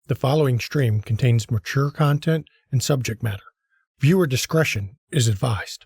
The following stream contains mature content and subject matter. Viewer discretion is advised.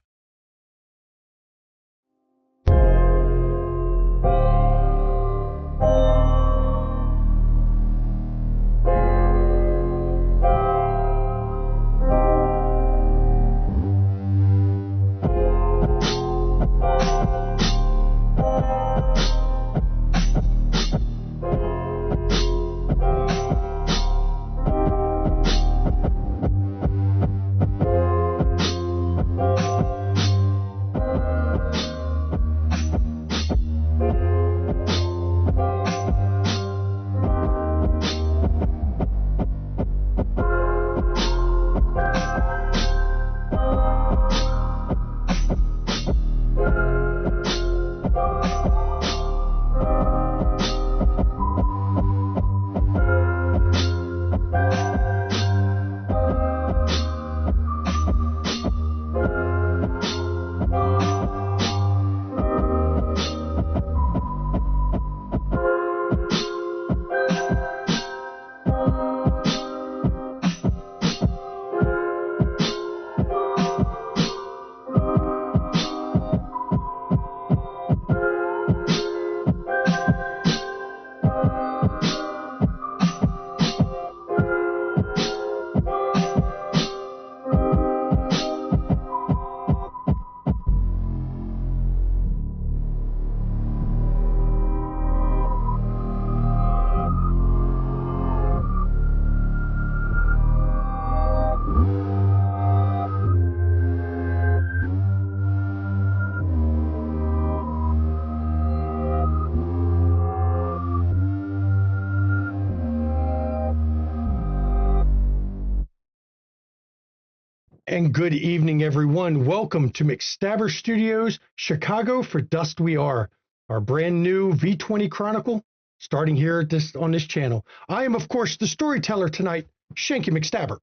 And good evening, everyone. Welcome to McStabber Studios, Chicago for Dust We Are, our brand new V20 Chronicle, starting here on this channel. I am, of course, the storyteller tonight, Shanky McStabber.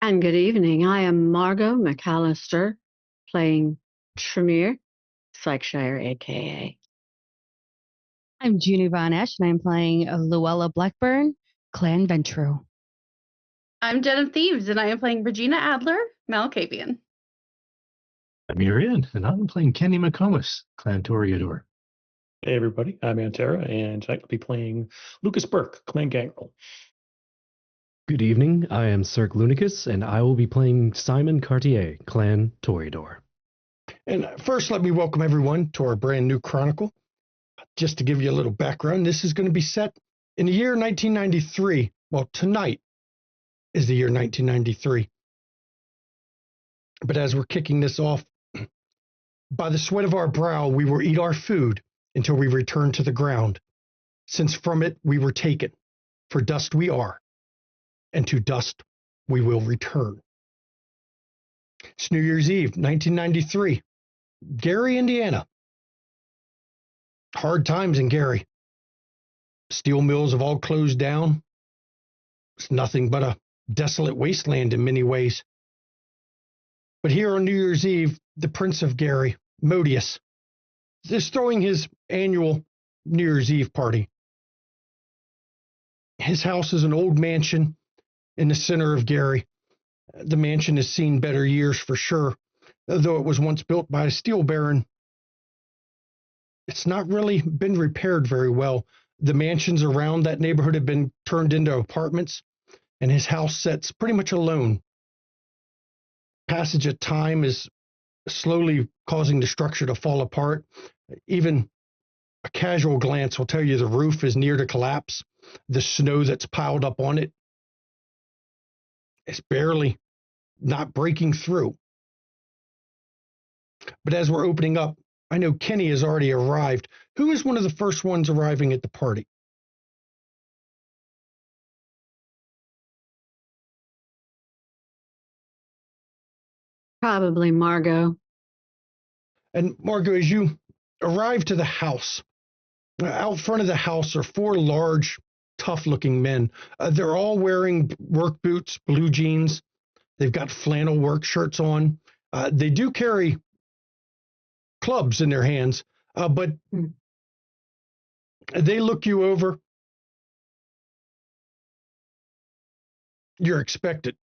And good evening. I am Margot McAllister, playing Tremere Sykeshire, aka. I'm Junie Von Esch, and I'm playing Luella Blackburn, Clan Ventru. I'm Den of Thieves, and I am playing Regina Adler, Malkavian. I'm Irian, and I'm playing Kenny McComas, Clan Toreador. Hey everybody, I'm Antera, and tonight I'll be playing Lucas Burke, Clan Gangrel. Good evening, I am Cirque Lunicus, and I will be playing Simon Cartier, Clan Toreador. And first, let me welcome everyone to our brand new Chronicle. Just to give you a little background, this is going to be set in the year 1993. Well, tonight is the year 1993. But as we're kicking this off, by the sweat of our brow, we will eat our food until we return to the ground, since from it we were taken. For dust we are, and to dust we will return. It's New Year's Eve, 1993, Gary, Indiana. Hard times in Gary. Steel mills have all closed down. It's nothing but a desolate wasteland in many ways. But here on New Year's Eve, the Prince of Gary, Modius, is throwing his annual New Year's Eve party. His house is an old mansion in the center of Gary. The mansion has seen better years for sure, though it was once built by a steel baron. It's not really been repaired very well. The mansions around that neighborhood have been turned into apartments, and his house sits pretty much alone. Passage of time is slowly causing the structure to fall apart. Even a casual glance will tell you the roof is near to collapse. The snow that's piled up on it is barely not breaking through. But as we're opening up, I know Kenny has already arrived. Who is one of the first ones arriving at the party? Probably Margot. And Margot, as you arrive to the house, out front of the house are four large, tough-looking men. They're all wearing work boots, blue jeans. They've got flannel work shirts on. They do carry clubs in their hands, but they look you over you're expected.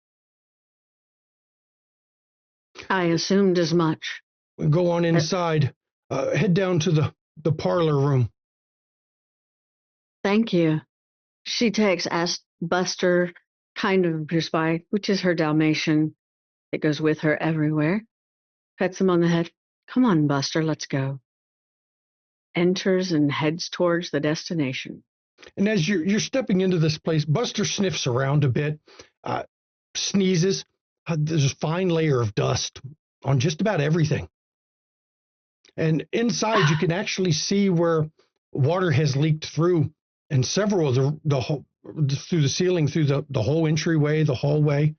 I assumed as much. Go on inside. Head down to the parlor room. Thank you. She takes Buster kind of just by, which is her Dalmatian. It goes with her everywhere. Pets him on the head. Come on, Buster, let's go. Enters and heads towards the destination. And as you're stepping into this place, Buster sniffs around a bit, sneezes. There's a fine layer of dust on just about everything. And inside, you can actually see where water has leaked through, and several of through the ceiling, through the whole entryway, the hallway.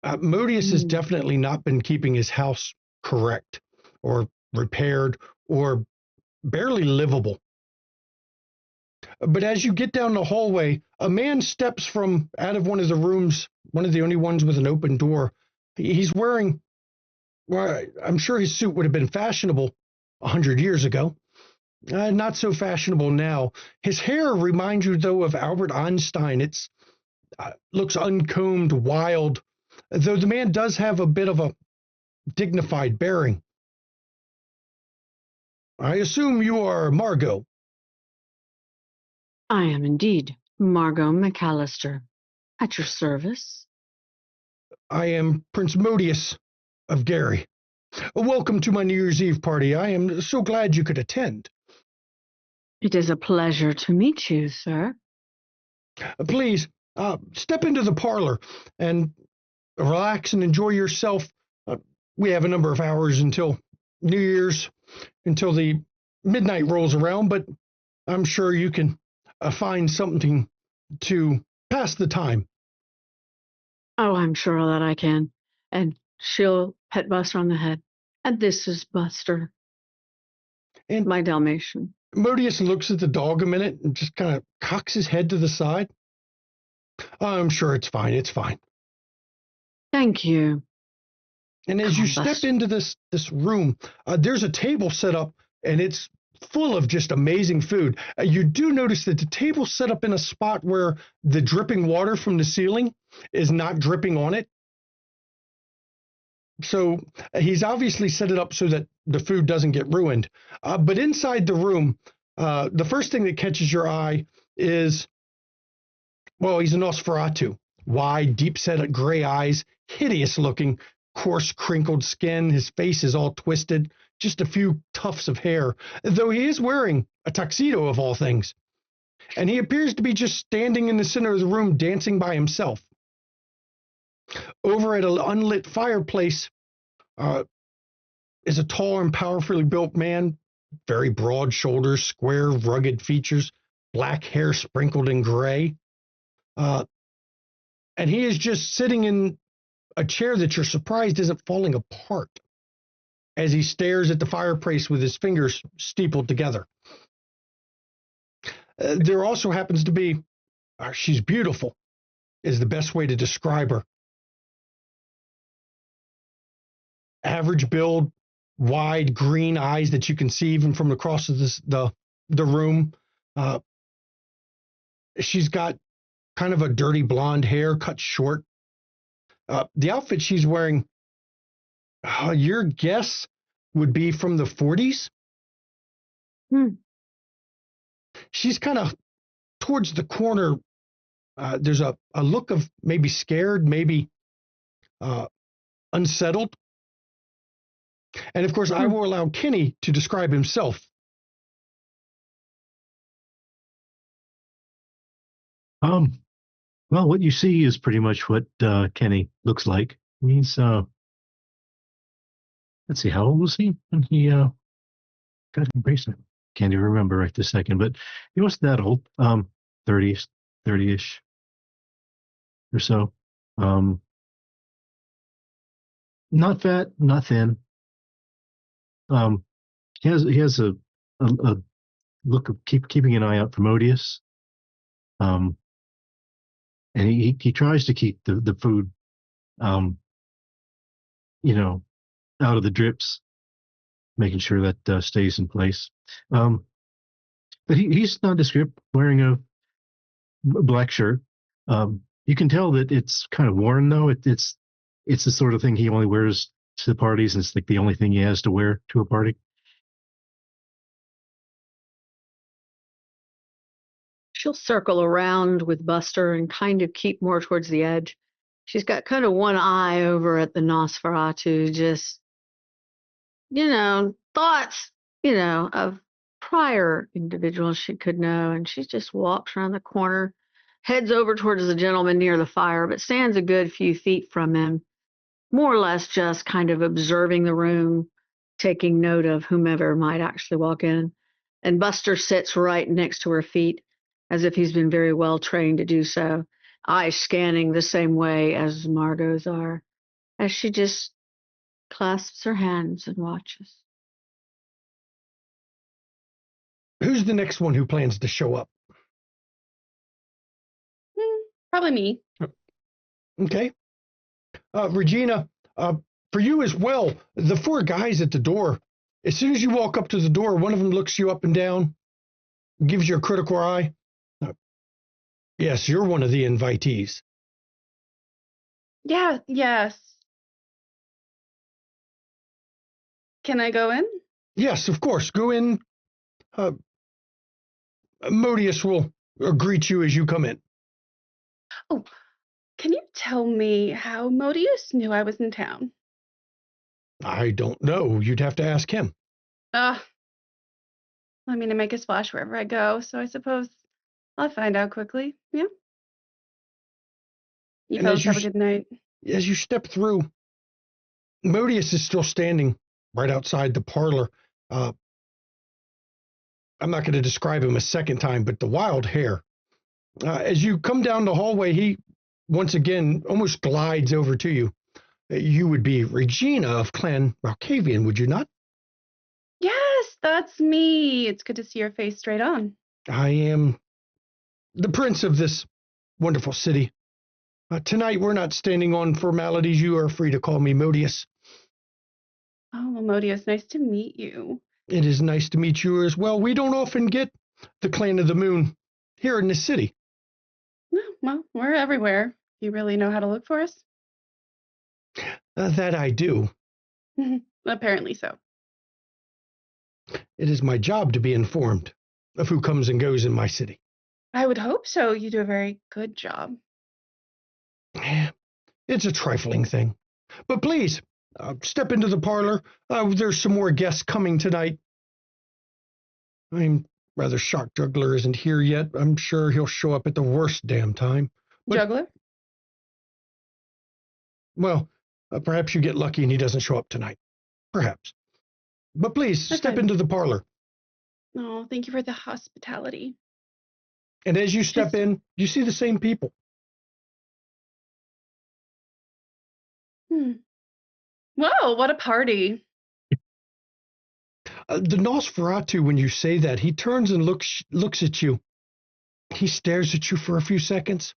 Modius has definitely not been keeping his house correct or repaired or barely livable. But as you get down the hallway, a man steps from out of one of the rooms, one of the only ones with an open door. He's wearing, well, I'm sure his suit would have been fashionable 100 years ago. Not so fashionable now. His hair reminds you, though, of Albert Einstein. It's looks uncombed, wild, though the man does have a bit of a dignified bearing. I assume you are Margot. I am indeed Margot McAllister. At your service. I am Prince Modius of Gary. Welcome to my New Year's Eve party. I am so glad you could attend. It is a pleasure to meet you, sir. Please, step into the parlor and relax and enjoy yourself. We have a number of hours until New Year's, until the midnight rolls around, but I'm sure you can find something to pass the time. Oh, I'm sure that I can. And she'll pet Buster on the head. And this is Buster, And my Dalmatian. Modius looks at the dog a minute and just kind of cocks his head to the side. I'm sure it's fine. It's fine. Thank you. And as you step into this room, there's a table set up, and it's full of just amazing food. You do notice that the table's set up in a spot where the dripping water from the ceiling is not dripping on it. So he's obviously set it up so that the food doesn't get ruined. But inside the room, the first thing that catches your eye is, well, he's a Nosferatu. Wide, deep-set gray eyes, hideous looking, coarse, crinkled skin. His face is all twisted, just a few tufts of hair, though he is wearing a tuxedo of all things. And he appears to be just standing in the center of the room, dancing by himself. Over at an unlit fireplace is a tall and powerfully built man, very broad shoulders, square, rugged features, black hair sprinkled in gray. And he is just sitting in a chair that you're surprised isn't falling apart as he stares at the fireplace with his fingers steepled together. There also happens to be, she's beautiful, is the best way to describe her. Average build, wide green eyes that you can see even from across the room. She's got kind of a dirty blonde hair, cut short. The outfit she's wearing, your guess would be from the 40s. She's kind of towards the corner. There's a look of maybe scared, maybe unsettled. And of course, I will allow Kenny to describe himself. Well, what you see is pretty much what Kenny looks like. He's let's see, how old was he when he got embraced? Can't even remember right this second, but he wasn't that old. 30-ish or so. Not fat, not thin. He has a look of keeping an eye out for Modius. And he tries to keep the food, out of the drips, making sure that stays in place. But he's nondescript, wearing a black shirt. You can tell that it's kind of worn though. It's the sort of thing he only wears to parties, and it's like the only thing he has to wear to a party. She'll circle around with Buster and kind of keep more towards the edge. She's got kind of one eye over at the Nosferatu, just, thoughts, of prior individuals she could know. And she just walks around the corner, heads over towards the gentleman near the fire, but stands a good few feet from him, more or less just kind of observing the room, taking note of whomever might actually walk in. And Buster sits right next to her feet, as if he's been very well trained to do so, eyes scanning the same way as Margot's are, as she just clasps her hands and watches. Who's the next one who plans to show up? Probably me. Okay. Regina, for you as well, the four guys at the door, as soon as you walk up to the door, one of them looks you up and down, gives you a critical eye. Yes, you're one of the invitees. Yeah, yes. Can I go in? Yes, of course. Go in. Modius will greet you as you come in. Oh, can you tell me how Modius knew I was in town? I don't know. You'd have to ask him. I mean, I make a splash wherever I go, so I suppose I'll find out quickly. Yeah. You And fellas have a good night. As you step through, Modius is still standing right outside the parlor. I'm not going to describe him a second time, but the wild hair. As you come down the hallway, he once again almost glides over to you. You would be Regina of Clan Malkavian, would you not? Yes, that's me. It's good to see your face straight on. I am the prince of this wonderful city. Tonight, we're not standing on formalities. You are free to call me Modius. Oh, well, Modius, nice to meet you. It is nice to meet you as well. We don't often get the Clan of the Moon here in the city. Well, we're everywhere. You really know how to look for us? That I do. Apparently so. It is my job to be informed of who comes and goes in my city. I would hope so. You do a very good job. It's a trifling thing. But please, step into the parlor. There's some more guests coming tonight. I'm rather shocked Juggler isn't here yet. I'm sure he'll show up at the worst damn time. But, Juggler? well, perhaps you get lucky and he doesn't show up tonight. Perhaps. But please, step into the parlor. Oh, thank you for the hospitality. And as you step in, you see the same people. Whoa, what a party. The Nosferatu, when you say that, he turns and looks at you. He stares at you for a few seconds.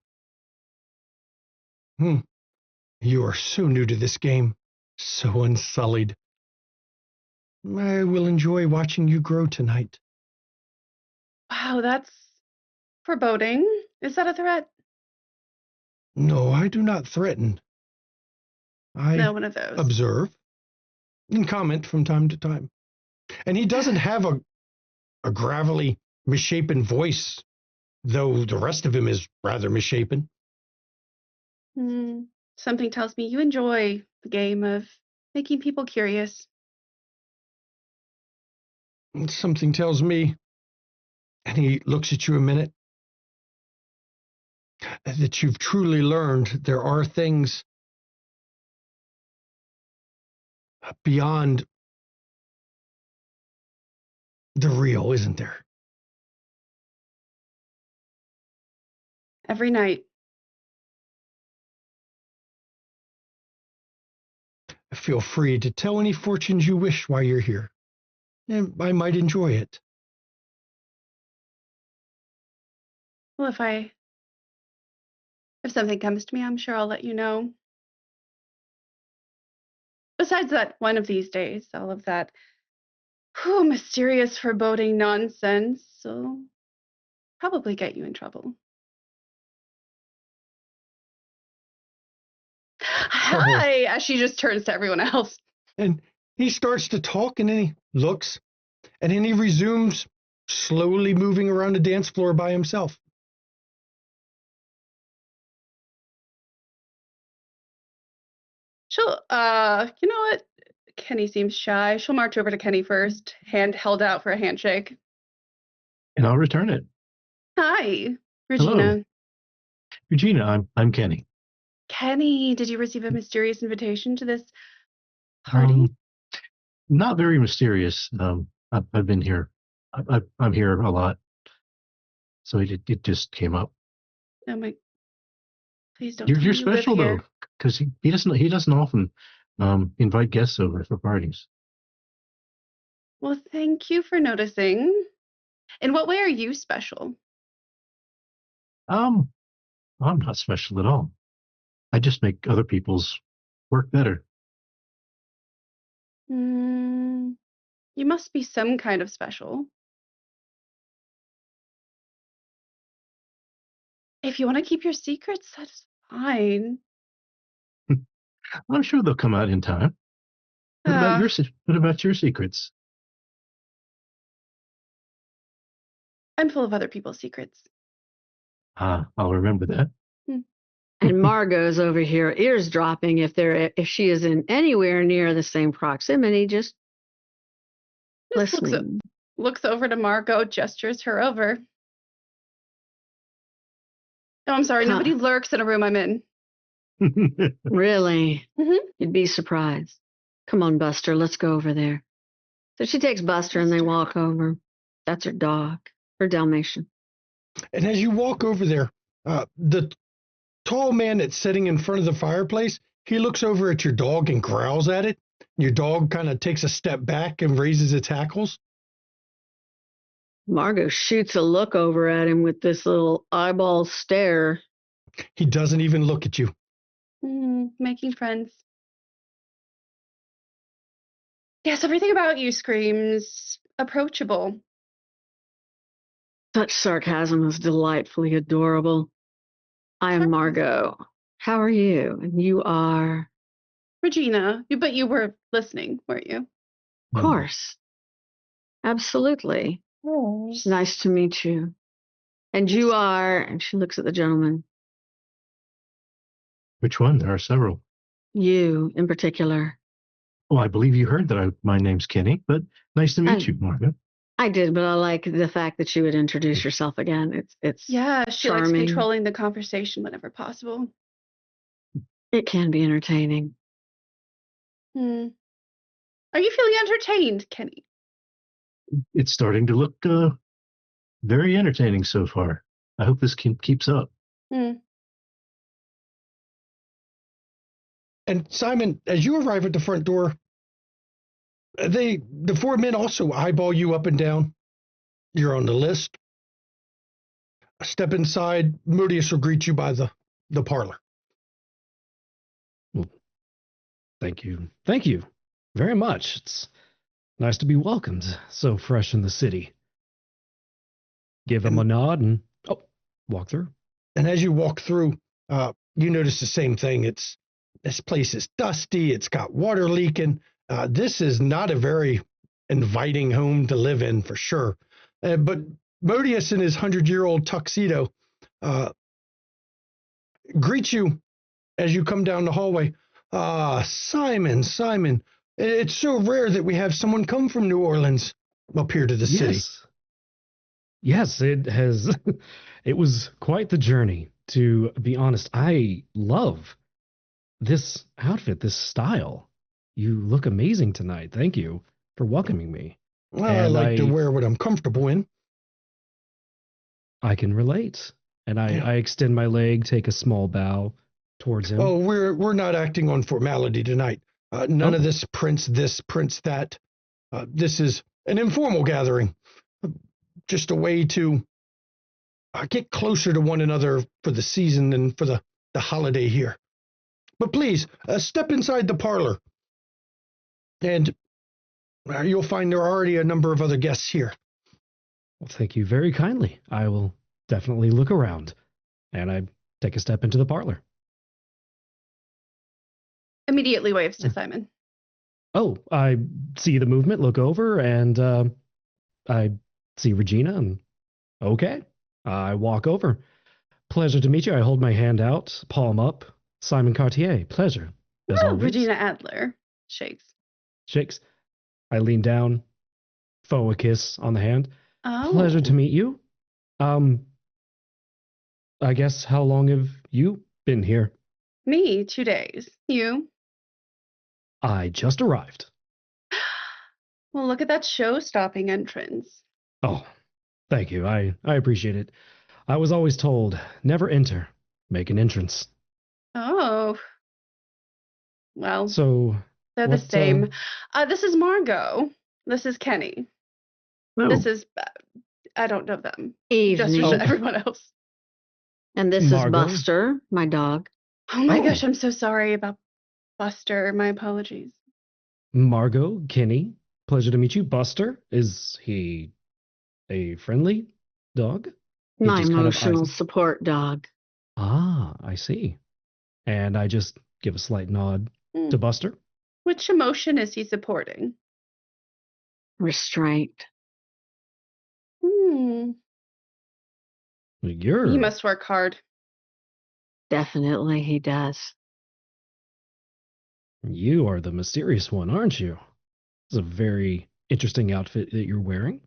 You are so new to this game, so unsullied. I will enjoy watching you grow tonight. Wow, that's foreboding. Is that a threat? No, I do not threaten. No, one of those. Observe and comment from time to time. And he doesn't have a gravelly, misshapen voice, though the rest of him is rather misshapen. Something tells me you enjoy the game of making people curious. Something tells me, and he looks at you a minute, that you've truly learned there are things beyond the real, isn't there? Every night. Feel free to tell any fortunes you wish while you're here. And I might enjoy it. Well, if something comes to me, I'm sure I'll let you know. Besides that, one of these days, all of that mysterious, foreboding nonsense will probably get you in trouble. Hi, as she just turns to everyone else. And he starts to talk, and then he looks, and then he resumes slowly moving around the dance floor by himself. She'll, you know what? Kenny seems shy. She'll march over to Kenny first, hand held out for a handshake. And I'll return it. Hi, Hello. Regina. Regina, I'm Kenny. Kenny, did you receive a mysterious invitation to this party? Not very mysterious. I've been here. I'm here a lot, so it just came up. Oh my! Please don't. You're tell me you live special though, here. because he doesn't often invite guests over for parties. Well, thank you for noticing. In what way are you special? I'm not special at all. I just make other people's work better. You must be some kind of special. If you want to keep your secrets, that's fine. I'm sure they'll come out in time. What about your secrets? I'm full of other people's secrets. I'll remember that. And Margot's over here eavesdropping if she is in anywhere near the same proximity, just listening. Looks over to Margot, gestures her over. Oh, I'm sorry. Nobody lurks in a room I'm in. Really? Mhm. You'd be surprised. Come on, Buster, let's go over there. So she takes Buster and they walk over. That's her dog, her Dalmatian. And as you walk over there, the tall man that's sitting in front of the fireplace, he looks over at your dog and growls at it. Your dog kind of takes a step back and raises its hackles. Margot shoots a look over at him with this little eyeball stare. He doesn't even look at you. Making friends. Yes, everything about you screams approachable. Such sarcasm is delightfully adorable. I am Margot. How are you? And you are? Regina. But you were listening, weren't you? Of course. Absolutely. Nice to meet you. And you are, and she looks at the gentleman. Which one? There are several. You in particular. Well, I believe you heard that my name's Kenny, but nice to meet you, Margaret. I did, but I like the fact that you would introduce yourself again. It's Yeah, she likes charming. controlling the conversation whenever possible. It can be entertaining. Are you feeling entertained, Kenny? It's starting to look very entertaining so far. I hope this keeps up. And Simon, as you arrive at the front door, the four men also eyeball you up and down. You're on the list. Step inside. Modius will greet you by the parlor. Well, thank you. Thank you very much. It's nice to be welcomed so fresh in the city. Give him a nod and walk through. And as you walk through, you notice the same thing. This place is dusty. It's got water leaking. This is not a very inviting home to live in for sure. But Modius in his 100-year-old tuxedo greets you as you come down the hallway. Simon, it's so rare that we have someone come from New Orleans up here to the city. Yes, it has. It was quite the journey, to be honest. I love this outfit, this style. You look amazing tonight. Thank you for welcoming me. Well, I like to wear what I'm comfortable in. I can relate. And I extend my leg, take a small bow towards him. Oh, we're not acting on formality tonight. None of this prince that. This is an informal gathering. Just a way to get closer to one another for the season and for the holiday here. But please, step inside the parlor. And you'll find there are already a number of other guests here. Well, thank you very kindly. I will definitely look around. And I take a step into the parlor. Immediately waves to Simon. Oh, I see the movement, look over, and I see Regina, and okay. I walk over. Pleasure to meet you. I hold my hand out, palm up. Simon Cartier, pleasure. As Oh, always. Regina Adler shakes. Shakes. I lean down, foe a kiss on the hand. Oh. Pleasure to meet you. I guess how long have you been here? Me, 2 days. You? I just arrived. Well, look at that show-stopping entrance. Oh, thank you. I appreciate it. I was always told, never enter, make an entrance. Oh. Well, So they're the what, same. This is Margot. This is Kenny. No. This is... I don't know them. Just Evening. as everyone else. And this Margot? is Buster, my dog. Oh my Oh. gosh, I'm so sorry about Buster. My apologies. Margot, Kenny, pleasure to meet you. Buster, is he a friendly dog? He My just kind of emotional eyes- support dog. Ah, I see. And I just give a slight nod Mm. to Buster. Which emotion is he supporting? Restraint. Hmm. You're He must work hard. Definitely he does. you are the mysterious one, aren't you? It's a very interesting outfit that you're wearing.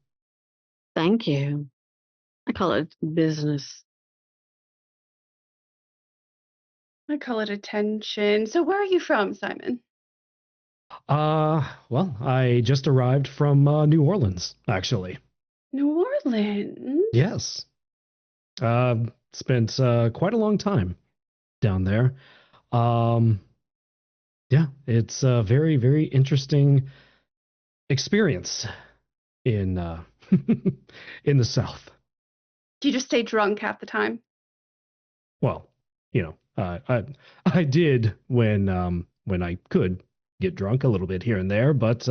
Thank you. I call it business. I call it attention. So where are you from, Simon? Well, I just arrived from New Orleans, actually. New Orleans. Yes. Spent quite a long time down there. Yeah, it's a very, very interesting experience in in the South. Do you just stay drunk half the time? Well, you know, I did when I could get drunk a little bit here and there, but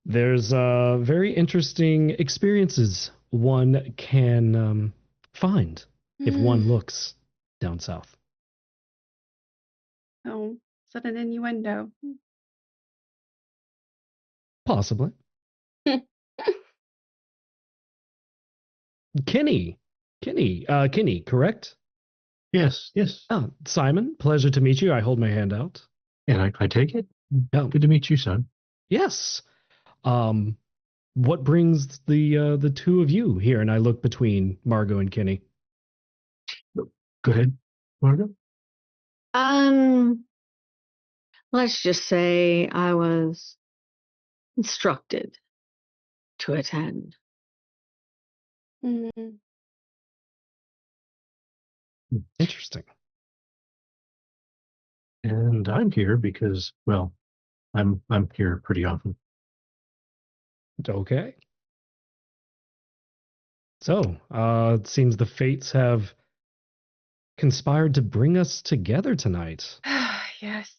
there's very interesting experiences one can find if one looks down south. Oh, is that an innuendo? Possibly. Kenny, Kenny, correct? Yes. Yes. Oh, Simon, pleasure to meet you. I hold my hand out. And I take it. Oh, Good to meet you, son. yes. What brings the two of you here? And I look between Margot and Kenny. Go ahead, Margo. Let's just say I was instructed to attend. Mm. Interesting. And I'm here because, well, I'm here pretty often. Okay. So, it seems the fates have conspired to bring us together tonight. Yes.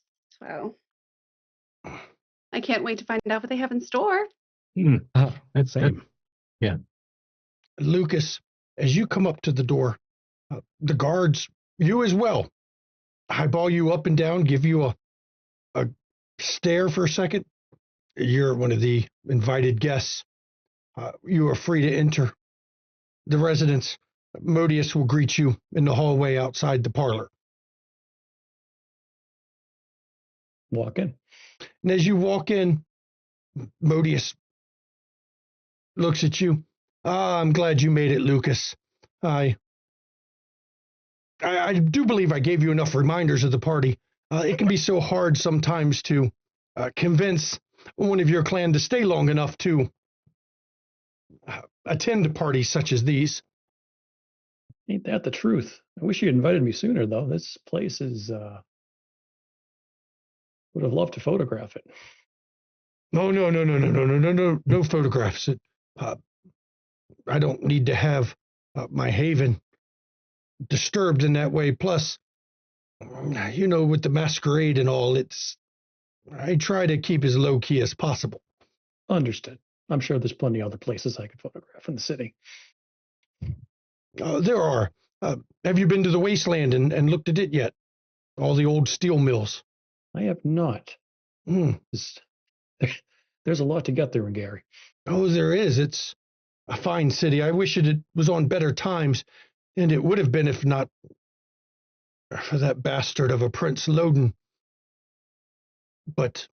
Well, I can't wait to find out what they have in store. That's Same. Lucas, as you come up to the door, the guards, you as well, highball you up and down, give you a stare for a second. You're one of the invited guests. You are free to enter the residence. Modius will greet you in the hallway outside the parlor. Walk in. And as you walk in, Modius looks at you. I'm glad you made it, Lucas. I do believe I gave you enough reminders of the party. It can be so hard sometimes to convince one of your clan to stay long enough to attend parties such as these. Ain't that the truth? I wish you invited me sooner, though. This place is. Would have loved to photograph it. No photographs. I don't need to have my haven disturbed in that way. Plus, with the masquerade and all, I try to keep as low key as possible. Understood. I'm sure there's plenty of other places I could photograph in the city. There are. Have you been to the wasteland and looked at it yet? All the old steel mills. I have not. Hmm. This- There's a lot to get through in Gary. Oh, there is. It's a fine city. I wish it was on better times, and it would have been if not for that bastard of a Prince Loden. But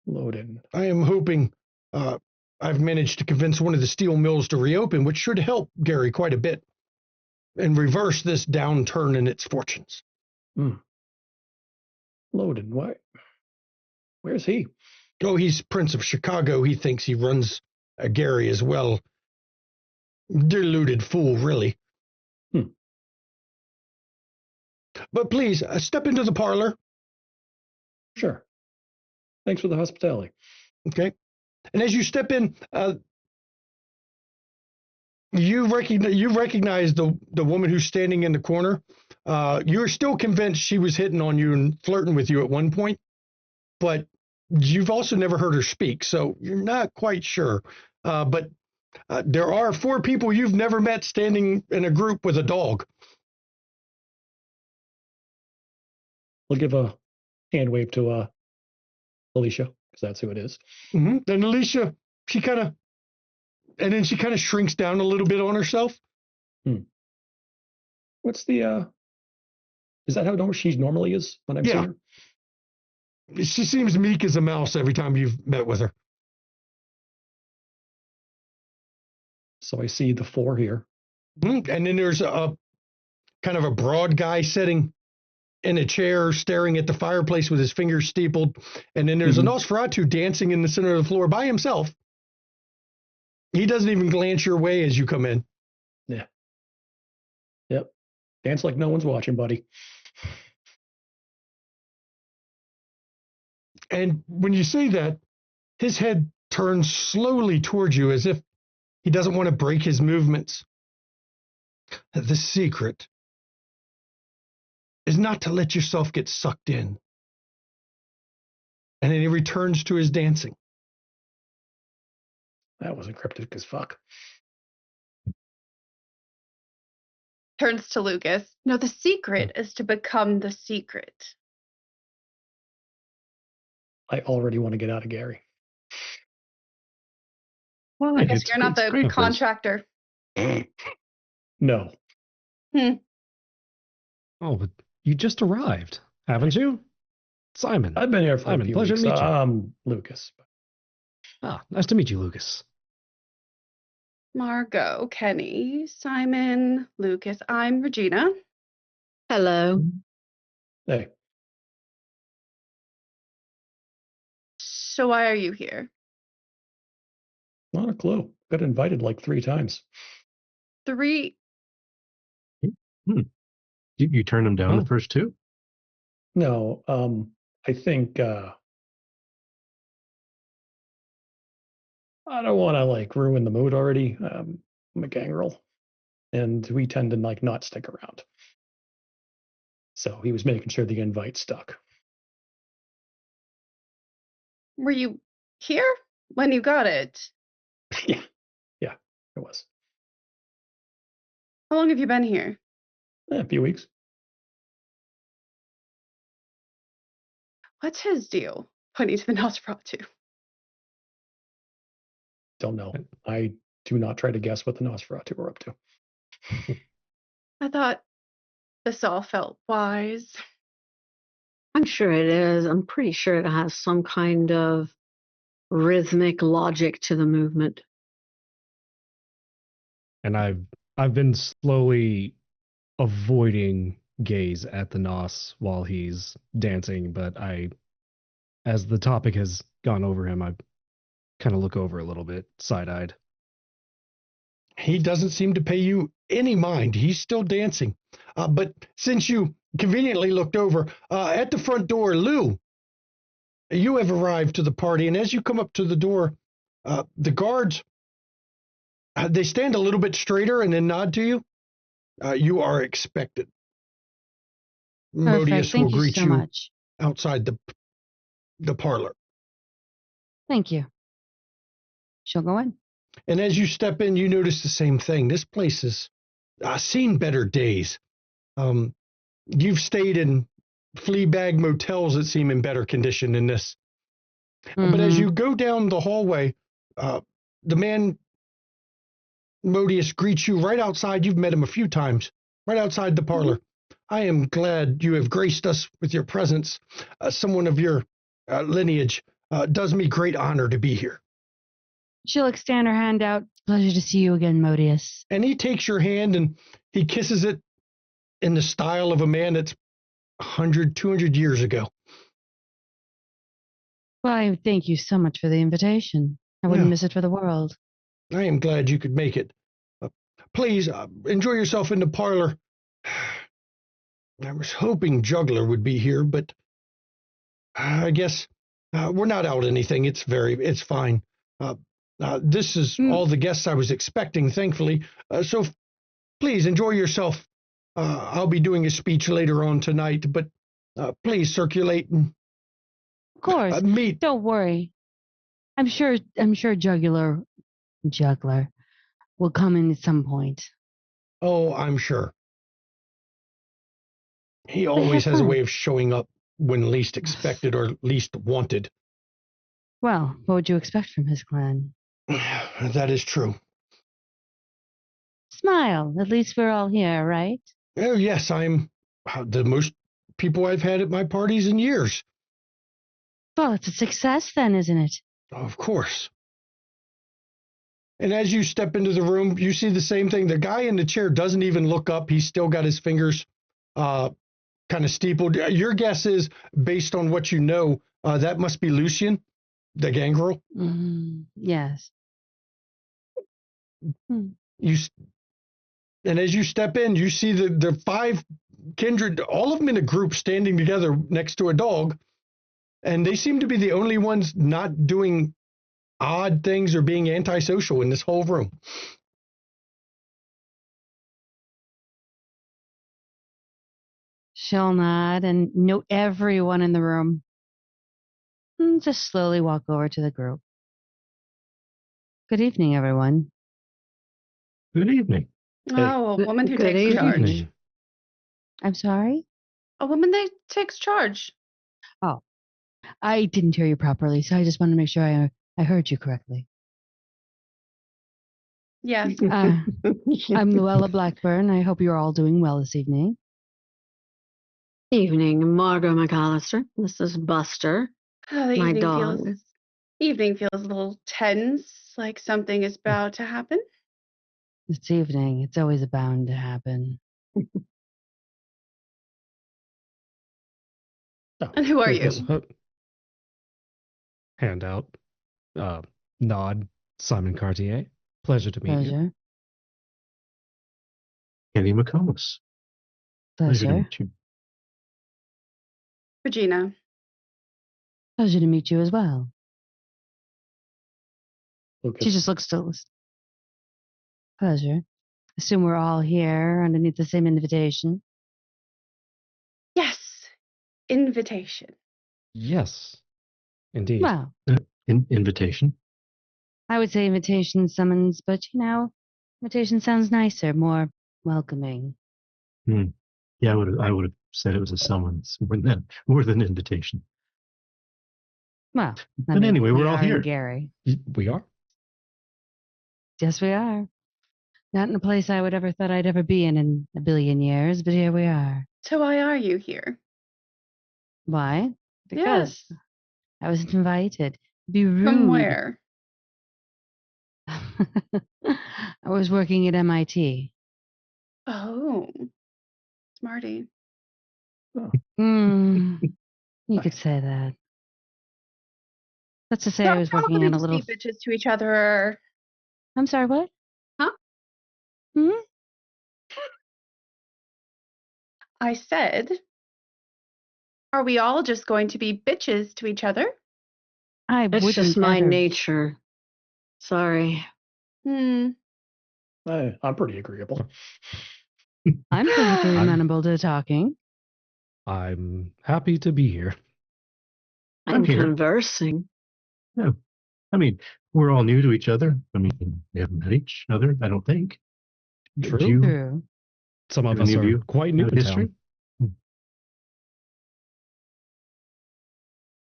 Loaded. I am hoping I've managed to convince one of the steel mills to reopen, which should help Gary quite a bit and reverse this downturn in its fortunes. Loaded. Why? Where's he? Oh, he's Prince of Chicago. He thinks he runs Gary as well. Deluded fool, really. But please, step into the parlor. Sure. Thanks for the hospitality. Okay. And as you step in, you recognize the woman who's standing in the corner. You're still convinced she was hitting on you and flirting with you at one point, but you've also never heard her speak, so you're not quite sure. But there are 4 people you've never met standing in a group with a dog. We'll give a hand wave to Alicia, because that's who it is. Mm-hmm. Then Alicia, she kind of shrinks down a little bit on herself. What's the is that how she normally is when I've Yeah. seen her? She seems meek as a mouse every time you've met with her. So I see the 4 here. And then there's a kind of a broad guy sitting in a chair staring at the fireplace with his fingers steepled. And then there's a Nosferatu dancing in the center of the floor by himself. He doesn't even glance your way as you come in. Yeah. Yep. Dance like no one's watching, buddy. And when you say that, his head turns slowly towards you as if he doesn't want to break his movements. The secret is not to let yourself get sucked in. And then he returns to his dancing. That was encrypted as fuck. Turns to Lucas. No, the secret is to become the secret. I already want to get out of Gary. Well, I guess you're not the great, contractor. No. Oh, but you just arrived, haven't you? Simon. I've been here for Simon, a few pleasure weeks. to meet you. I'm Lucas. Ah, nice to meet you, Lucas. Margot, Kenny, Simon, Lucas. I'm Regina. Hello. Hey, So why are you here? not a clue. Got invited like 3 times. 3. You turned him down Oh. the first 2? No, I think I don't want to like ruin the mood already. I'm a gangrel, and we tend to like not stick around. So he was making sure the invite stuck. Were you here when you got it? yeah, it was. How long have you been here? A few weeks. What's his deal? Pointing to the Nosferatu. Don't know. I do not try to guess what the Nosferatu are up to. I thought this all felt wise. I'm sure it is. I'm pretty sure it has some kind of rhythmic logic to the movement. And I've been slowly avoiding gaze at the Nos while he's dancing, but as the topic has gone over him, I kind of look over a little bit, side-eyed. He doesn't seem to pay you any mind. He's still dancing. But since you conveniently looked over, at the front door, Lou, you have arrived to the party. And as you come up to the door, the guards, they stand a little bit straighter and then nod to you. You are expected. Perfect. Modius will Thank you greet so you much. outside the parlor. Thank you. She'll go in. And as you step in, you notice the same thing. This place has seen better days. You've stayed in flea bag motels that seem in better condition than this. But as Mhm. you go down the hallway, the man Modius greets you right outside. You've met him a few times, right outside the parlor. I am glad you have graced us with your presence. Someone of your lineage does me great honor to be here. She'll extend her hand out. Pleasure to see you again, Modius. And he takes your hand and he kisses it in the style of a man that's 100, 200 years ago. Well, I thank you so much for the invitation. I wouldn't Yeah. miss it for the world. I am glad you could make it. Please enjoy yourself in the parlor. I was hoping Juggler would be here, but I guess we're not out anything. It's fine. This is all the guests I was expecting, thankfully. So please enjoy yourself. I'll be doing a speech later on tonight, but please circulate and Of course. meet. Don't worry. I'm sure Juggler will come in at some point. Oh, I'm sure. He But always have has a fun. way of showing up when least expected or least wanted. Well, what would you expect from his clan? That is true. Smile. At least we're all here, right? Oh, yes, I'm the most people I've had at my parties in years. Well, it's a success then, isn't it? Of course. And as you step into the room, you see the same thing. The guy in the chair doesn't even look up. He's still got his fingers kind of steepled. Your guess is, based on what you know, that must be Lucian, the gangrel. Yes. And as you step in, you see the 5 kindred, all of them in a group standing together next to a dog. And they seem to be the only ones not doing odd things or being antisocial in this whole room. She'll nod and note everyone in the room. And just slowly walk over to the group. Good evening, everyone. Good evening. Oh, a woman who Good takes evening. charge. Evening. I'm sorry? A woman that takes charge. Oh, I didn't hear you properly, so I just wanted to make sure I heard you correctly. Yes. I'm Luella Blackburn. I hope you're all doing well this evening. Evening, Margot McAllister. This is Buster. Oh, the My evening dog. feels a little tense, like something is about to happen. This evening, it's always bound to happen. And who are you? Hand out. Nod. Simon Cartier. Pleasure to meet you. Pleasure. Kenny McComas. Pleasure to Pleasure. meet you. Regina. Pleasure to meet you as well. Lucas. She just looks to Pleasure. Assume we're all here underneath the same invitation. Yes. Invitation. Yes. Indeed. Well, Invitation. I would say invitation summons, but invitation sounds nicer, more welcoming. Yeah, I would have said it was a summons more than invitation. Well, But anyway, we're all are in here. Gary. We are. Yes, we are. Not in a place I would ever thought I'd ever be in a billion years, but here we are. So why are you here? Why? Because Yes. I was invited. Be rude. From where? I was working at MIT. Oh. Smarty. You could say that. Let's just say I was working on a little. Be bitches to each other. I'm sorry, what? Huh? I said, are we all just going to be bitches to each other? It's wouldn't just my ever- nature. Sorry. I'm pretty agreeable. I'm perfectly amenable to talking. I'm happy to be here. I'm I'm here. conversing. Yeah. I mean, we're all new to each other. I mean, we haven't met each other, I don't think. True. Do you True. Some of Have us any of are you quite new have to history? town.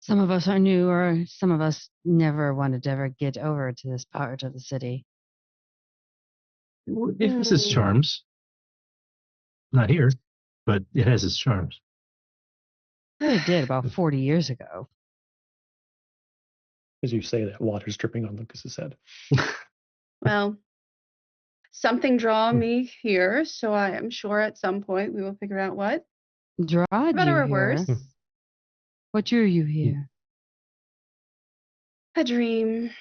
Some of us are new, or some of us never wanted to ever get over to this part of the city. It has its charms. Not here, but it has its charms. It did about 40 years ago. As you say that, water's dripping on Lucas's head. Well, something draw me here, so I am sure at some point we will figure out what. Drawed For you better or here. worse. What drew you here? A dream.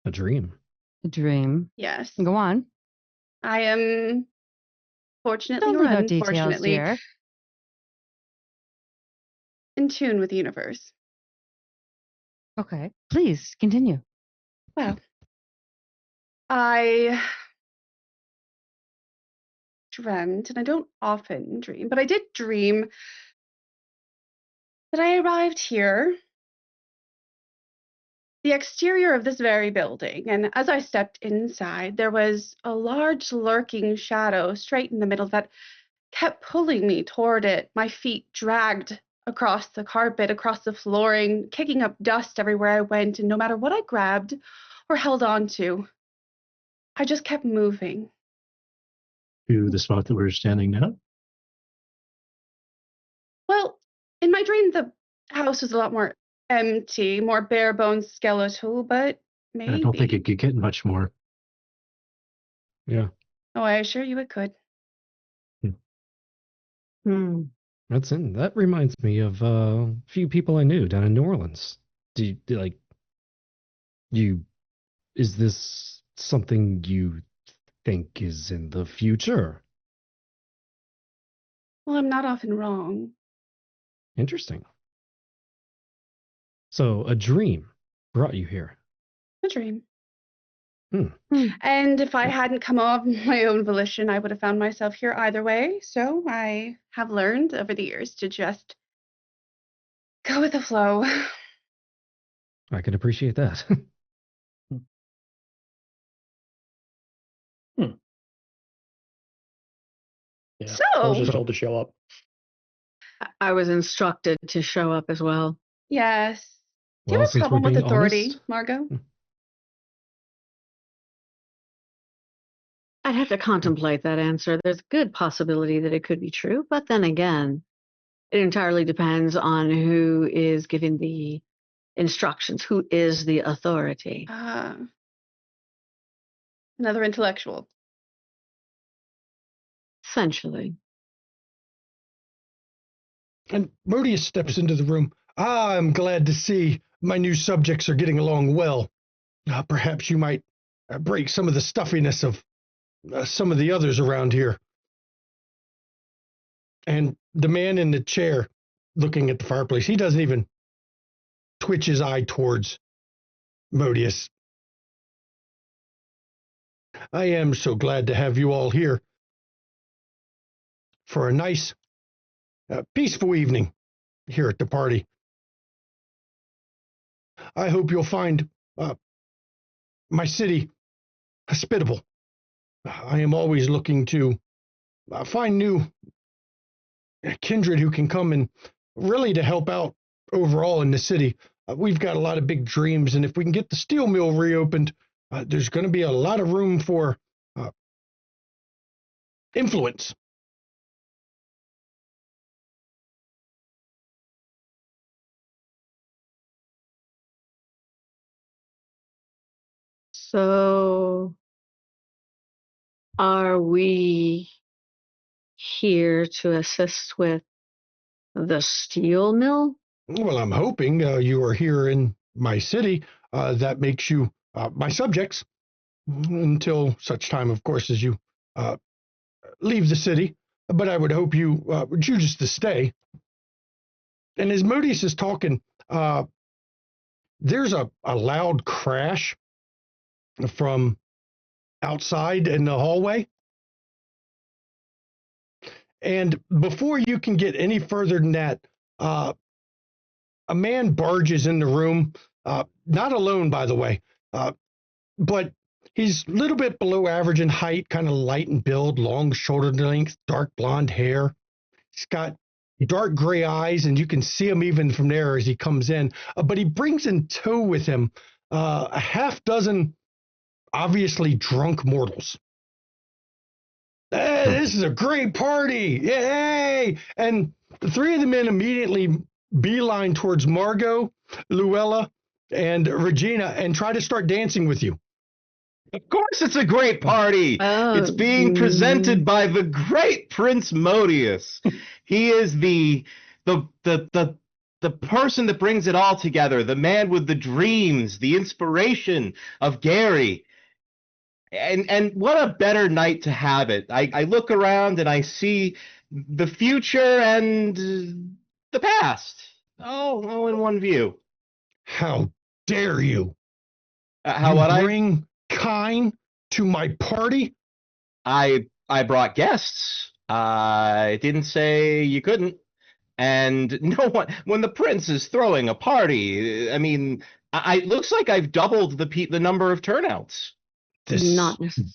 A dream. A dream. Yes. Go on. I am fortunately Don't or leave out details, unfortunately dear. in tune with the universe. Okay, please continue. Well, I dreamt, and I don't often dream, but I did dream that I arrived here, the exterior of this very building, and as I stepped inside, there was a large lurking shadow straight in the middle that kept pulling me toward it. My feet dragged across the carpet, across the flooring, kicking up dust everywhere I went, and no matter what I grabbed or held on to, I just kept moving. To the spot that we're standing now. Well, in my dream, the house was a lot more empty, more bare bones skeletal, but maybe. I don't think it could get much more. Yeah. Oh, I assure you it could. Hmm. That's in. That reminds me of a few people I knew down in New Orleans. Is this something you think is in the future? Well, I'm not often wrong. Interesting. So a dream brought you here. A dream. Hmm. And if I hadn't come of my own volition, I would have found myself here either way. So I have learned over the years to just go with the flow. I can appreciate that. Yeah. So- I was just told to show up. I was instructed to show up as well. Yes. Do you Well, have a since we're problem with being authority, honest- Margot? I'd have to contemplate that answer. There's a good possibility that it could be true, but then again, it entirely depends on who is giving the instructions, who is the authority. Another intellectual. Essentially. And Modius steps into the room. I'm glad to see my new subjects are getting along well. Perhaps you might break some of the stuffiness of some of the others around here. And the man in the chair, looking at the fireplace, he doesn't even twitch his eye towards Modius. I am so glad to have you all here for a nice, peaceful evening here at the party. I hope you'll find my city hospitable. I am always looking to find new kindred who can come and really to help out overall in the city. We've got a lot of big dreams, and if we can get the steel mill reopened, there's going to be a lot of room for influence. So, are we here to assist with the steel mill? Well, I'm hoping you are here in my city. That makes you my subjects until such time, of course, as you leave the city. But I would hope you would choose to stay. And as Modius is talking, there's a loud crash from outside in the hallway. And before you can get any further than that, a man barges in the room, not alone, by the way, but he's a little bit below average in height, kind of light in build, long shoulder length, dark blonde hair. He's got dark gray eyes, and you can see him even from there as he comes in. But he brings in tow with him a half dozen obviously drunk mortals. Hey, this is a great party! Yay! And the three of the men immediately beeline towards Margot, Luella, and Regina and try to start dancing with you. Of course, it's a great party. Oh, It's being presented by the great Prince Modius. He is the person that brings it all together, the man with the dreams, the inspiration of Gary. And what a better night to have it. I look around and I see the future and the past all in one view. How dare you? How you what bring Kine to my party? I brought guests. I didn't say you couldn't. And no one, when the prince is throwing a party, I mean, it looks like I've doubled the number of turnouts. This not necessarily.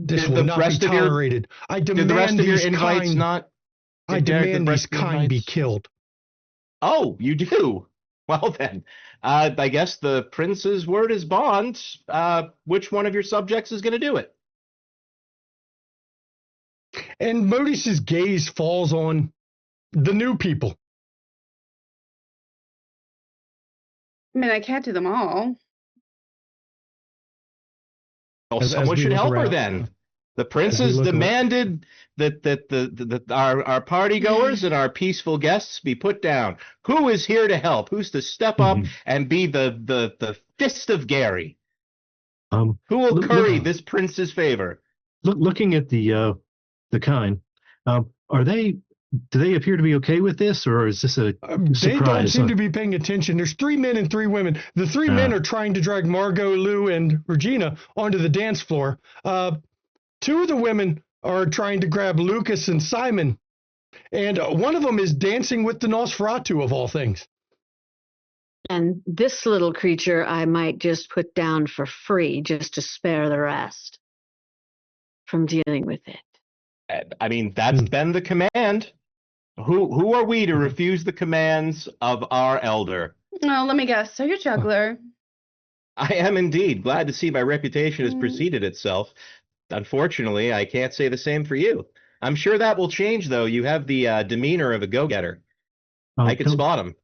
this Did will the not rest be of your- tolerated. I Did the rest demand of your these invites Kine. not? I did the demand rest these of the Kine be invites- killed. Oh, you do? Well then, I guess the prince's word is bond. Which one of your subjects is going to do it? And Modus's gaze falls on the new people. I mean, I can't do them all. Well, As someone we should look help her around- then. The prince we has look around- demanded that our party goers and our peaceful guests be put down. Who is here to help? Who's to step up and be the fist of Gary? Who will Look- curry look- this prince's favor? Looking at the Kine, do they appear to be okay with this, or is this a They don't surprise? seem to be paying attention. There's 3 men and 3 women. The 3 men are trying to drag Margot, Lou, and Regina onto the dance floor. 2 of the women are trying to grab Lucas and Simon. And one of them is dancing with the Nosferatu, of all things. And this little creature I might just put down for free just to spare the rest from dealing with it. I mean, that's been the command. Who are we to refuse the commands of our elder? Well, let me guess. So you're juggler. I am indeed glad to see my reputation has preceded itself. Unfortunately, I can't say the same for you. I'm sure that will change, though. You have the demeanor of a go-getter. I can spot him.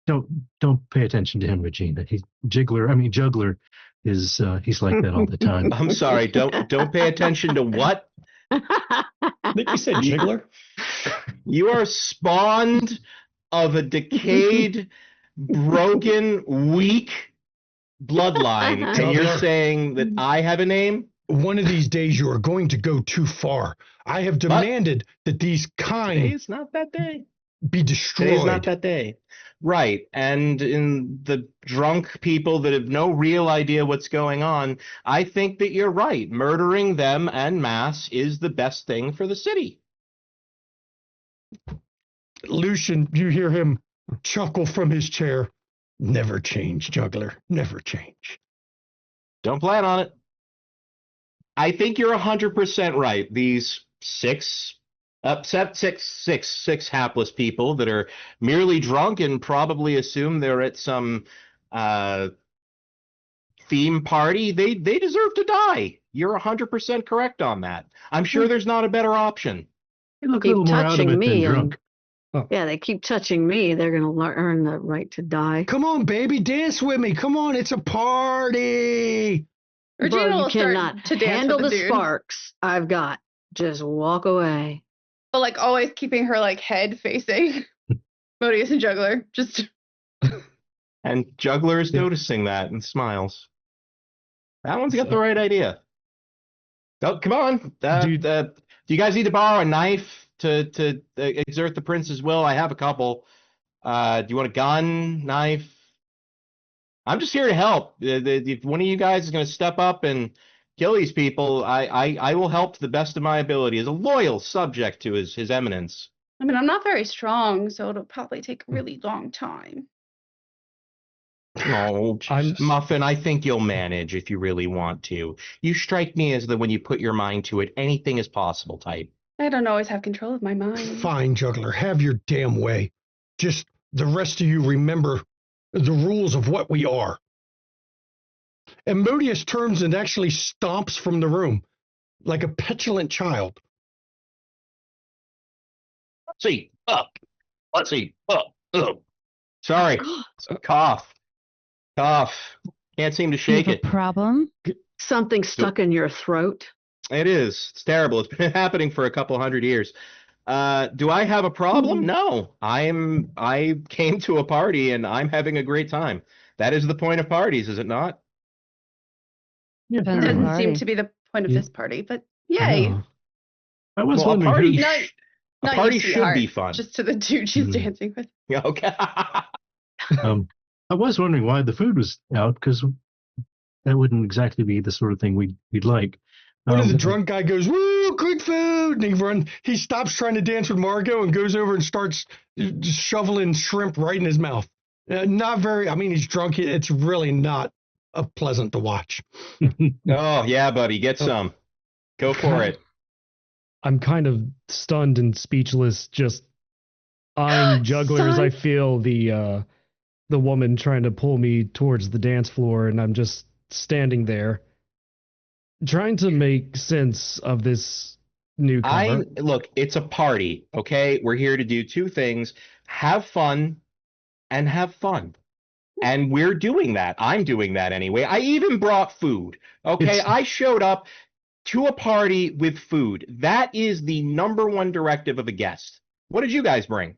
Don't pay attention to him, Regina. Juggler is he's like that all the time. I'm sorry. Don't pay attention to what? I think you said jiggler. You are spawned of a decayed, broken, weak bloodline, and you're Juggler. saying that I have a name? One of these days, you are going to go too far. I have demanded that these Kine Today's not that day. be Today's destroyed. not that day. Right. And in the drunk people that have no real idea what's going on, I think that you're right. Murdering them en masse is the best thing for the city. Lucian, you hear him chuckle from his chair. Never change, Juggler. Never change. Don't plan on it. I think you're 100% right. These six hapless people that are merely drunk and probably assume they're at some theme party, they deserve to die. You're 100% correct on that. I'm sure there's not a better option. You look a Keep little more out of touching it than me drunk. Yeah, they keep touching me. They're going to earn the right to die. Come on, baby, dance with me. Come on, it's a party. Regina Bro, you will start cannot to dance handle with the dude. sparks I've got. Just walk away. But like always keeping her like head facing Modius and Juggler. Just And Juggler is noticing that and smiles. That one's got the right idea. Oh, come on. Do you guys need to borrow a knife to exert the prince's will? I have a couple. Do you want a gun, knife? I'm just here to help. If one of you guys is going to step up and kill these people, I will help to the best of my ability as a loyal subject to his eminence. I mean, I'm not very strong, so it'll probably take a really long time. Oh, I'm- Muffin, I think you'll manage if you really want to. You strike me as the when you put your mind to it, anything is possible type. I don't always have control of my mind. Fine, juggler, have your damn way. Just the rest of you remember the rules of what we are. And Modius turns and actually stomps from the room like a petulant child. Let's eat up. Let's eat up. Ugh. Sorry. Cough. Can't seem to shake You have it. a problem? Something stuck in your throat. It is. It's terrible. It's been happening for a couple 100 years. Do I have a problem? No. I came to a party and I'm having a great time. That is the point of parties, is it not? Depends on the Doesn't party. seem to be the point of Yeah. this party, but yay. No. I was Well, a wondering party, who, Not, a not party you, should sweetheart, be fun. Just to the dude she's Mhm. dancing with. Yeah, okay. I was wondering why the food was out, because that wouldn't exactly be the sort of thing we'd like. One of the drunk guy goes, "Woo, good food!" And he stops trying to dance with Margot and goes over and starts just shoveling shrimp right in his mouth. Not very. I mean, he's drunk. It's really not pleasant to watch. Oh, yeah, buddy. Get some. Go for it. I'm kind of stunned and speechless, just eyeing Juggler as I feel the woman trying to pull me towards the dance floor, and I'm just standing there trying to make sense of this newcomer. Look, it's a party, okay? We're here to do two things: have fun and have fun. And we're doing that. I'm doing that anyway. I even brought food. Okay, I showed up to a party with food. That is the #1 directive of a guest. What did you guys bring?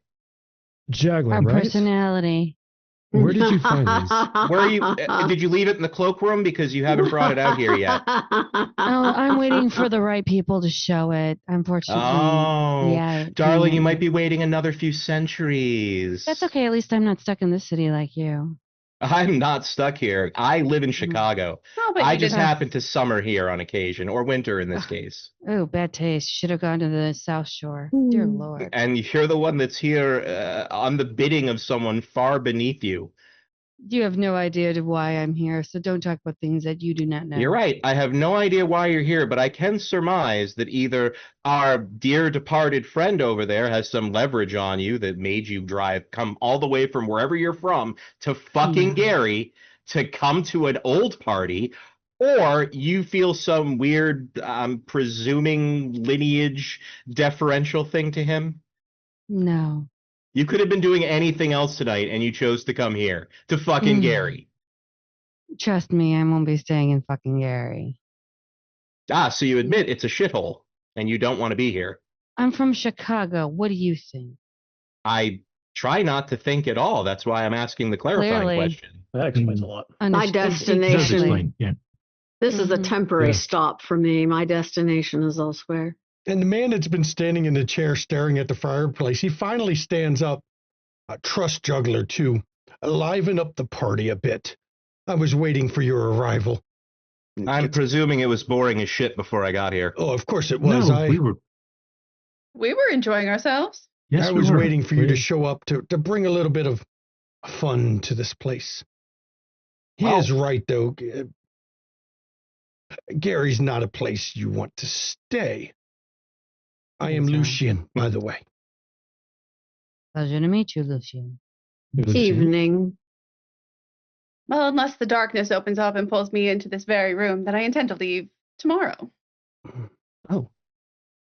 Juggler, Our right? personality. Where did you find these? Where are you? Did you leave it in the cloakroom because you haven't brought it out here yet? Oh, I'm waiting for the right people to show it. Unfortunately. Oh, Yeah. darling, you might be waiting another few centuries. That's okay. At least I'm not stuck in this city like you. I'm not stuck here. I live in Chicago. Oh, but I you just did have happen to summer here on occasion, or winter in this case. Oh, bad taste. Should have gone to the South Shore. Dear Lord. And you're the one that's here on the bidding of someone far beneath you. You have no idea why I'm here, so don't talk about things that you do not know. You're right. I have no idea why you're here, but I can surmise that either our dear departed friend over there has some leverage on you that made you come all the way from wherever you're from to fucking Gary to come to an old party, or you feel some weird, presuming lineage deferential thing to him. No. You could have been doing anything else tonight, and you chose to come here to fucking Gary. Trust me, I won't be staying in fucking Gary. Ah, so you admit it's a shithole, and you don't want to be here. I'm from Chicago. What do you think? I try not to think at all. That's why I'm asking the clarifying Clearly. question. That explains a lot. My Understood. destination. does explain, yeah. This is a Mhm. temporary Yeah. stop for me. My destination is elsewhere. And the man that's been standing in the chair staring at the fireplace, he finally stands up. Trust Juggler, too. Liven up the party a bit. I was waiting for your arrival. I'm presuming it was boring as shit before I got here. Oh, of course it was. No, we were. We were enjoying ourselves. Yes, I we was were. waiting for you to show up to bring a little bit of fun to this place. He is right, though. Gary's not a place you want to stay. I am Lucian, by the way. Pleasure to meet you, Lucian. Evening. Well, unless the darkness opens up and pulls me into this very room, then I intend to leave tomorrow. Oh.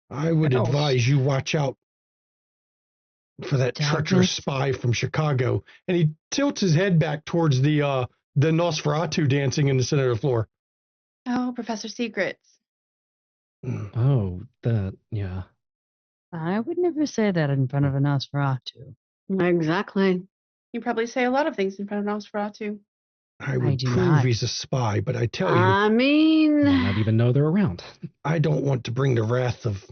I would Else. advise you watch out for that treacherous Darkness? spy from Chicago. And he tilts his head back towards the Nosferatu dancing in the center of the floor. Oh, Professor Secrets. Oh, that, yeah. I would never say that in front of a Nosferatu. Exactly. You probably say a lot of things in front of Nosferatu. I would do prove not. he's a spy, but I tell you, I mean, Might not even know they're around. I don't want to bring the wrath of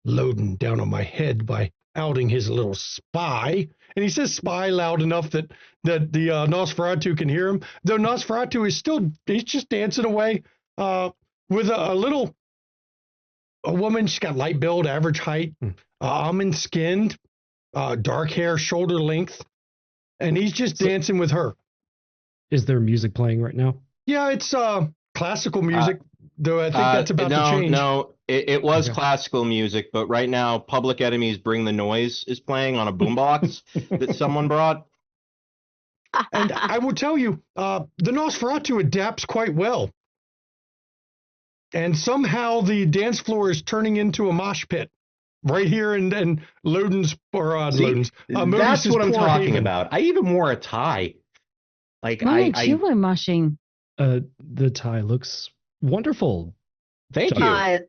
Loden down on my head by outing his little spy. And he says spy loud enough that the Nosferatu can hear him. Though Nosferatu is he's just dancing away with a woman. She's got light build, average height, almond skinned, dark hair, shoulder length. And he's just dancing with her. Is there music playing right now? Yeah, it's classical music. though I think that's about to change. No, it was Okay. classical music, but right now, Public Enemy's "Bring the Noise" is playing on a boombox that someone brought. And I will tell you, the Nosferatu adapts quite well. And somehow the dance floor is turning into a mosh pit right here in Loden's, or See, Loden's. that's Modus's what I'm Poor talking Haven. about. I even wore a tie. Like Why aren't you I mushing? The tie looks wonderful. thank you,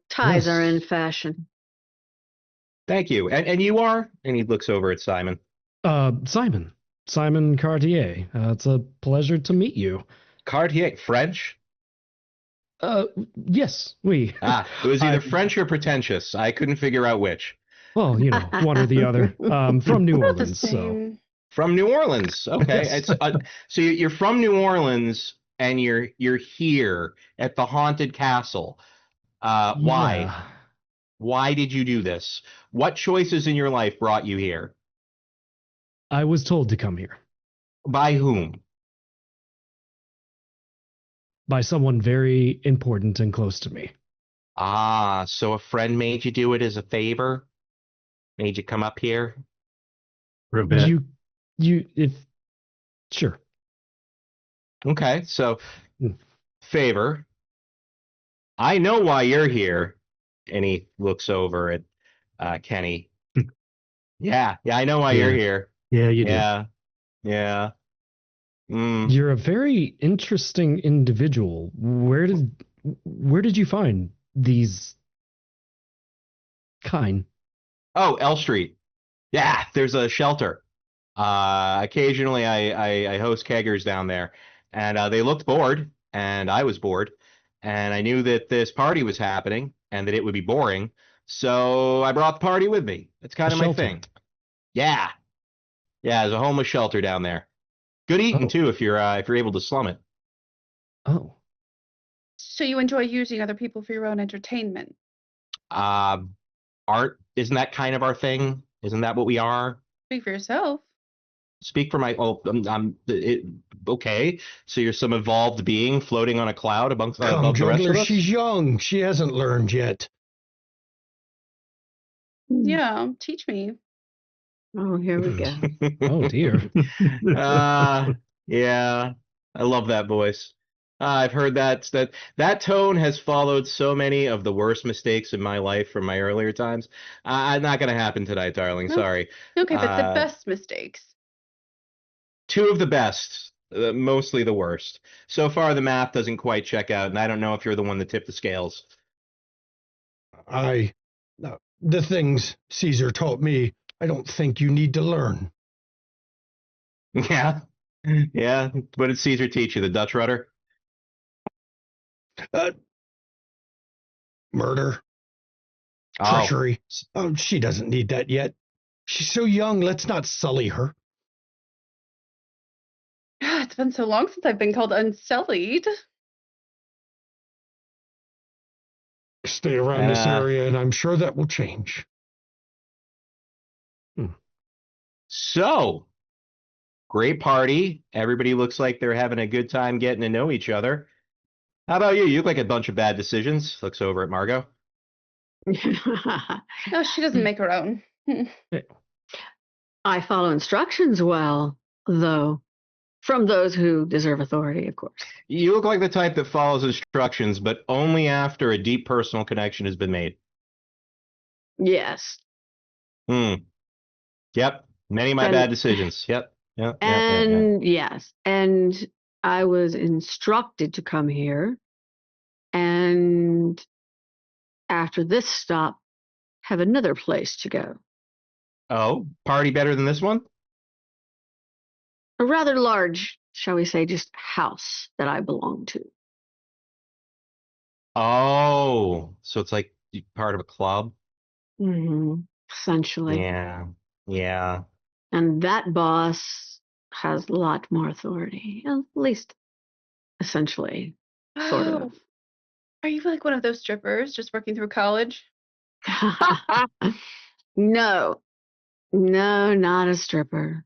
Ties are Yes. in fashion. thank you, and you are. And he looks over at Simon. Simon Cartier. It's a pleasure to meet you. Cartier, French? Yes, we. It was either I- French or pretentious. I couldn't figure out which. Well, you know, one or the other. From New About the Orleans, so. same. From New Orleans. Okay. Yes. It's so you're from New Orleans and you're here at the haunted castle. Why? Yeah. Why did you do this? What choices in your life brought you here? I was told to come here By whom? by someone very important and close to me. So a friend made you do it as a favor? Made you come up here? For a bit. If sure. Okay, so Hmm. favor. I know why you're here. And he looks over at Kenny. Yeah, I know why you're Yeah. here. Yeah, you do. Yeah. Mm. You're a very interesting individual. Where did you find these kind? Oh, L Street. Yeah, there's a shelter. Occasionally I host keggers down there, and they looked bored, and I was bored, and I knew that this party was happening and that it would be boring, so I brought the party with me. That's kind of my shelter. thing. Yeah, there's a homeless shelter down there. Good eating Oh. too if you're able to slum it. Oh. So you enjoy using other people for your own entertainment? Art, isn't that kind of our thing? Isn't that what we are? Speak for yourself. Speak for my. Oh, okay. So you're some evolved being floating on a cloud above Come, the rest juggler, of us. she's young. She hasn't learned yet. Yeah, teach me. Oh, here we go. Oh dear. Yeah, I love that voice. I've heard that tone has followed so many of the worst mistakes in my life from my earlier times. Not going to happen tonight, darling. No. Sorry. Okay, but the best mistakes. Two of the best, mostly the worst. So far, the math doesn't quite check out, and I don't know if you're the one that tipped the scales. The things Caesar taught me, I don't think you need to learn. Yeah. What did Caesar teach you? The Dutch rudder? Murder, Oh, treachery. Oh, she doesn't need that yet. She's so young. Let's not sully her. It's been so long since I've been called unsullied. Stay around this area, and I'm sure that will change. So, great party. Everybody looks like they're having a good time getting to know each other. How about you? You look like a bunch of bad decisions. Looks over at Margot. No, she doesn't make her own. I follow instructions well, though, from those who deserve authority, of course. You look like the type that follows instructions, but only after a deep personal connection has been made. Yes. Yep. Many of my And- bad decisions. Yep. And yes, and I was instructed to come here, and after this stop, have another place to go. Oh, party better than this one? A rather large, shall we say, just house that I belong to. Oh, so it's like part of a club? Essentially. Yeah. And that boss has a lot more authority, at least essentially, sort of. Are you like one of those strippers just working through college? No, not a stripper.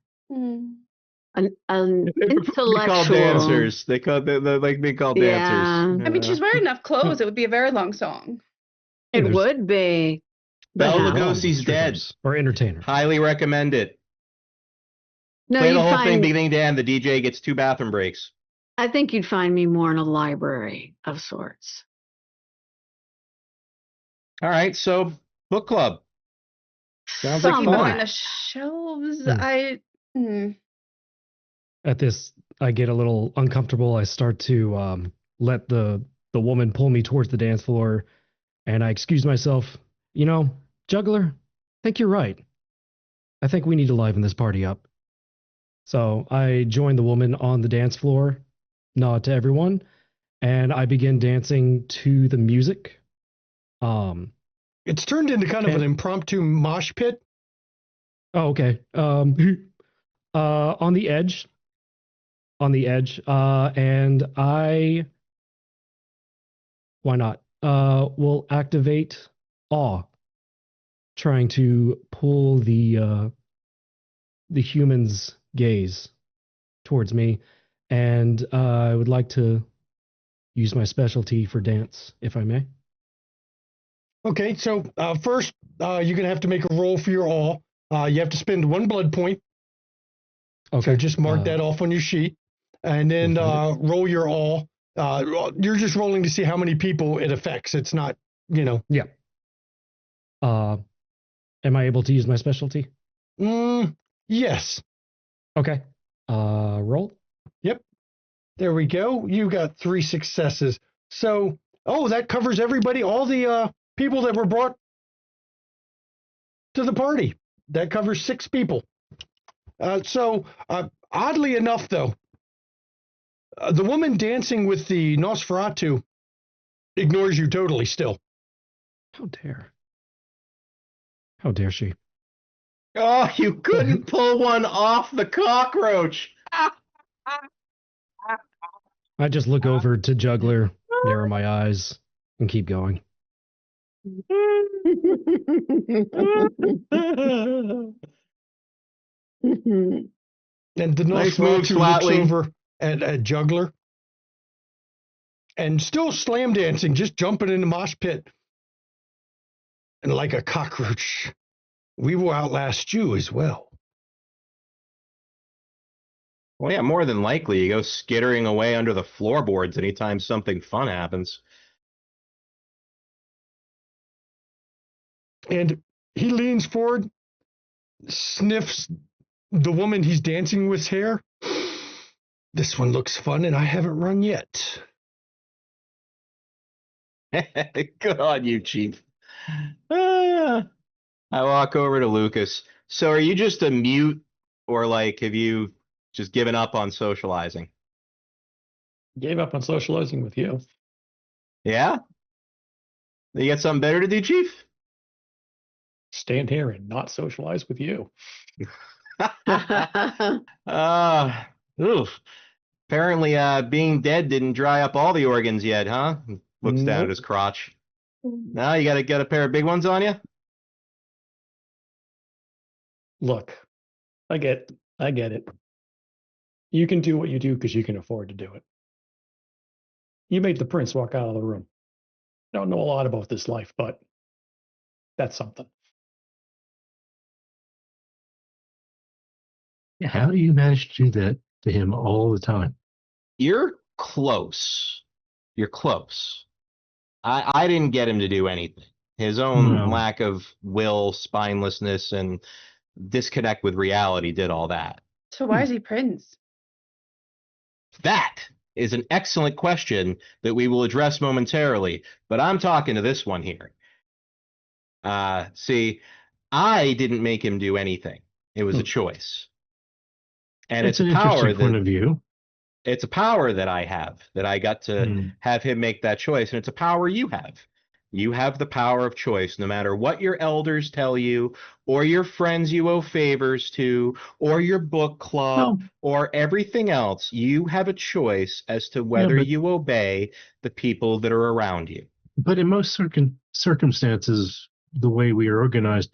an They call intellectual. dancers. They like being called Yeah. dancers. I mean, she's wearing enough clothes. It would be a very long song. It There's- would be. Bela Yeah. Lugosi's dead. Strippers or entertainer. Highly recommend it. No, Play the you'd whole thing find. beginning to end. The DJ gets 2 bathroom breaks. I think you'd find me more in a library of sorts. All right, so book club. Sounds like Somewhere fun. in the shelves. Hmm. At this, I get a little uncomfortable. I start to let the woman pull me towards the dance floor, and I excuse myself. You know, juggler, I think you're right. I think we need to liven this party up. So I join the woman on the dance floor, nod to everyone, and I begin dancing to the music. It's turned into kind of an impromptu mosh pit. Oh, okay. On the edge. And why not? We'll activate awe, trying to pull the human's gaze towards me, and I would like to use my specialty for dance, if I may. Okay, so first you're gonna have to make a roll for your all. You have to spend 1 blood point. Okay. So just mark that off on your sheet, and then roll your all. You're just rolling to see how many people it affects. It's not, Yeah. Am I able to use my specialty? Yes. Okay. Roll. Yep. There we go. You got 3 successes. So, that covers everybody. All the people that were brought to the party. That covers 6 people. So, oddly enough, though, the woman dancing with the Nosferatu ignores you totally still. How dare? How dare she? Oh, you couldn't pull one off the cockroach. I just look over to Juggler, narrow my eyes, and keep going. And the Nice move, Nosferatu looks Swatling. over at Juggler and still slam dancing, just jumping in the mosh pit. And like a cockroach, we will outlast you as well. Well, yeah, more than likely you go skittering away under the floorboards anytime something fun happens. And he leans forward, sniffs the woman he's dancing with's hair. This one looks fun, and I haven't run yet. Good on you, Chief. I walk over to Lucas. So are you just a mute, or like have you just given up on socializing? Gave up on socializing with you. Yeah? You got something better to do, Chief? Stand here and not socialize with you. Oof. Apparently, being dead didn't dry up all the organs yet, huh? Looks down at his crotch. Now you got a pair of big ones on you? Look, I get it. You can do what you do because you can afford to do it. You made the prince walk out of the room. I don't know a lot about this life, but that's something. How do you manage to do that to him all the time? You're close. You're close. I didn't get him to do anything. His own lack of will, spinelessness, and disconnect with reality did all that. So why is he Prince? That is an excellent question that we will address momentarily, but I'm talking to this one here. See, I didn't make him do anything. It was a choice. And it's an a power interesting point of view. It's a power that I have, that I got to have him make that choice. And it's a power you have. You have the power of choice, no matter what your elders tell you, or your friends you owe favors to, or your book club, or everything else. You have a choice as to whether you obey the people that are around you. But in most circumstances, the way we are organized,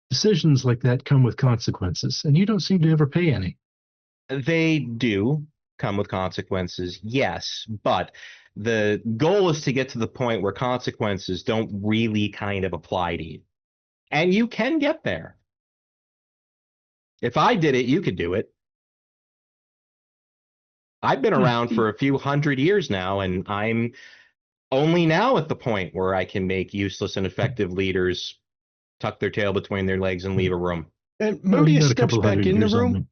decisions like that come with consequences, and you don't seem to ever pay any. They do come with consequences, yes, but the goal is to get to the point where consequences don't really kind of apply to you. And you can get there. If I did it, you could do it. I've been around for a few hundred years now, and I'm only now at the point where I can make useless and effective leaders tuck their tail between their legs and leave a room. And Well, you Mobius got a steps couple back hundred in the years on room. me.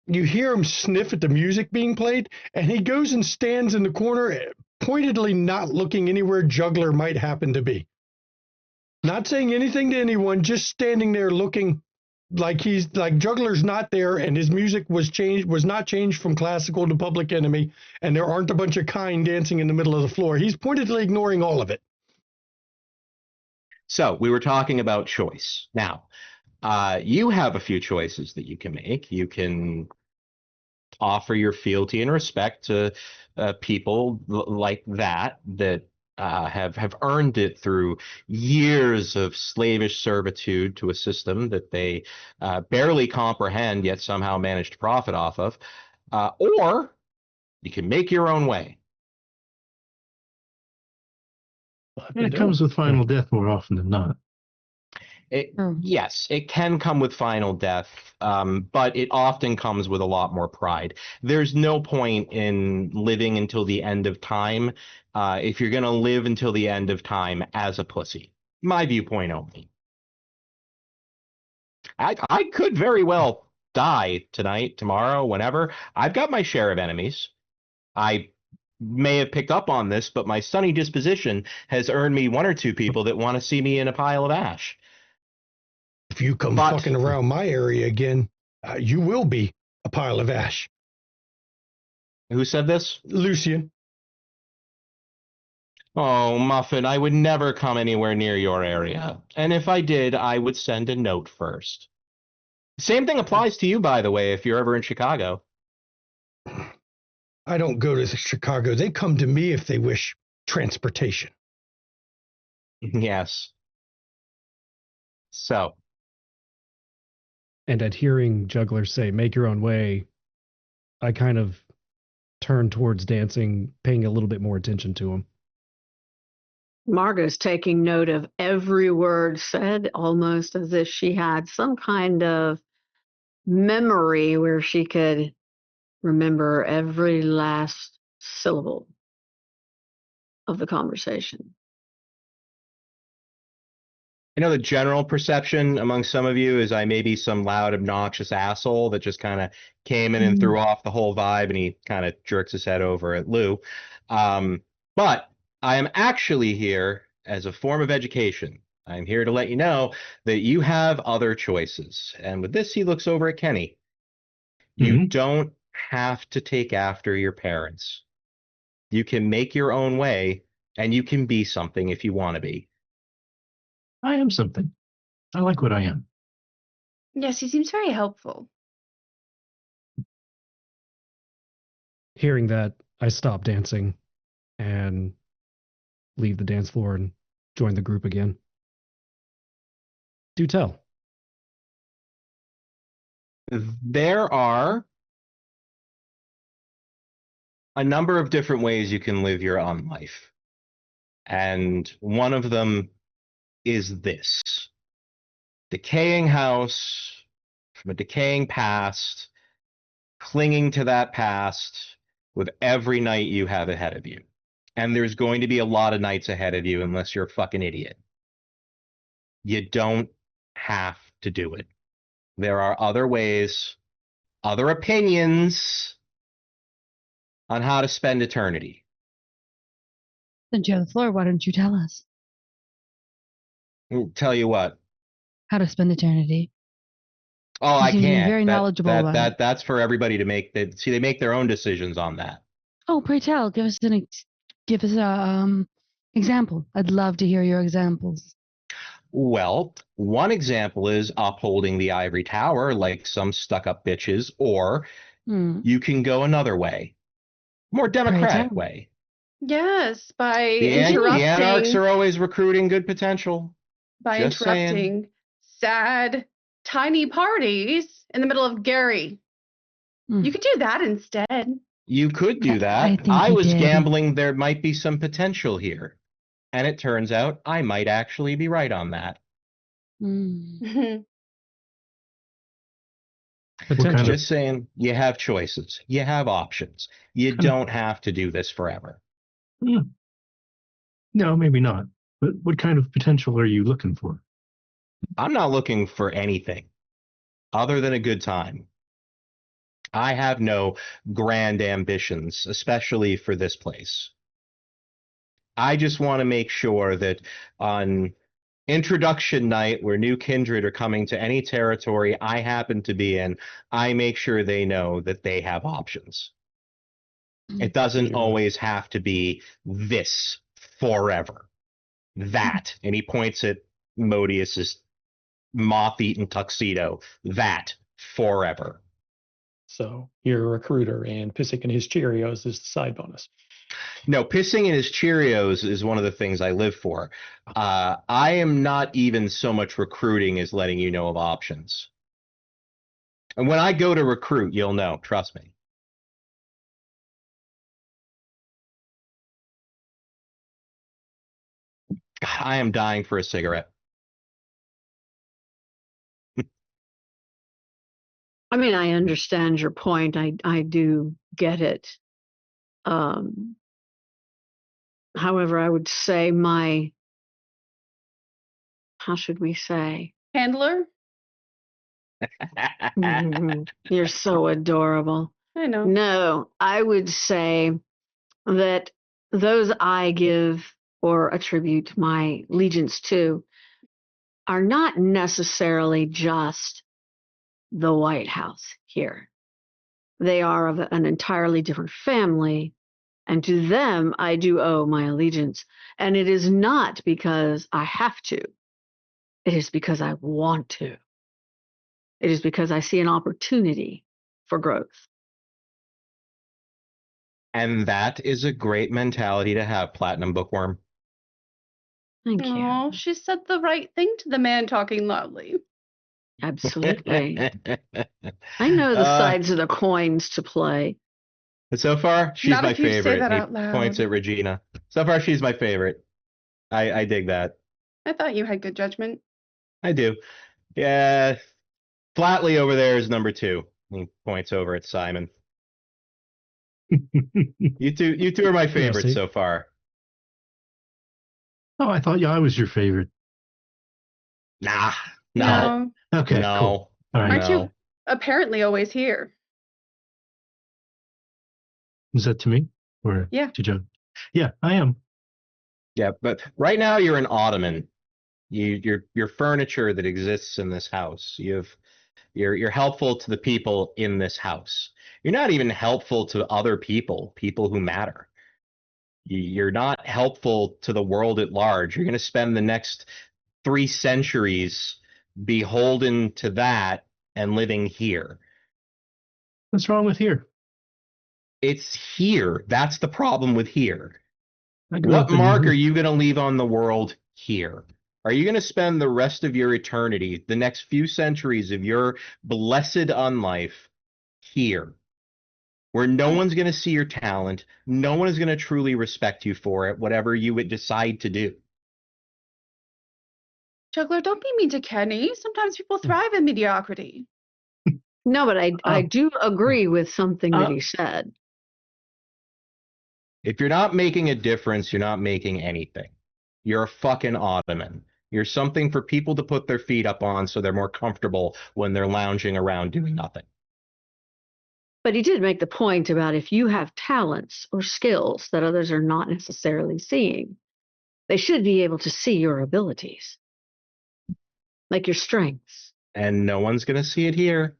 You hear him sniff at the music being played, and he goes and stands in the corner, pointedly not looking anywhere Juggler might happen to be. Not saying anything to anyone, just standing there looking like Juggler's not there, and his music was not changed from classical to Public Enemy, and there aren't a bunch of kind dancing in the middle of the floor. He's pointedly ignoring all of it. So we were talking about choice. Now, you have a few choices that you can make. You can offer your fealty and respect to people like that have earned it through years of slavish servitude to a system that they barely comprehend yet somehow manage to profit off of. Or you can make your own way. And it comes with final death more often than not. Yes, it can come with final death, but it often comes with a lot more pride. There's no point in living until the end of time if you're going to live until the end of time as a pussy. My viewpoint only. I could very well die tonight, tomorrow, whenever. I've got my share of enemies. I may have picked up on this, but my sunny disposition has earned me one or two people that want to see me in a pile of ash. If you come fucking around my area again, you will be a pile of ash. Who said this? Lucian. Oh, Muffin, I would never come anywhere near your area. And if I did, I would send a note first. Same thing applies to you, by the way, if you're ever in Chicago. I don't go to Chicago. They come to me if they wish transportation. Yes. So. And at hearing Juggler say, make your own way, I kind of turned towards dancing, paying a little bit more attention to him. Margot's taking note of every word said, almost as if she had some kind of memory where she could remember every last syllable of the conversation. I know the general perception among some of you is I may be some loud, obnoxious asshole that just kind of came in and threw off the whole vibe, and he kind of jerks his head over at Lou. But I am actually here as a form of education. I'm here to let you know that you have other choices. And with this, he looks over at Kenny. You don't have to take after your parents. You can make your own way, and you can be something if you want to be. I am something. I like what I am. Yes, he seems very helpful. Hearing that, I stop dancing and leave the dance floor and join the group again. Do tell. There are a number of different ways you can live your own life. And one of them is this. Decaying house from a decaying past, clinging to that past with every night you have ahead of you. And there's going to be a lot of nights ahead of you unless you're a fucking idiot. You don't have to do it. There are other ways, other opinions on how to spend eternity. Since you have the floor, why don't you tell us I'll tell you what. how to spend eternity? Oh, You I seem to be can't. very knowledgeable about it. That's for everybody to make. They make their own decisions on that. Oh, pray tell, give us a example. I'd love to hear your examples. Well, one example is upholding the ivory tower like some stuck-up bitches, or you can go another way, more democratic way. Yes, by The interrupting. anarchs are always recruiting good potential. By Just interrupting saying. sad, tiny parties in the middle of Gary. You could do that instead. You could do that. I think I he was did. gambling there might be some potential here. And it turns out I might actually be right on that. Mm. Potential. Just saying, you have choices. You have options. You don't have to do this forever. No, maybe not. But what kind of potential are you looking for? I'm not looking for anything other than a good time. I have no grand ambitions, especially for this place. I just want to make sure that on introduction night, where new kindred are coming to any territory I happen to be in, I make sure they know that they have options. It doesn't Sure. always have to be this forever. That, and he points at Modius's moth-eaten tuxedo. That forever. So you're a recruiter, and pissing in his Cheerios is the side bonus. No, pissing in his Cheerios is one of the things I live for. I am not even so much recruiting as letting you know of options. And when I go to recruit, you'll know. Trust me. God, I am dying for a cigarette. I mean, I understand your point. I do get it. However, I would say how should we say? Handler? You're so adorable. I know. No, I would say that those I give or attribute my allegiance to are not necessarily just the White House here. They are of an entirely different family, and to them I do owe my allegiance. And it is not because I have to, it is because I want to. It is because I see an opportunity for growth. And that is a great mentality to have, Platinum Bookworm. Thank you. Oh, she said the right thing to the man talking loudly. Absolutely. I know the sides of the coins to play. So far, she's Not my if you say favorite. that He out loud. points at Regina. So far, she's my favorite. I dig that. I thought you had good judgment. I do. Yeah. Flatley over there is number 2. He points over at Simon. You two are my favorites see? so far. Oh, I thought I was your favorite. Nah. No. Okay, No. cool. All right. Aren't you apparently always here? Is that to me or Yeah. to Joe? Yeah, I am. Yeah, but right now you're an ottoman. You're furniture that exists in this house. You're helpful to the people in this house. You're not even helpful to other people who matter. You're not helpful to the world at large. You're going to spend the next 3 centuries beholden to that and living here. What's wrong with here? It's here. That's the problem with here. I grew What up in- mark are you going to leave on the world here? Are you going to spend the rest of your eternity, the next few centuries of your blessed unlife here, where no one's going to see your talent, no one is going to truly respect you for it, whatever you would decide to do? Juggler, don't be mean to Kenny. Sometimes people thrive in mediocrity. No, but I do agree with something that he said. If you're not making a difference, you're not making anything. You're a fucking ottoman. You're something for people to put their feet up on so they're more comfortable when they're lounging around doing nothing. But he did make the point about if you have talents or skills that others are not necessarily seeing, they should be able to see your abilities, like your strengths. And no one's going to see it here.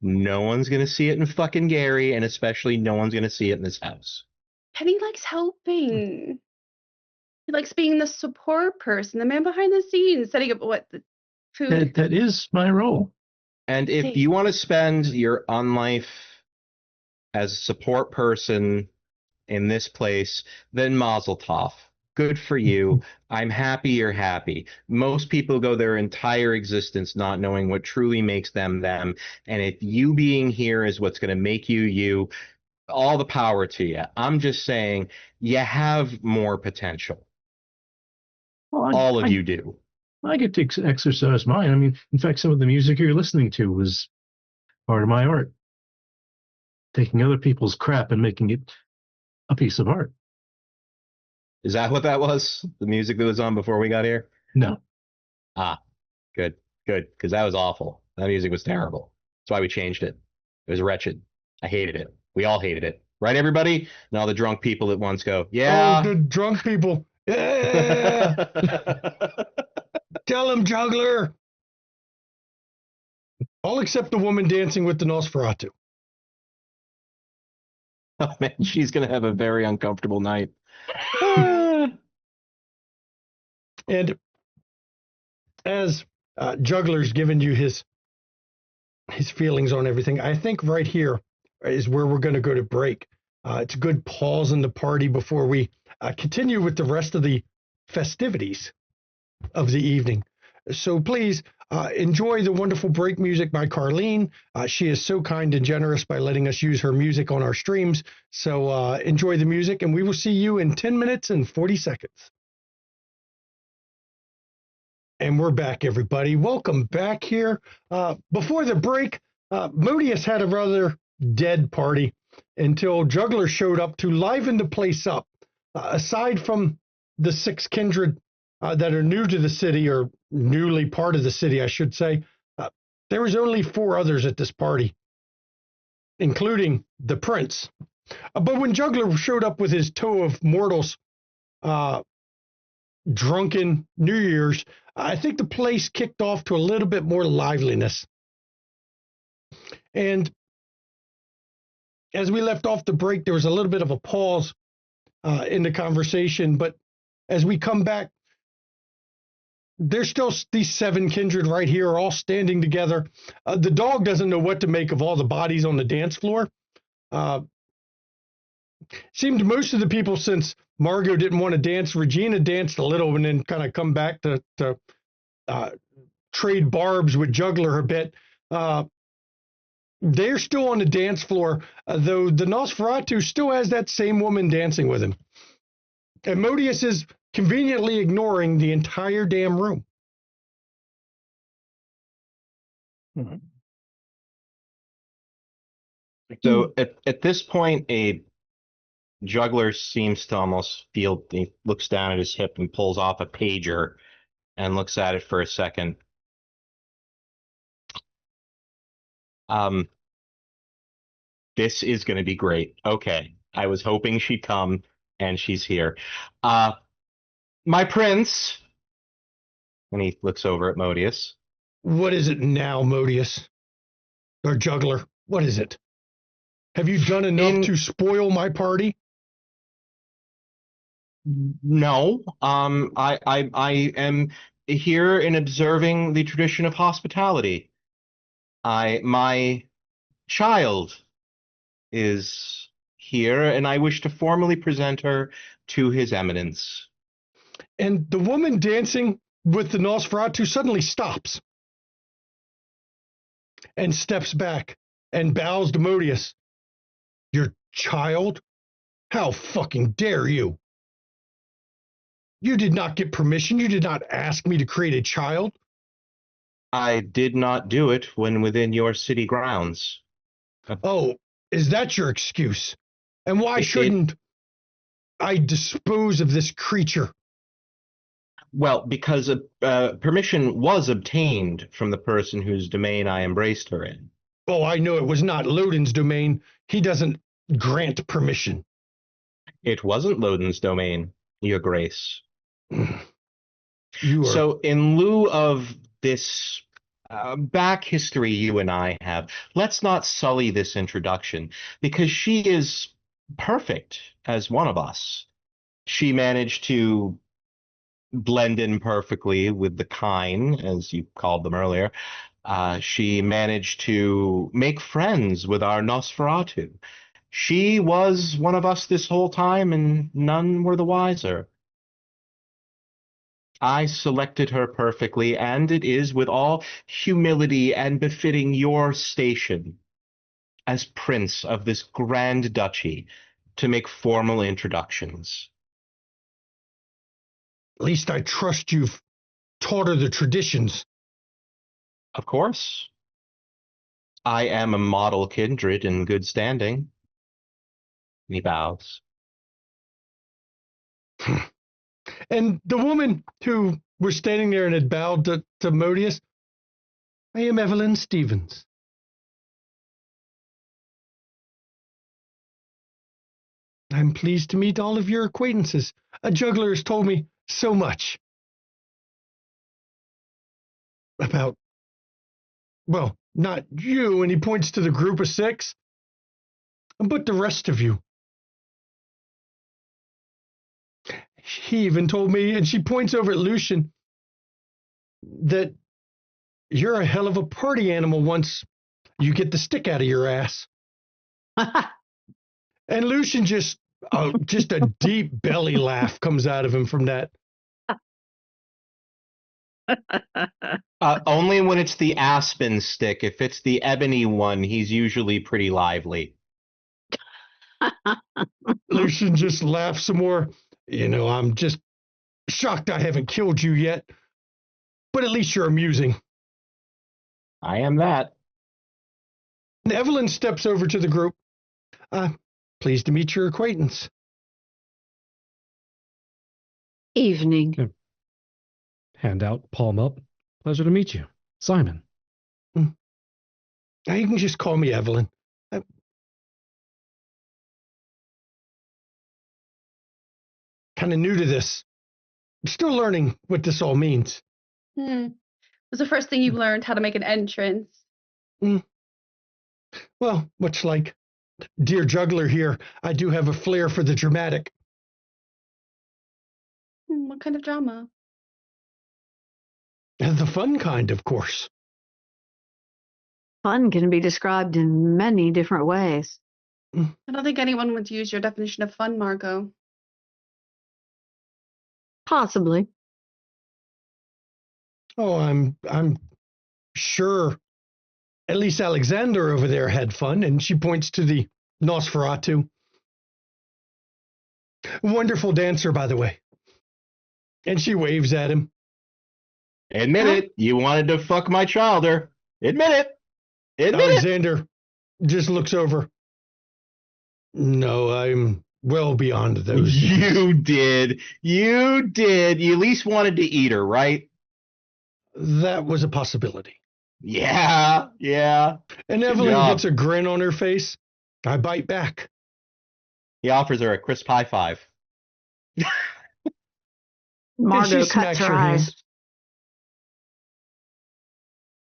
No one's going to see it in fucking Gary, and especially no one's going to see it in this house. Kenny likes helping. He likes being the support person, the man behind the scenes, setting up the food. That is my role. And if you want to spend your unlife as a support person in this place, then Mazel Tov. Good for you. I'm happy you're happy. Most people go their entire existence not knowing what truly makes them them. And if you being here is what's going to make you you, all the power to you. I'm just saying you have more potential. Well, All of you do. I get to exercise mine. I mean, in fact, some of the music you're listening to was part of my art. Taking other people's crap and making it a piece of art. Is that what that was? The music that was on before we got here? No. Ah, good, good, because that was awful. That music was terrible. That's why we changed it. It was wretched. I hated it. We all hated it. Right, everybody? And all the drunk people at once go, Oh, yeah. the drunk people. Yeah. Tell him, juggler. All except the woman dancing with the Nosferatu. Oh, man, she's going to have a very uncomfortable night. And as Juggler's given you his feelings on everything, I think right here is where we're going to go to break. It's a good pause in the party before we continue with the rest of the festivities of the evening. So please enjoy the wonderful break music by Carlene. She is so kind and generous by letting us use her music on our streams. So enjoy the music, and we will see you in 10 minutes and 40 seconds. And we're back, everybody. Welcome back here. Before the break, Modius had a rather dead party until Juggler showed up to liven the place up. Aside from the 6 kindred that are new to the city, or newly part of the city, I should say, there was only 4 others at this party, including the prince. But when Juggler showed up with his toe of mortals, drunken New Year's, I think the place kicked off to a little bit more liveliness. And as we left off the break, there was a little bit of a pause in the conversation. But as we come back, there's still these 7 kindred right here, all standing together. The dog doesn't know what to make of all the bodies on the dance floor. Seemed most of the people, since Margot didn't want to dance, Regina danced a little and then kind of come back to trade barbs with Juggler a bit. They're still on the dance floor, though the Nosferatu still has that same woman dancing with him. And Modius is conveniently ignoring the entire damn room. So at this point, a Juggler seems to almost feel, he looks down at his hip and pulls off a pager and looks at it for a second. This is going to be great. Okay. I was hoping she'd come, and she's here. My prince. And he looks over at Modius. What is it now, Modius? Or Juggler, what is it? Have you done enough to spoil my party? No. I am here in observing the tradition of hospitality. My child is here, and I wish to formally present her to His Eminence. And the woman dancing with the Nosferatu suddenly stops and steps back and bows to Modius. Your child? How fucking dare you? You did not get permission. You did not ask me to create a child. I did not do it when within your city grounds. Oh, is that your excuse? And why shouldn't I dispose of this creature? Well, because permission was obtained from the person whose domain I embraced her in. Oh, I know it was not Lodin's domain. He doesn't grant permission. It wasn't Lodin's domain, Your Grace. You are... So in lieu of this back history you and I have, let's not sully this introduction, because she is perfect as one of us. She managed to blend in perfectly with the kine, as you called them earlier. She managed to make friends with our Nosferatu. She was one of us this whole time, and none were the wiser. I selected her perfectly, and it is with all humility and befitting your station as prince of this grand duchy to make formal introductions. At least I trust you've taught her the traditions. Of course. I am a model kindred in good standing. And he bows. And the woman who was standing there and had bowed to Modius, I am Evelyn Stevens. I'm pleased to meet all of your acquaintances. A juggler has told me so much about, well, not you, and he points to the group of 6, but the rest of you. He even told me, and she points over at Lucian, that you're a hell of a party animal once you get the stick out of your ass. And Lucian just a deep belly laugh comes out of him from that. Only when it's the aspen stick. If it's the ebony one, he's usually pretty lively. Lucian just laughs some more. You know, I'm just shocked I haven't killed you yet, but at least you're amusing. I am that. And Evelyn steps over to the group. Pleased to meet your acquaintance. Evening. Okay. Hand out, palm up. Pleasure to meet you. Simon. Now you can just call me Evelyn. Kind of new to this. I'm still learning what this all means. It was the first thing you learned, how to make an entrance. Well, much like dear juggler here, I do have a flair for the dramatic. What kind of drama? The fun kind, of course. Fun can be described in many different ways. I don't think anyone would use your definition of fun, Margot. Possibly. Oh, I'm sure at least Alexander over there had fun, and she points to the Nosferatu. Wonderful dancer, by the way. And she waves at him. Admit it. You wanted to fuck my childer. Admit it. Admit Alexander just looks over. No, I'm well beyond it. those. You did. You did. You at least wanted to eat her, right? That was a possibility. Yeah. And Evelyn gets a grin on her face. I bite back. He offers her a crisp high five. Margot cuts her eyes.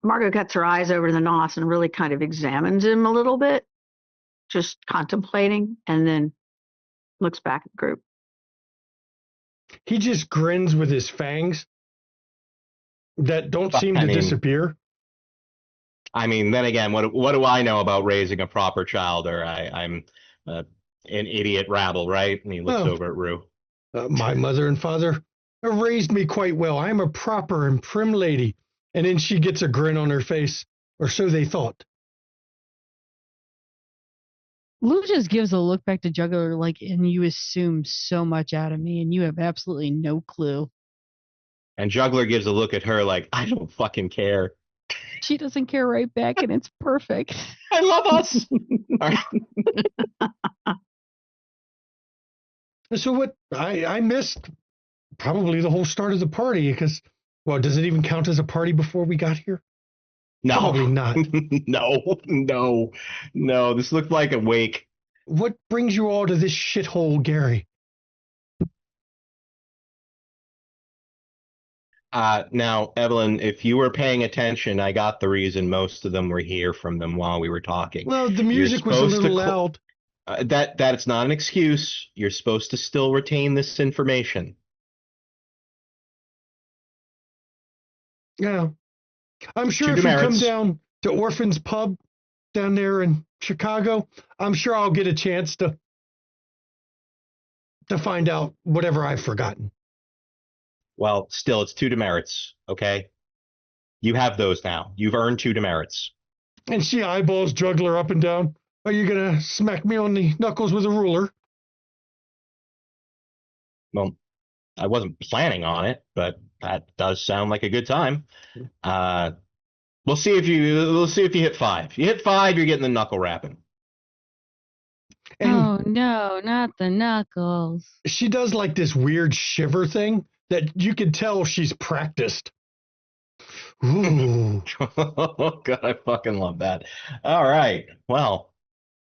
Margot cuts her eyes over the nos and really kind of examines him a little bit, just contemplating, and then looks back at the group. He just grins with his fangs that don't seem to disappear. I mean, then again, what do I know about raising a proper child? Or I'm an idiot rabble, right? And he looks over at Rue. My mother and father raised me quite well. I'm a proper and prim lady. And then she gets a grin on her face, or so they thought. Lou just gives a look back to Juggler like, and you assume so much out of me, and you have absolutely no clue. And Juggler gives a look at her like, I don't fucking care. She doesn't care right back, and it's perfect. I love us. So what I missed probably the whole start of the party because, well, does it even count as a party before we got here? No. Probably not. No. This looked like a wake. What brings you all to this shithole, Gary? Now, Evelyn, if you were paying attention, I got the reason most of them were here from them while we were talking. Well, the music was a little loud. That's not an excuse. You're supposed to still retain this information. Yeah. I'm sure if you come down to Orphan's Pub down there in Chicago, I'm sure I'll get a chance to find out whatever I've forgotten. Well, still, it's 2 demerits, okay? You have those now. You've earned 2 demerits. And she eyeballs Juggler up and down. Are you going to smack me on the knuckles with a ruler? Well, I wasn't planning on it, but that does sound like a good time. We'll see if you hit 5. You hit 5, you're getting the knuckle rapping. And Oh no, not the knuckles. she does like this weird shiver thing that you can tell she's practiced. Ooh. Oh God, I fucking love that. All right. Well,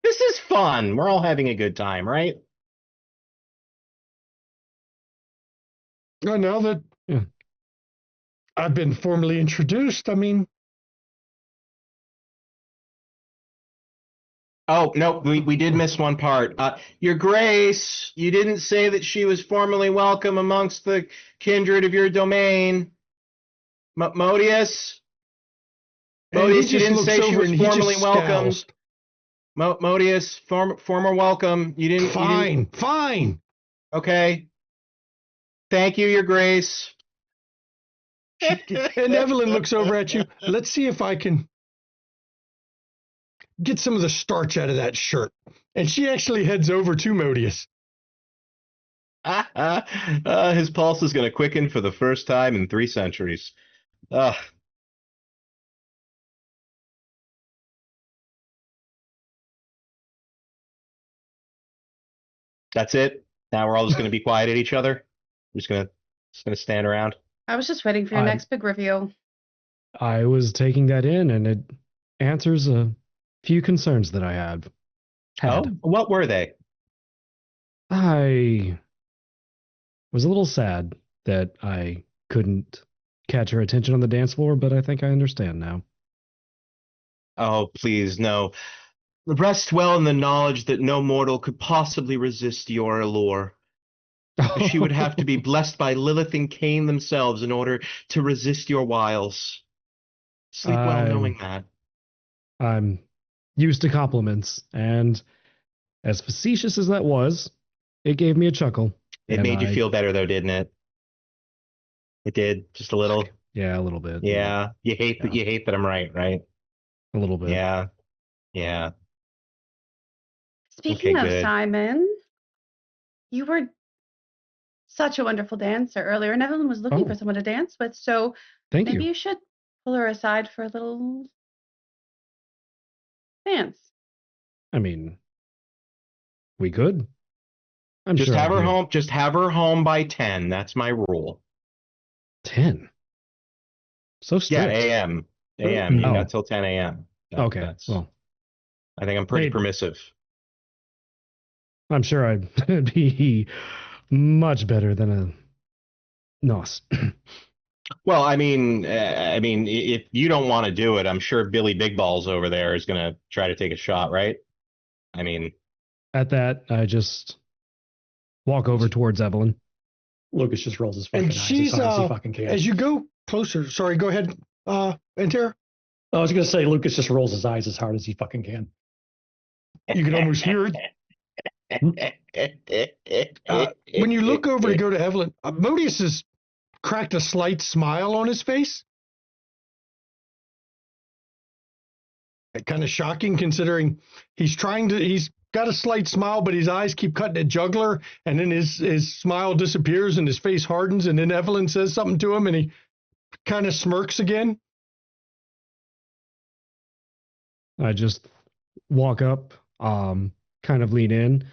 this is fun. We're all having a good time, right? Now that I've been formally introduced, I mean... Oh, no, we did miss one part. Your Grace, you didn't say that she was formally welcome amongst the kindred of your domain. Modius? Modius, you didn't say she was formally welcomed. Modius, former welcome. You didn't. Fine. Okay. Thank you, Your Grace. And Evelyn looks over at you. Let's see if I can get some of the starch out of that shirt. And she actually heads over to Modius. His pulse is going to quicken for the first time in 3 centuries. That's it. Now we're all just going to be quiet at each other. We're just gonna stand around. I was just waiting for your next big reveal. I was taking that in, and it answers a few concerns that I had. Oh, what were they? I was a little sad that I couldn't catch her attention on the dance floor, but I think I understand now. Oh, please, no. Rest well in the knowledge that no mortal could possibly resist your allure. She would have to be blessed by Lilith and Cain themselves in order to resist your wiles. Sleep well knowing that. I'm used to compliments, and as facetious as that was, it gave me a chuckle. It made you feel better, though, didn't it? It did, just a little. Yeah, a little bit. Yeah, you hate that I'm right? A little bit. Yeah. Speaking of Simon, you were such a wonderful dancer earlier, and Evelyn was looking for someone to dance with. So maybe you should pull her aside for a little dance. I mean, we could. I'm just sure have her home. Just have her home by 10. That's my rule. 10. So strict. Yeah, a.m. You got till 10 a.m. Okay. Well, I think I'm pretty permissive. I'm sure I'd be much better than a nos. Well, I mean, if you don't want to do it, I'm sure Billy Big Balls over there is going to try to take a shot, right? I mean, at that, I just walk over towards Evelyn. Lucas just rolls his fucking eyes as hard as he fucking can. As you go closer, sorry, go ahead, Antera. I was going to say Lucas just rolls his eyes as hard as he fucking can. You can almost hear it. When you look over to go to Evelyn, Modius has cracked a slight smile on his face. Kind of shocking considering he's got a slight smile, but his eyes keep cutting at Juggler, and then his smile disappears and his face hardens, and then Evelyn says something to him and he kind of smirks again. I just walk up, kind of lean in.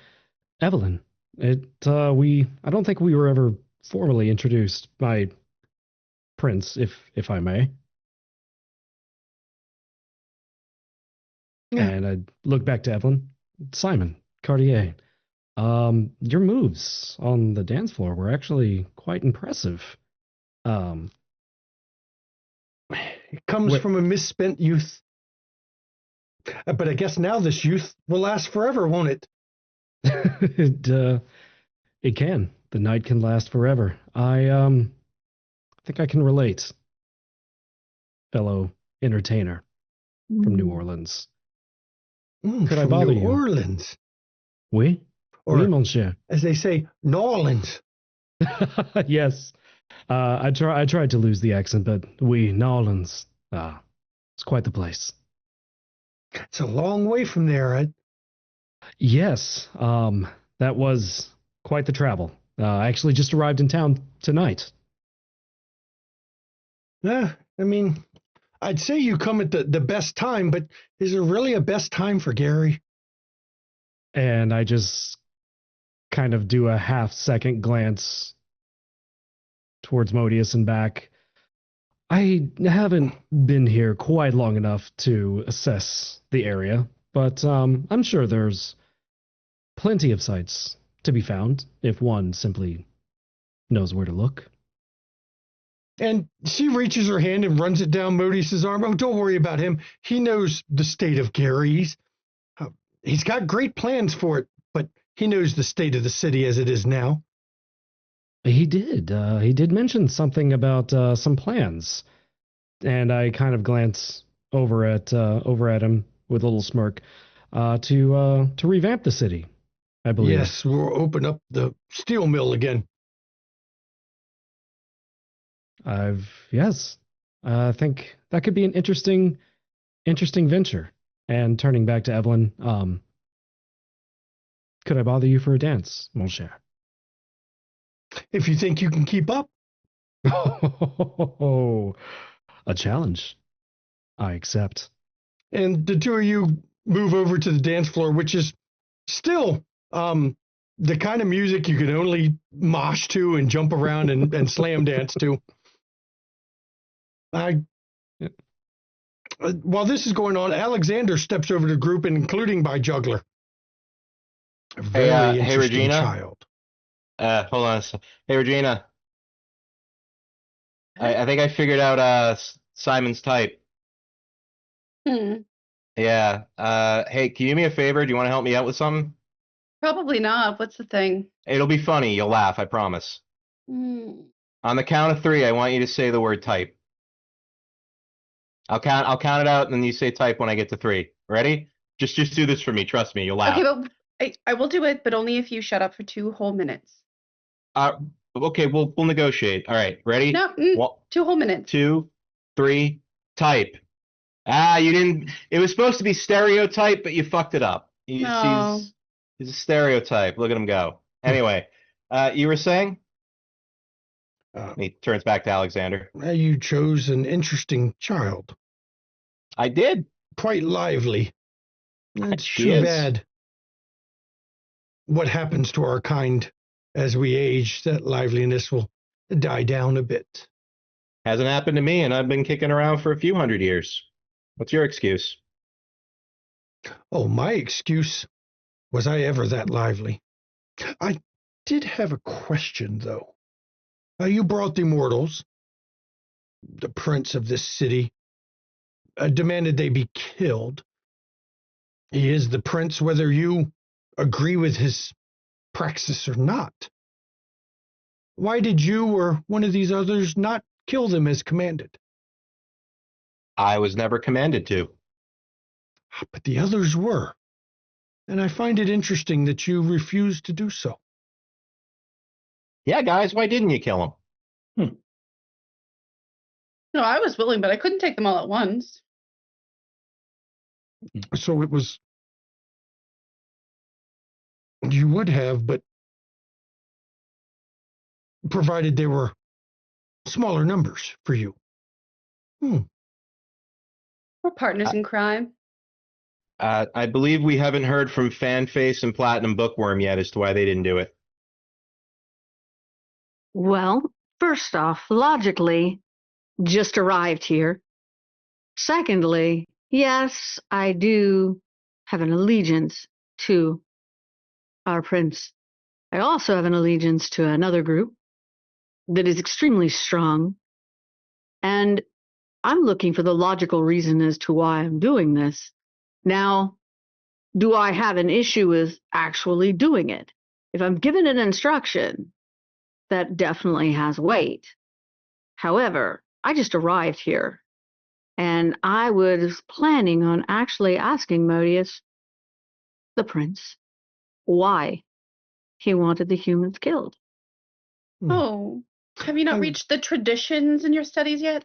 Evelyn, I don't think we were ever formally introduced. My prince, if I may. Yeah. And I look back to Evelyn. Simon Cartier. Your moves on the dance floor were actually quite impressive. It comes from a misspent youth. But I guess now this youth will last forever, won't it? It can. The night can last forever. I think I can relate. Fellow entertainer from New Orleans. Could I bother you? New Orleans. Oui? Or, oui, mon cher. As they say, New Orleans. Yes. I tried to lose the accent, but New Orleans, it's quite the place. It's a long way from there. Yes, that was quite the travel. I actually just arrived in town tonight. I mean, I'd say you come at the best time, but is there really a best time for Gary? And I just kind of do a half-second glance towards Modius and back. I haven't been here quite long enough to assess the area, but I'm sure there's plenty of sites to be found if one simply knows where to look. And she reaches her hand and runs it down Modius's arm. Oh, don't worry about him. He knows the state of Gary. He's got great plans for it, but he knows the state of the city as it is now. He did. He did mention something about some plans, and I kind of glance over at him with a little smirk to revamp the city. I believe. Yes, we'll open up the steel mill again. Yes. I think that could be an interesting venture. And turning back to Evelyn, could I bother you for a dance, mon cher? If you think you can keep up. Oh, a challenge. I accept. And the two of you move over to the dance floor, which is still the kind of music you can only mosh to and jump around and slam dance to. While this is going on, Alexander steps over to the group, and including by Juggler. A very hey, interesting Regina. child. Hold on a second. Hey, Regina. I think I figured out Simon's type. Yeah. Hey, can you do me a favor? Do you want to help me out with something? Probably not. What's the thing? It'll be funny. You'll laugh. I promise. On the count of 3, I want you to say the word type. I'll count it out, and then you say type when I get to 3. Ready? Just do this for me. Trust me. You'll laugh. Okay, but I will do it, but only if you shut up for 2 whole minutes. Okay, we'll negotiate. All right, ready? No, 2 whole minutes. 2, 3, type. You didn't. It was supposed to be stereotype, but you fucked it up. He's a stereotype. Look at him go. Anyway, you were saying? He turns back to Alexander. You chose an interesting child. I did. Quite lively. It's too bad. What happens to our kind as we age, that liveliness will die down a bit. Hasn't happened to me, and I've been kicking around for a few hundred years. What's your excuse? Oh, my excuse? Was I ever that lively? I did have a question, though. You brought the mortals, the prince of this city, demanded they be killed. He is the prince whether you agree with his praxis or not. Why did you or one of these others not kill them as commanded? I was never commanded to. But the others were, and I find it interesting that you refused to do so. Yeah, guys, why didn't you kill him? No, I was willing, but I couldn't take them all at once. So it was... You would have, but provided they were smaller numbers for you. We're partners in crime. I believe we haven't heard from Fanface and Platinum Bookworm yet as to why they didn't do it. Well, first off, logically, just arrived here. Secondly, yes, I do have an allegiance to our prince. I also have an allegiance to another group that is extremely strong. And I'm looking for the logical reason as to why I'm doing this. Now, do I have an issue with actually doing it? If I'm given an instruction, that definitely has weight. However, I just arrived here, and I was planning on actually asking Modius, the prince, why he wanted the humans killed. Oh. Have you not reached the traditions in your studies yet?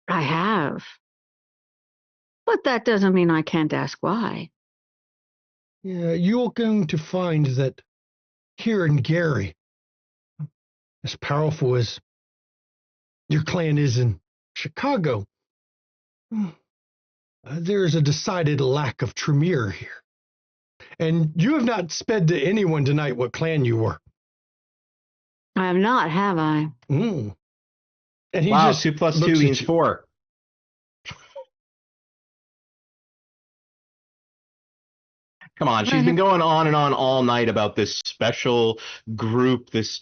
I have. But that doesn't mean I can't ask why. Yeah, you're going to find that here in Gary, as powerful as your clan is in Chicago, there is a decided lack of Tremere here. And you have not sped to anyone tonight what clan you were. I have not, have I? Mm. And he Wow, just 2 plus 2 looks at means you. 4. Come on, she's been going on and on all night about this special group, this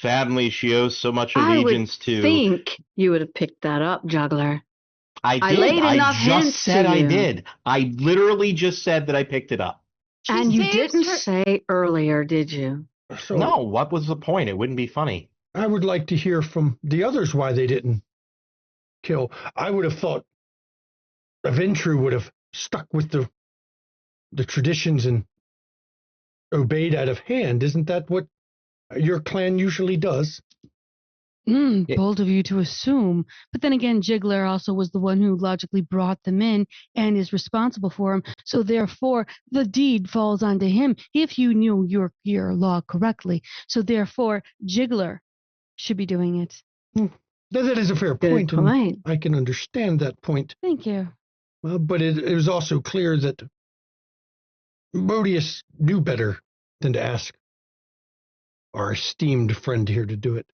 family she owes so much allegiance I to. would think you would have picked that up, juggler. I I did. laid I enough just hints said to I you. did. I literally just said that I picked it up. And you saves didn't her- say earlier, did you? So No, what was the point? It wouldn't be funny. I would like to hear from the others why they didn't kill. I would have thought Aventru would have stuck with the traditions and obeyed out of hand. Isn't that what your clan usually does? It- Bold of you to assume. But then again, Jiggler also was the one who logically brought them in and is responsible for them. So therefore, the deed falls onto him if you knew your law correctly. So therefore, Jiggler should be doing it. That is a fair Good point, and point. I can understand that point. Thank you. But it was also clear that Modius knew better than to ask our esteemed friend here to do it.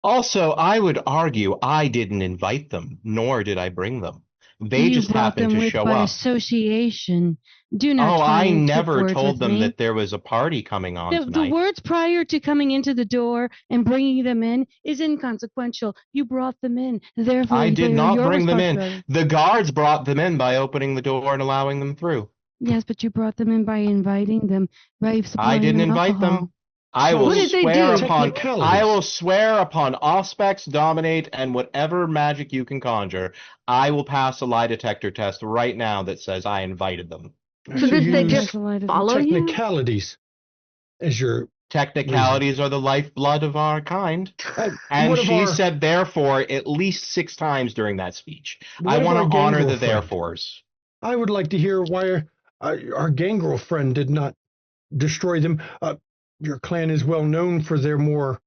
Also, I would argue I didn't invite them, nor did I bring them. They You just brought happened them to with show by up. association. Do not Oh, try I and never tip words told with them me. that there was a party coming on The tonight. words prior to coming into the door and bringing them in is inconsequential. You brought them in. Therefore, I did they are not your bring them in. responsibility. The guards brought them in by opening the door and allowing them through. Yes, but you brought them in by inviting them, by supplying I didn't them invite alcohol. them. I will What did they swear do? upon Technicalities. I will swear upon Auspex, Dominate, and whatever magic you can conjure. I will pass a lie detector test right now that says I invited them. So did they use just follow you? technicalities as your Technicalities are the lifeblood of our kind. And what of she our- said therefore at least 6 times during that speech. What I of want our to honor gangrel the friend? therefores. I would like to hear why our gangrel friend did not destroy them. Your clan is well known for their more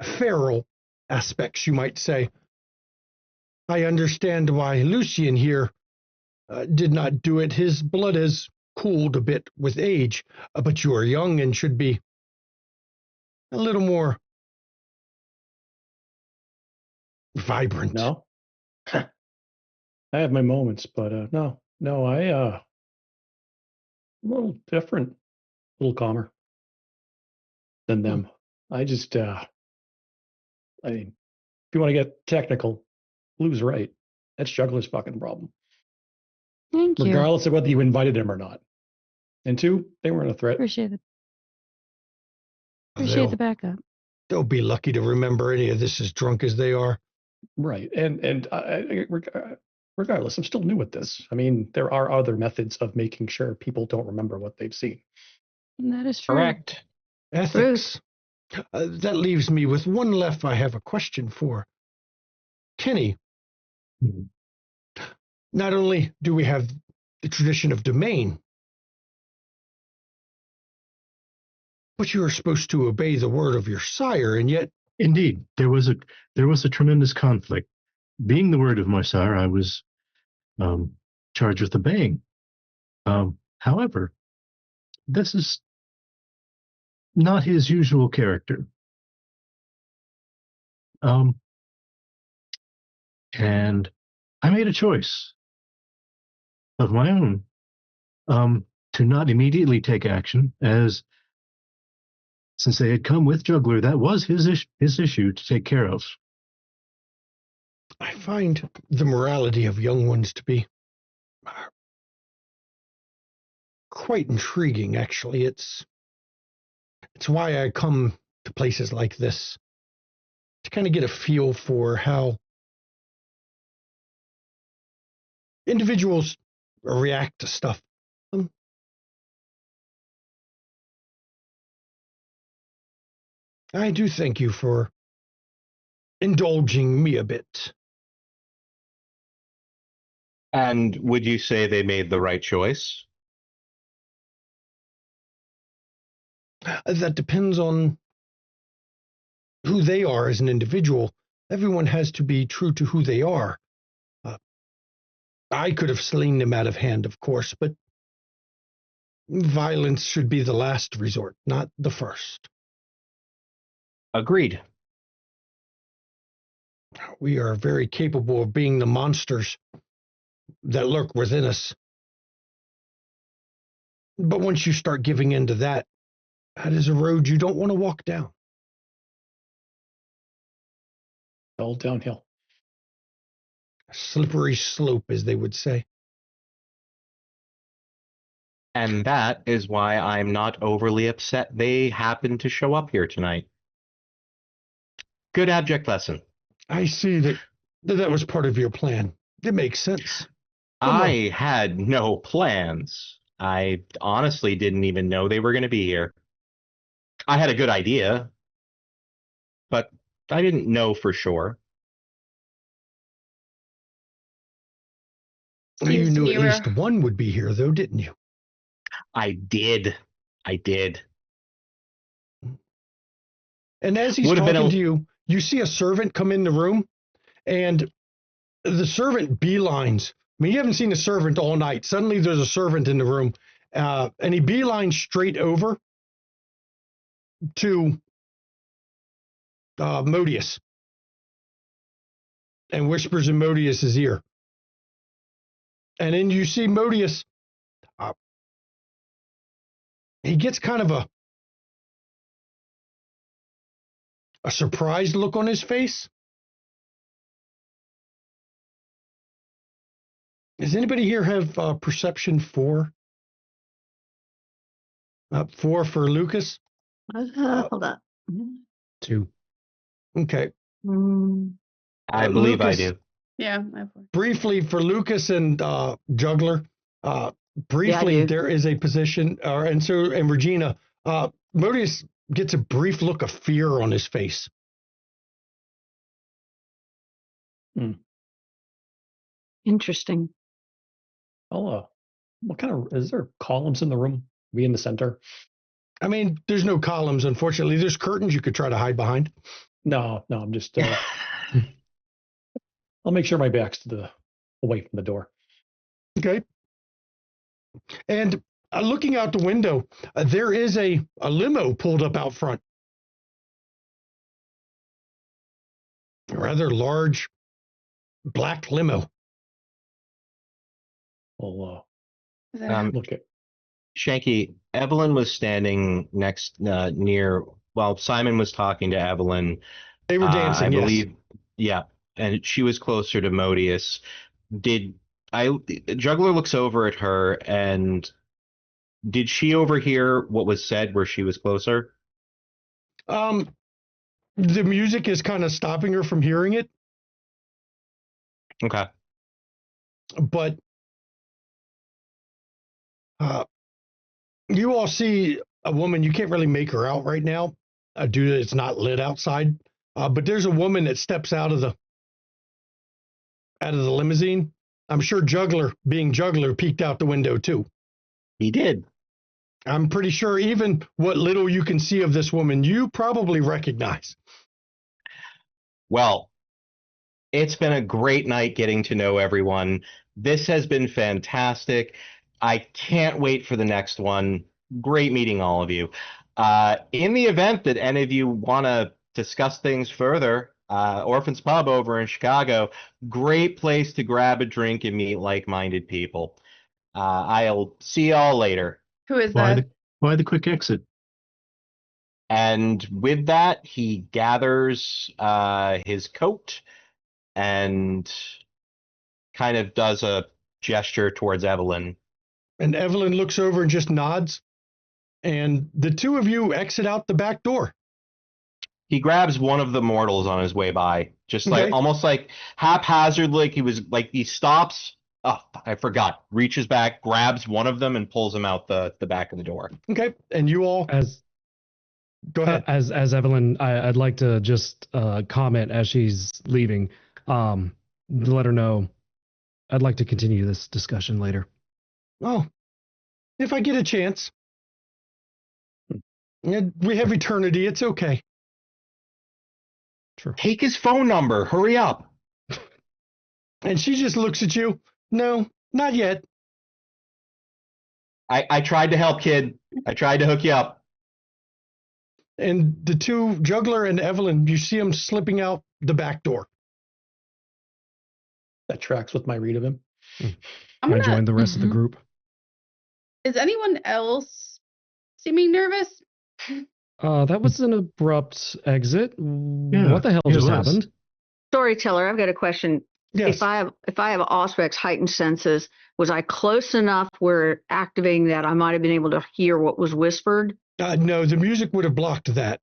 feral aspects, you might say. I understand why Lucian here did not do it. His blood has cooled a bit with age, but you are young and should be a little more vibrant. No. I have my moments, but no, I'm a little different, a little calmer than them. I just, I mean, if you want to get technical, Blue's right. That's Juggler's fucking problem, Thank you. regardless of whether you invited him or not. And 2, they weren't a threat. Appreciate it. They'll, Appreciate the backup. they'll be lucky to remember any of this as drunk as they are. Right. And regardless, I'm still new at this. I mean, there are other methods of making sure people don't remember what they've seen. And that is true. Correct. Ethics. That leaves me with one left I have a question for. Kenny, not only do we have the tradition of domain, but you are supposed to obey the word of your sire, and yet Indeed, there was a tremendous conflict. Being the word of my sire, I was charged with obeying. However, this is not his usual character. And I made a choice of my own to not immediately take action, as since they had come with Juggler, that was his issue to take care of. I find the morality of young ones to be quite intriguing, actually. It's why I come to places like this, to kind of get a feel for how individuals react to stuff. I do thank you for indulging me a bit. And would you say they made the right choice? That depends on who they are as an individual. Everyone has to be true to who they are. I could have slain them out of hand, of course, but violence should be the last resort, not the first. Agreed. We are very capable of being the monsters that lurk within us. But once you start giving in to that, that is a road you don't want to walk down. All downhill. A slippery slope, as they would say. And that is why I'm not overly upset they happened to show up here tonight. Good abject lesson. I see that was part of your plan. It makes sense. I had no plans. I honestly didn't even know they were going to be here. I had a good idea, but I didn't know for sure. You Seems to knew me at least one would be here, though, didn't you? I did. And as he's talking to you, you see a servant come in the room, and the servant beelines. I mean, you haven't seen a servant all night. Suddenly there's a servant in the room, and he beelines straight over to Modius and whispers in Modius's ear. And then you see Modius, he gets kind of a surprised look on his face. Does anybody here have perception 4? 4 for Lucas? Hold up. 2. Okay. I believe Lucas, I do. Yeah. Briefly for Lucas and Juggler, briefly there is a position, and Regina, Modius gets a brief look of fear on his face. Interesting. Oh, what kind of, is there columns in the room? Be in the center? I mean, there's no columns, unfortunately. There's curtains you could try to hide behind. No, I'm just, I'll make sure my back's away from the door. Okay. And looking out the window, there is a limo pulled up out front. A rather large black limo. Well, look at Shanky. Evelyn was standing next near while Simon was talking to Evelyn. They were dancing, I believe. Yeah, and she was closer to Modius. Juggler looks over at her, and did she overhear what was said where she was closer? The music is kind of stopping her from hearing it. Okay. But you all see a woman. You can't really make her out right now due to it's not lit outside. But there's a woman that steps out of the limousine. I'm sure Juggler, being Juggler, peeked out the window too. He did. I'm pretty sure even what little you can see of this woman, you probably recognize. Well, it's been a great night getting to know everyone. This has been fantastic. I can't wait for the next one. Great meeting all of you. In the event that any of you want to discuss things further, Orphan's Pub over in Chicago, great place to grab a drink and meet like-minded people. I'll see y'all later. Who is that? Why the quick exit? And with that, he gathers his coat and kind of does a gesture towards Evelyn. And Evelyn looks over and just nods. And the two of you exit out the back door. He grabs one of the mortals on his way by, just like almost like haphazard, like he stops. Oh, I forgot. Reaches back, grabs one of them, and pulls him out the back of the door. Okay, and you all, Go ahead. As Evelyn, I'd like to just comment as she's leaving, to let her know I'd like to continue this discussion later. Oh, if I get a chance. We have eternity. It's okay. Sure. Take his phone number. Hurry up. And she just looks at you. No, not yet. I tried to help, kid. I tried to hook you up. And the two, Juggler and Evelyn, you see them slipping out the back door. That tracks with my read of him. I'm I gonna, joined the rest of the group. Is anyone else seeming nervous? That was an abrupt exit. Yeah, What the hell it just was. happened? Storyteller, I've got a question. Yes. If I have Auspex heightened senses, was I close enough where activating that I might have been able to hear what was whispered? No, the music would have blocked that.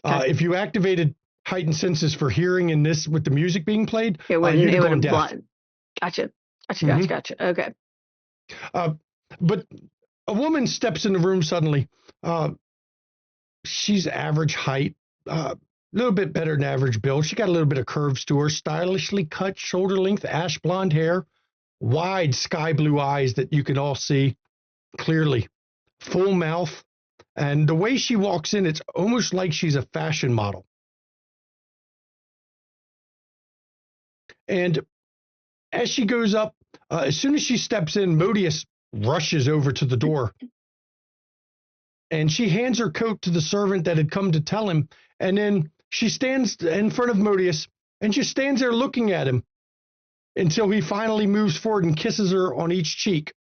Okay. If you activated heightened senses for hearing in this with the music being played, It wouldn't. you'd It have would gone have deaf. Gotcha. Mhm. Gotcha. Okay. But a woman steps in the room suddenly. She's average height, a little bit better than average build. She got a little bit of curves to her, stylishly cut, shoulder length, ash blonde hair, wide sky blue eyes that you can all see clearly, full mouth. And the way she walks in, it's almost like she's a fashion model. And as she goes up, as soon as she steps in, Modius rushes over to the door. And she hands her coat to the servant that had come to tell him. And then she stands in front of Modius and she stands there looking at him until he finally moves forward and kisses her on each cheek.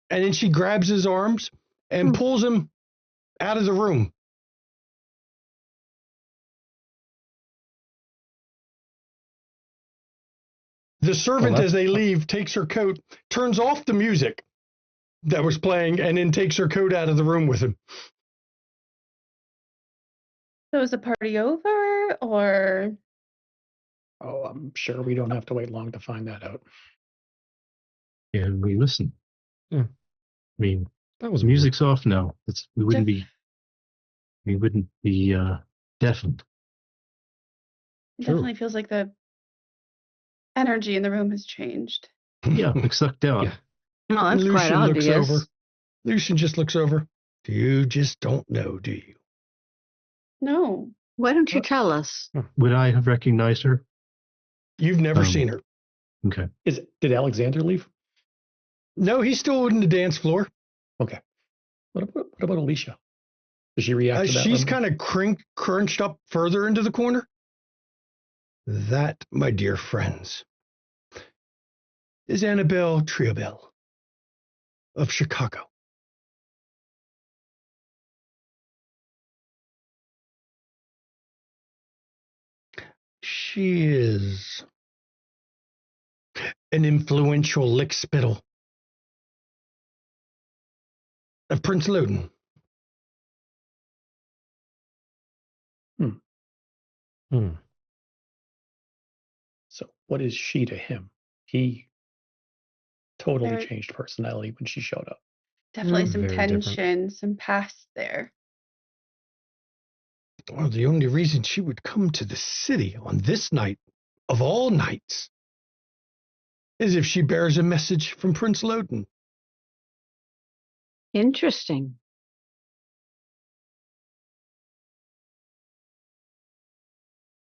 And then she grabs his arms and pulls him out of the room. The servant, as they leave, takes her coat, turns off the music that was playing, and then takes her coat out of the room with him. So is the party over, or Oh, I'm sure we don't have to wait long to find that out. And we listen. Yeah. I mean, That was music's off now. We wouldn't be deafened. it True. definitely feels like the energy in the room has changed? Yeah, like sucked out. Yeah. No, that's quite Lucian looks obvious. over. Lucian just looks over. You just don't know, do you? No. Why don't you tell us? Would I have recognized her? You've never seen her. Okay. Did Alexander leave? No, he's still in the dance floor. Okay. What about Alicia? Does she react to that? She's kind of crunched up further into the corner. That, my dear friends, is Annabelle Triobel of Chicago. She is an influential lickspittle of Prince Loden. So what is she to him? He totally There- changed personality when she showed up. Definitely some Very different. tension, some past there. Well, the only reason she would come to the city on this night of all nights is if she bears a message from Prince Loden. Interesting.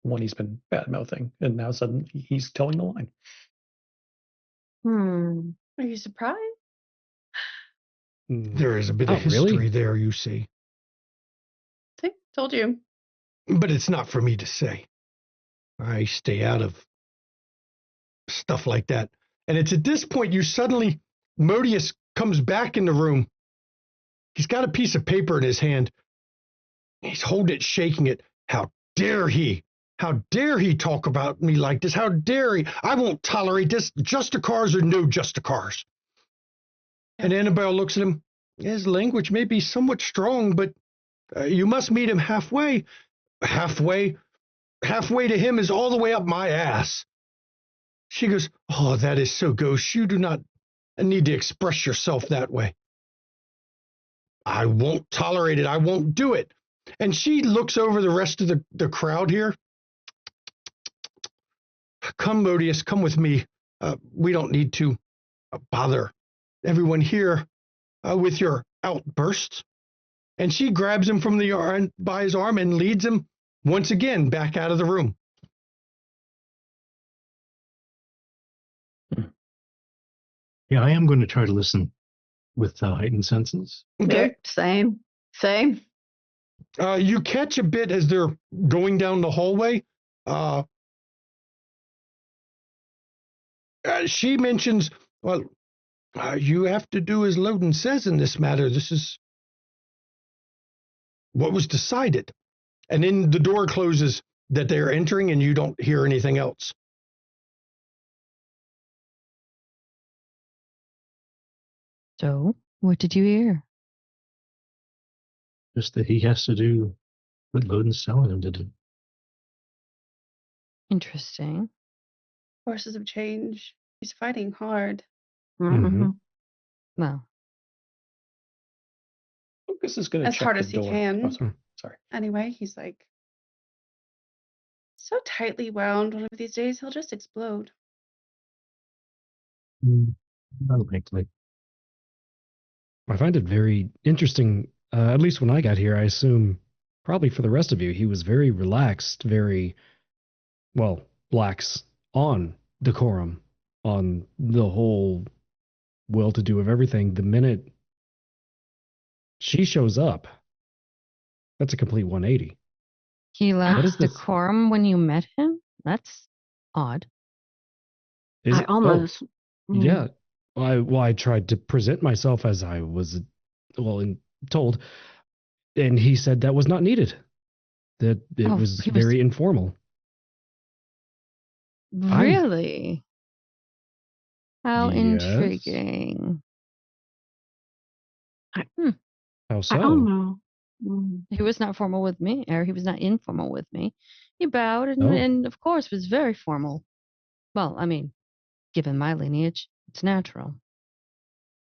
One he's been bad mouthing, and now suddenly he's towing the line. Are you surprised? There is a bit Oh, of history really? there, you see. See, told you. But it's not for me to say. I stay out of stuff like that. And it's at this point you suddenly, Modius comes back in the room. He's got a piece of paper in his hand. He's holding it, shaking it. How dare he? How dare he talk about me like this? How dare he? I won't tolerate this. Justicars or no Justicars. And Annabelle looks at him. His language may be somewhat strong, but you must meet him halfway. Halfway to him is all the way up my ass. She goes, oh, that is so gauche. You do not need to express yourself that way. I won't tolerate it. I won't do it. And she looks over the rest of the crowd here. Come, Modius, come with me. We don't need to bother everyone here with your outbursts. And she grabs him from the arm, by his arm and leads him once again back out of the room. Yeah, I am going to try to listen with heightened senses. Okay. Same. You catch a bit as they're going down the hallway. She mentions, well, you have to do as Loden says in this matter. This is what was decided. And then the door closes that they're entering and you don't hear anything else. So, what did you hear? Just that he has to do what Loden's telling him to do. Interesting. Forces of change. He's fighting hard. Mm-hmm. Well, Lucas is going to As check hard the as he door. can. Oh, sorry. Anyway, he's like so tightly wound. One of these days, he'll just explode. Unlikely. I find it very interesting. At least when I got here, I assume probably for the rest of you, he was very relaxed, very, well, lax on decorum, on the whole will to do of everything. The minute she shows up, that's a complete 180. he What lacked is this? decorum when you met him? That's odd. Is I it? almost. Oh, yeah. I tried to present myself as I was, told, and he said that was not needed. That it was he was very informal. really. How Yes. intriguing. How I so? don't know. Mm. He was not formal with me, or he was not informal with me. He bowed and, Oh. and of course was very formal. Well, I mean, given my lineage, it's natural.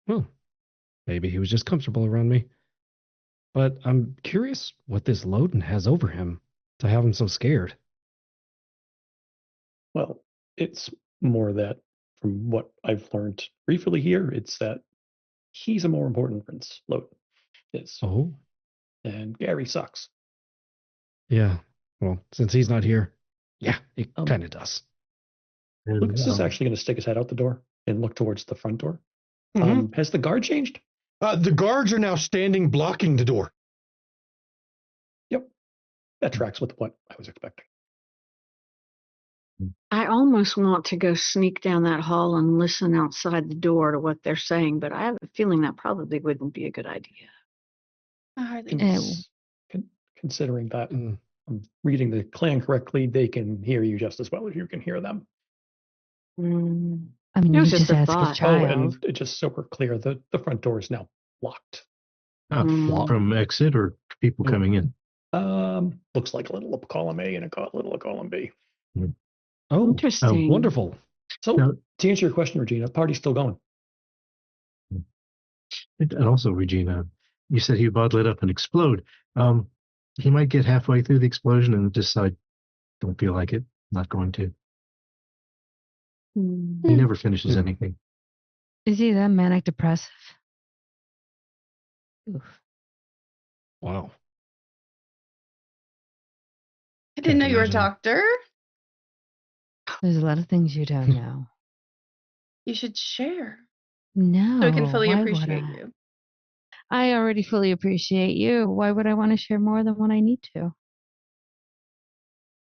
Well, maybe he was just comfortable around me. But I'm curious what this Loden has over him to have him so scared. Well, it's more that from what I've learned briefly here, it's that he's a more important prince, Loden is. Oh, And Gary sucks. yeah. Well, since he's not here, yeah, it Um, kind of does. And, Lucas is actually going to stick his head out the door and look towards the front door. Mhm. Has the guard changed? The guards are now standing blocking the door. Yep. That tracks with what I was expecting. I almost want to go sneak down that hall and listen outside the door to what they're saying, but I have a feeling that probably wouldn't be a good idea. I hardly Eh, know. It's- Considering that Mm. I'm reading the clan correctly, they can hear you just as well as you can hear them. Mm. I mean, It you was could just just a ask thought. his child. Oh, and just so we're clear, the front door is now locked. from exit or people Mm. coming in. Looks like a little of column A and a little of column B. Oh, Interesting. wonderful. So Now- to answer your question, Regina, party's still going. And also, Regina, you said he would bottle it up and explode. He might get halfway through the explosion and decide, don't feel like it, not going to. Mm. He never finishes Hmm. anything. Is he that manic depressive? Oof. Wow. I didn't know Can't you were a imagine. doctor. There's a lot of things you don't know. You should share No. so we can fully why would appreciate I? you. I already fully appreciate you. Why would I want to share more than what I need to?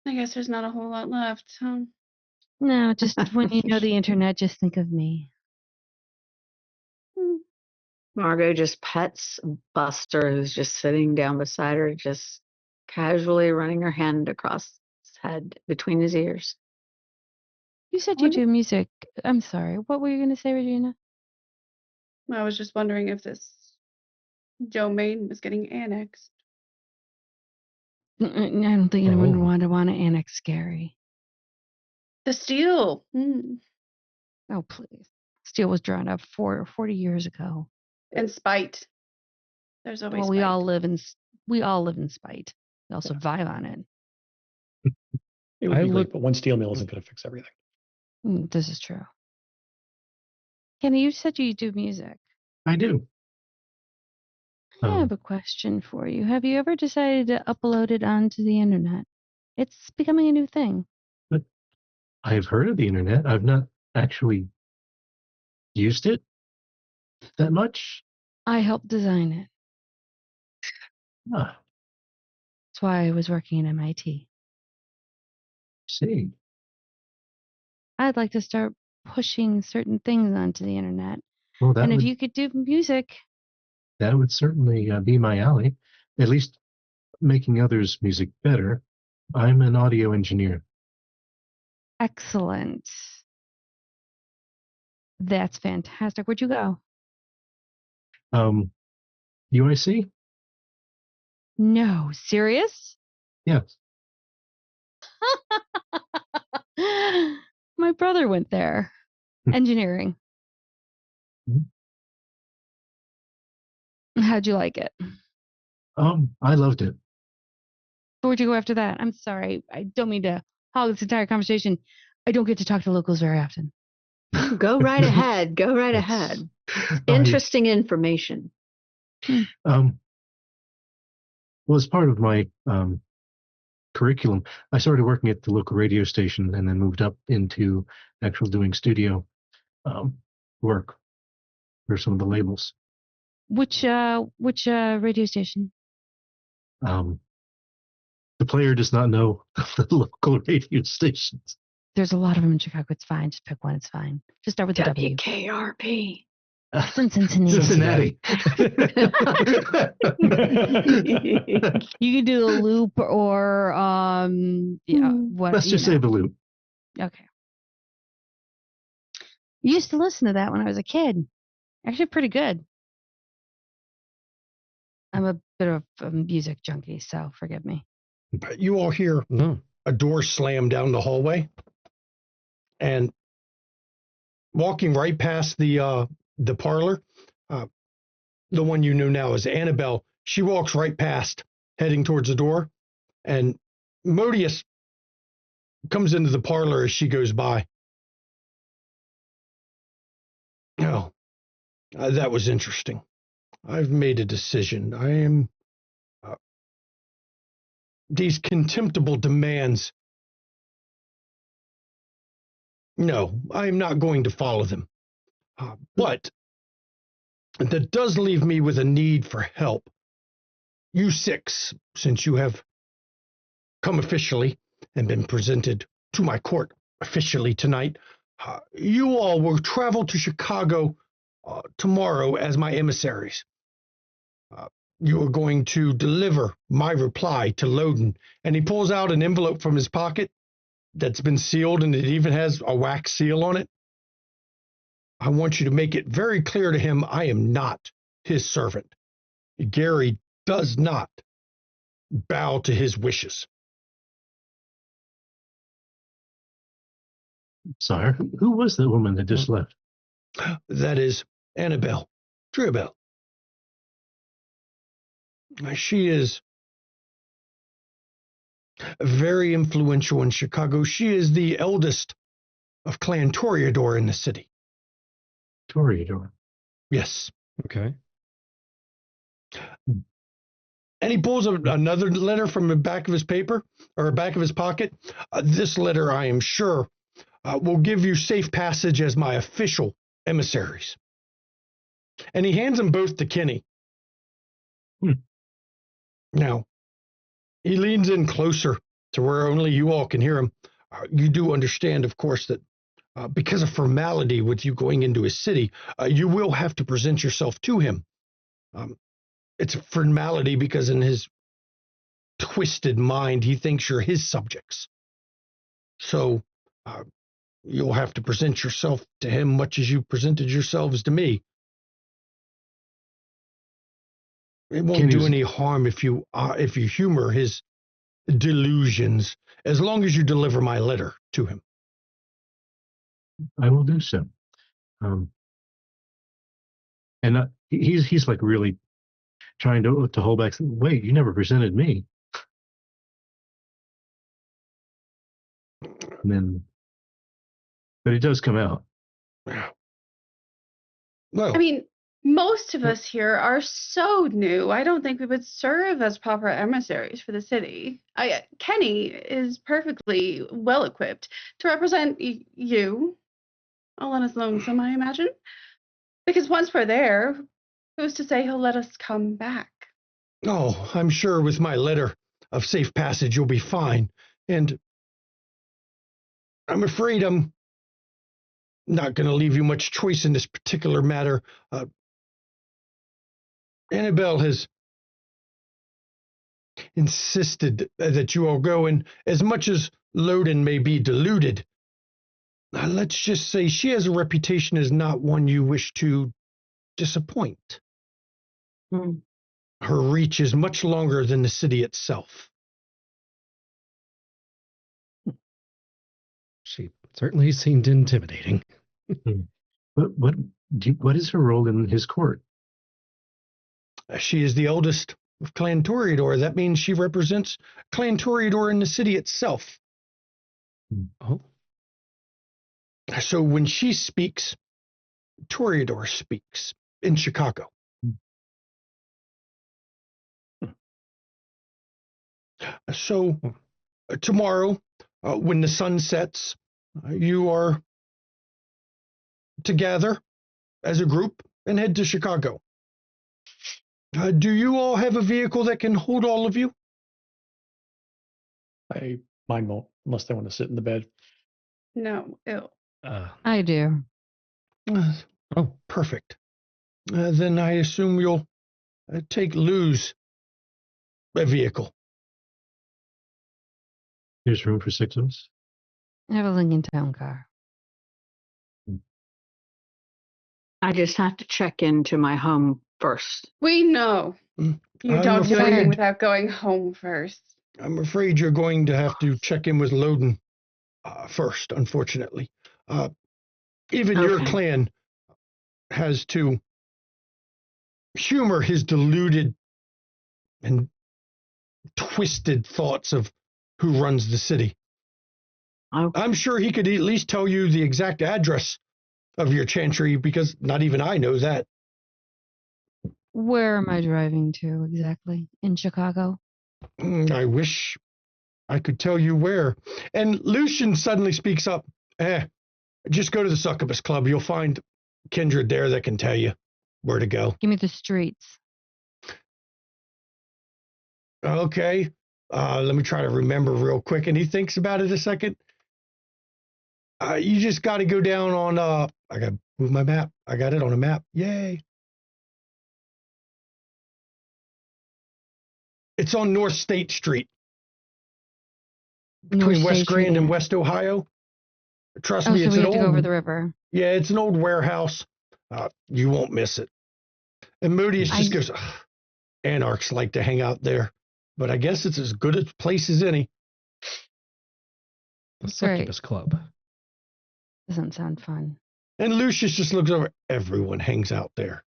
I guess there's not a whole lot left. No, just when you know the internet, just think of me. Margot just pets Buster, who's just sitting down beside her, just casually running her hand across his head between his ears. You said you What? do music. I'm sorry. What were you going to say, Regina? I was just wondering if this domain was getting annexed. I don't think anyone Oh. would want to annex Gary. The steel. Oh, please. Steel was drawn up 40 years ago. And spite. There's always Well, spite. we all live in spite. We all survive on it. It would I be great, look- but one steel mill isn't going to fix everything. This is true. Kenny, you said you do music. I do. I have a question for you. Have you ever decided to upload it onto the internet? It's becoming a new thing. I've heard of the internet. I've not actually used it that much. I helped design it. Ah, That's why I was working at MIT. see. I'd like to start pushing certain things onto the internet. Well, that And if would you could do music, that would certainly be my alley. At least making others' music better. I'm an audio engineer. excellent. That's fantastic. Where'd you go? UIC? No, serious? Yes. My brother went there. Engineering. Mhm. How'd you like it? I loved it. Where'd you go after that? I'm sorry. I don't mean to hog this entire conversation. I don't get to talk to locals very often. Go right ahead. Go right Yes. ahead. I- Interesting information. Well, as part of my curriculum, I started working at the local radio station and then moved up into actual doing studio work for some of the labels. Which radio station? The player does not know the local radio stations. There's a lot of them in Chicago. It's fine. Just pick one. It's fine. Just start with the W. WKRP. It's in Cincinnati. Cincinnati. You can do the loop or what? Let's just say the loop. Okay. Used to listen to that when I was a kid. Actually, pretty good. I'm a bit of a music junkie, so forgive me. You all hear No. a door slam down the hallway, and walking right past the parlor, the one you know now as Annabelle. She walks right past, heading towards the door, and Modius comes into the parlor as she goes by. Oh, that was interesting. I've made a decision. I am these contemptible demands. No, I am not going to follow them. But that does leave me with a need for help. You six, since you have come officially and been presented to my court officially tonight, you all will travel to Chicago tomorrow as my emissaries. You are going to deliver my reply to Loden. And he pulls out an envelope from his pocket that's been sealed, and it even has a wax seal on it. I want you to make it very clear to him I am not his servant. Gary does not bow to his wishes. Sire, who was the woman that just left? That is Annabelle Dribble. She is very influential in Chicago. She is the eldest of Clan Toreador in the city. Toreador. Yes. Okay. And he pulls another letter from the back of his paper or back of his pocket. This letter, I am sure, will give you safe passage as my official emissaries. And he hands them both to Kenny. Now, he leans in closer to where only you all can hear him. You do understand, of course, that because of formality with you going into his city, you will have to present yourself to him. It's a formality because in his twisted mind, he thinks you're his subjects. So you'll have to present yourself to him much as you presented yourselves to me. It won't do any harm if you humor his delusions, as long as you deliver my letter to him. I will do so. And he's like really trying to hold back. Wait, you never presented me. And then, but it does come out. Well, I mean, most of us here are so new. I don't think we would serve as proper emissaries for the city. Kenny is perfectly well equipped to represent you, all on his lonesome, I imagine. Because once we're there, who's to say he'll let us come back? oh, I'm sure with my letter of safe passage you'll be fine. And I'm afraid I'm not going to leave you much choice in this particular matter. Annabelle has insisted that you all go, and as much as Loden may be deluded, let's just say she has a reputation as not one you wish to disappoint. Hmm. Her reach is much longer than the city itself. She certainly seemed intimidating. What is her role in his court? She is the eldest of Clan Toreador. That means she represents Clan Toreador in the city itself. Oh, So when she speaks, Toreador speaks in Chicago. So tomorrow, when the sun sets, you are to gather as a group and head to Chicago. Do you all have a vehicle that can hold all of you? Mine won't, unless they want to sit in the bed. No, ew. I do. Oh, perfect. Then I assume you'll take Lou's vehicle. There's room for 6 of us. I have a Lincoln Town car. I just have to check into my home first. We know you I'm don't do anything afraid- without going home first. I'm afraid you're going to have to check in with Loden first, unfortunately. Even your Okay. clan has to humor his deluded and twisted thoughts of who runs the city. Okay. I'm sure he could at least tell you the exact address of your chantry, because not even I know that. Where am I driving to exactly? In Chicago? I wish I could tell you where. And Lucian suddenly speaks up. Just go to the Succubus Club. You'll find kindred there that can tell you where to go. Give me the streets. Okay. Let me try to remember real quick. And he thinks about it a second. You just got to go down on, I got to move my map. I got it on a map. Yay. It's on North State Street between North West State Street Grand and and- West Ohio. Trust Oh, me, so it's we an have to go over old, the river. yeah, it's an old warehouse. You won't miss it. And Modius just goes, "Ugh, anarchs like to hang out there, but I guess it's as good a place as any." the Great. Succubus Club. Doesn't sound fun. And Lucius just looks over. Everyone hangs out there.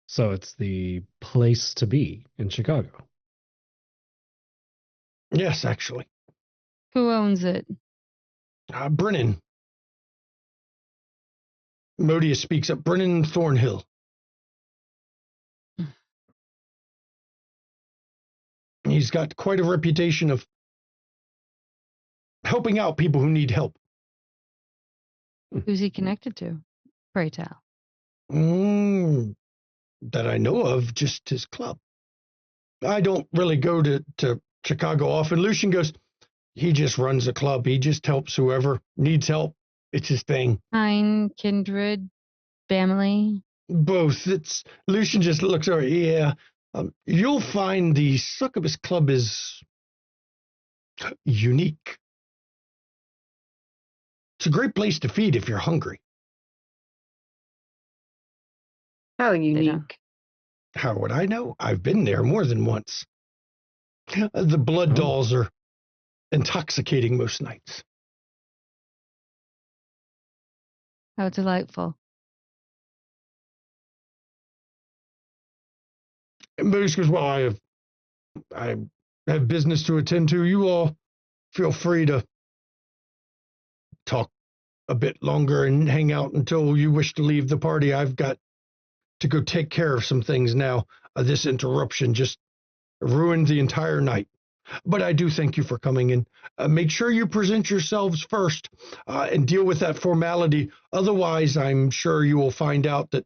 So it's the place to be in Chicago. Yes, actually. Who owns it? Brennan. Modius speaks up. Brennan Thornhill. He's got quite a reputation of helping out people who need help. Who's he connected to? Pray tell. That I know of, just his club. I don't really go to Chicago often. Lucian goes, he just runs a club. He just helps whoever needs help. It's his thing. Kind, kindred, family. Both. It's Lucian just looks over. Yeah. You'll find the Succubus Club is unique. It's a great place to feed if you're hungry. How don't. unique. How would I know? I've been there more than once. The blood dolls are intoxicating most nights. How delightful. Moose goes, well, I have business to attend to. You all feel free to talk a bit longer and hang out until you wish to leave the party. I've got to go take care of some things now. This interruption just ruined the entire night. But I do thank you for coming in. Make sure you present yourselves first and deal with that formality. Otherwise, I'm sure you will find out that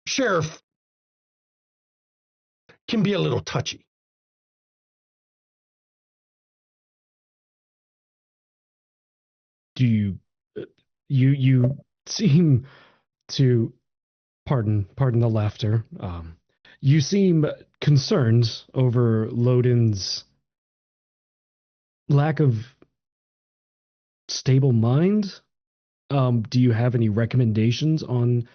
Sheriff can be a little touchy. Do you seem to pardon the laughter. You seem concerned over Loden's lack of stable mind. Do you have any recommendations on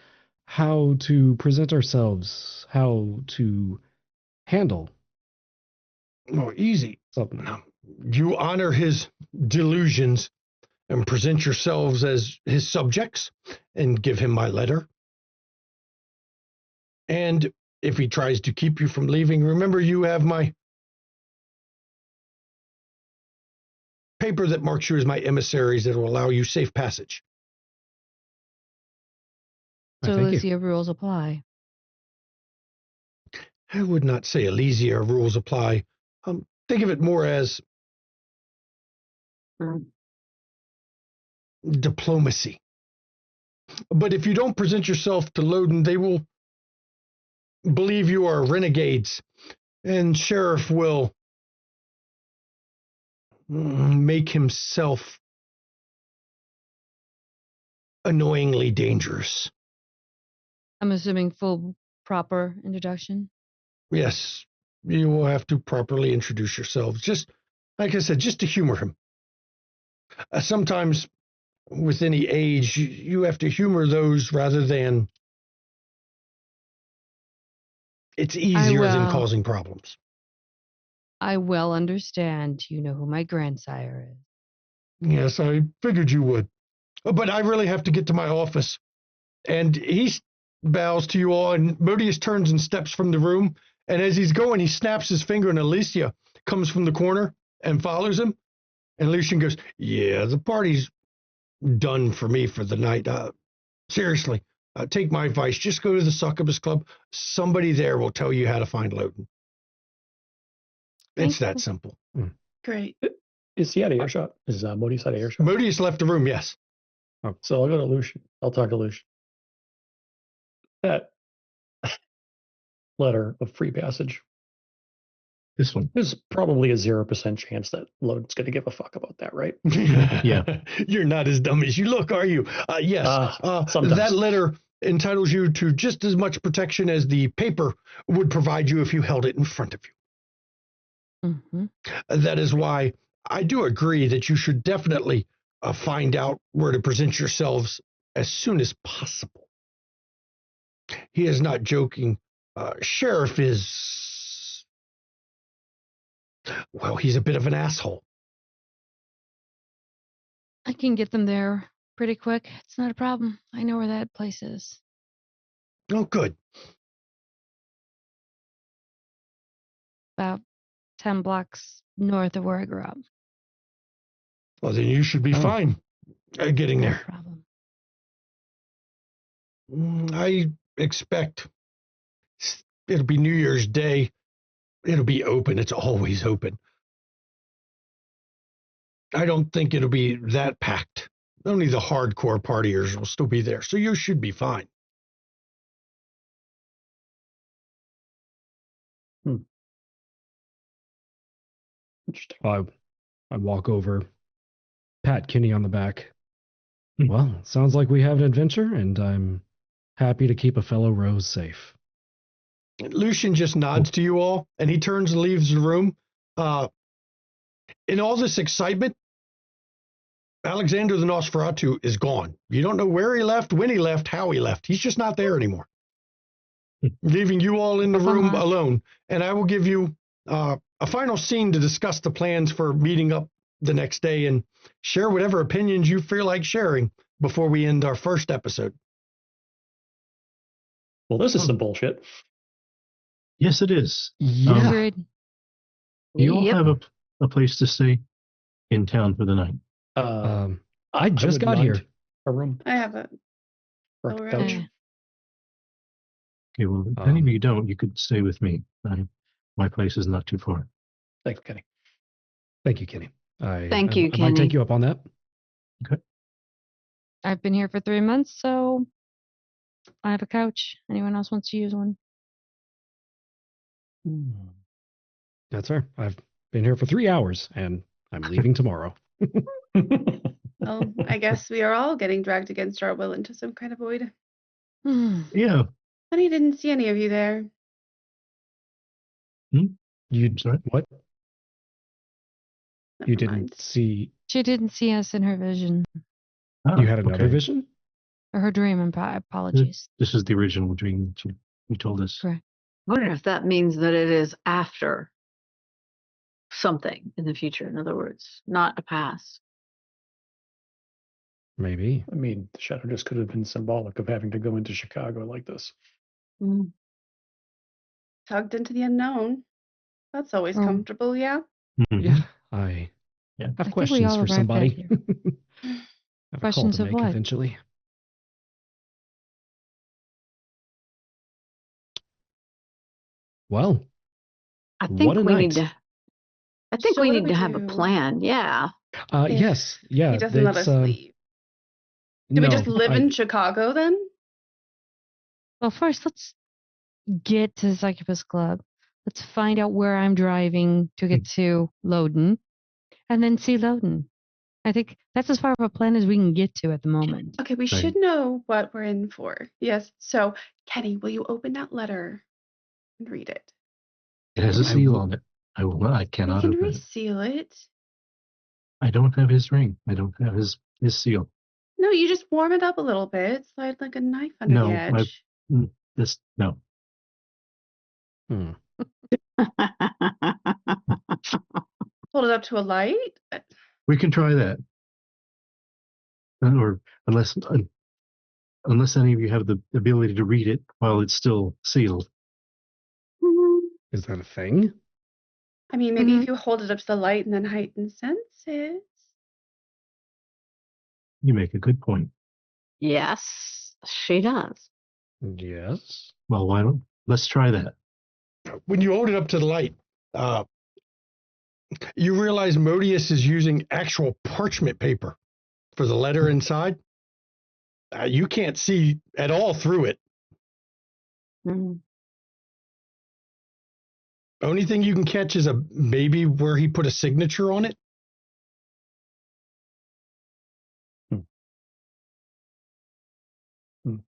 how to present ourselves, how to handle? Oh, easy. Something? You honor his delusions and present yourselves as his subjects and give him my letter. And if he tries to keep you from leaving, remember you have my paper that marks you as my emissaries that will allow you safe passage. So Thank you. Elysia rules apply. I would not say Elysia rules apply. Think of it more as diplomacy. But if you don't present yourself to Loden, they will believe you are renegades, and Sheriff will make himself annoyingly dangerous. I'm assuming full proper introduction. Yes, you will have to properly introduce yourselves. Just, like I said, just to humor him. Sometimes with any age, you have to humor those rather than it's easier than causing problems. I well understand. You know who my grandsire is. Yes, I figured you would. But I really have to get to my office. And he bows to you all, and Modius turns and steps from the room. And as he's going, he snaps his finger, and Elysia comes from the corner and follows him. And Lucian goes, yeah, the party's done for me for the night. Seriously, take my advice. Just go to the Succubus Club. Somebody there will tell you how to find Loden. It's that simple. Great. Is he out of earshot? Is Modius out of earshot? Modius left the room, yes. Oh, so I'll go to Lucian. I'll talk to Lucian. That letter of free passage. This one. There's probably a 0% chance that Loden's going to give a fuck about that, right? Yeah. You're not as dumb as you look, are you? Yes. Sometimes. That letter entitles you to just as much protection as the paper would provide you if you held it in front of you. Mm-hmm. That is why I do agree that you should definitely find out where to present yourselves as soon as possible. He is not joking. Sheriff is, well, he's a bit of an asshole. I can get them there pretty quick. It's not a problem. I know where that place is. Oh, good. About 10 blocks north of where I grew up. Well, then you should be fine getting No there. problem. I expect it'll be New Year's Day. It'll be open. It's always open. I don't think it'll be that packed. Only the hardcore partiers will still be there, so you should be fine. Interesting. I walk over, pat Kenny on the back. Well, sounds like we have an adventure, and I'm happy to keep a fellow Rose safe. Lucian just nods to you all, and he turns and leaves the room. In all this excitement, Alexander the Nosferatu is gone. You don't know where he left, when he left, how he left. He's just not there anymore. Leaving you all in the room alone. And I will give you a final scene to discuss the plans for meeting up the next day and share whatever opinions you feel like sharing before we end our first episode. Well, this is some bullshit. Yes, it is. Yeah. Agreed. You all Yep. have a place to stay in town for the night. I just would got mind here. a room I have a or a already. couch. Okay, well, if any of you don't, you could stay with me. My place is not too far. Thanks, Kenny. Thank you, Kenny. Thank you, I might take Kenny. you up on that. I've been here for 3 months, so I have a couch. Anyone else wants to use one? That's fair. I've been here for 3 hours, and I'm leaving tomorrow. Well, I guess we are all getting dragged against our will into some kind of void. Yeah. Honey, didn't see any of you there. You Sorry? what? Never You didn't mind. see? She didn't see us in her vision Oh, You had another okay. vision? or her dream. And apologies. This is the original dream that you told us. Correct. I wonder if that means that it is after something in the future. In other words, not a past. Maybe. I mean, the shadow just could have been symbolic of having to go into Chicago like this. Mm. Tugged into the unknown. That's always Oh. comfortable, yeah? Mhm. Yeah, I Yeah. have I think we questions all for arrived at somebody. I have a call Questions to of make what? eventually. I Well, what think a we night. need to. I think So we what do need we to have a do? plan. Yeah. If Yes, yeah. He doesn't let it's, us leave. Do we just live in Chicago then? Well, first, let's get to the Succubus Club. Let's find out where I'm driving to get to Loden, and then see Loden. I think that's as far of a plan as we can get to at the moment. Okay, we Right. should know what we're in for. Yes. So, Kenny, will you open that letter and read it? It has a I seal will- on it. I will not. I We cannot can open it. reseal it. I don't have his ring. I don't have his seal. No, you just warm it up a little bit, slide like a knife under No, the edge. No. Hmm. Hold it up to a light. We can try that. Or unless any of you have the ability to read it while it's still sealed. Is that a thing? I mean, maybe Mhm. if you hold it up to the light and then heighten senses. You make a good point. Yes, she does. Yes. Well, let's try that. When you hold it up to the light, you realize Modius is using actual parchment paper for the letter inside. You can't see at all through it. Mm. Only thing you can catch is maybe where he put a signature on it.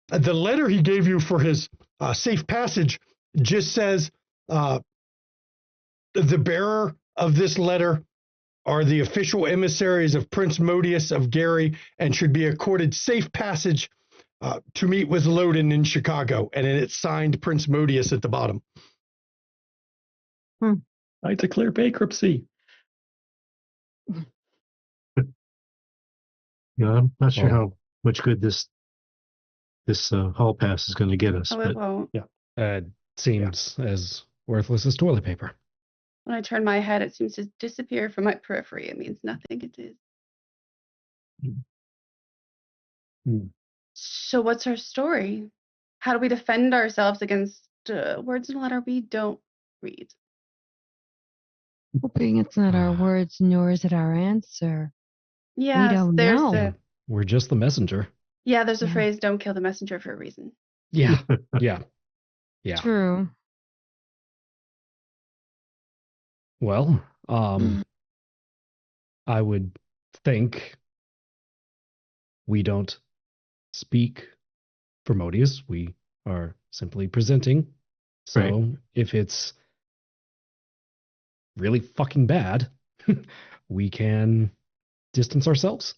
The letter he gave you for his safe passage just says the bearer of this letter are the official emissaries of Prince Modius of Gary and should be accorded safe passage to meet with Loden in Chicago. And then it's signed Prince Modius at the bottom. I declare bankruptcy. Yeah, I'm not sure Well- how much good this hall pass is going to get us. Oh, but it won't. Seems as worthless as toilet paper. When I turn my head, it seems to disappear from my periphery. It means nothing. It is. So, what's our story? How do we defend ourselves against words in a letter we don't read? Hoping it's not our words, nor is it our answer. Yes, don't there's know. a We're just the messenger. there's a Yeah. phrase: "Don't kill the messenger" for a reason. Yeah. Yeah. Yeah. True. Well, I would think we don't speak for Modius. We are simply presenting. So Right. if it's really fucking bad, we can distance ourselves.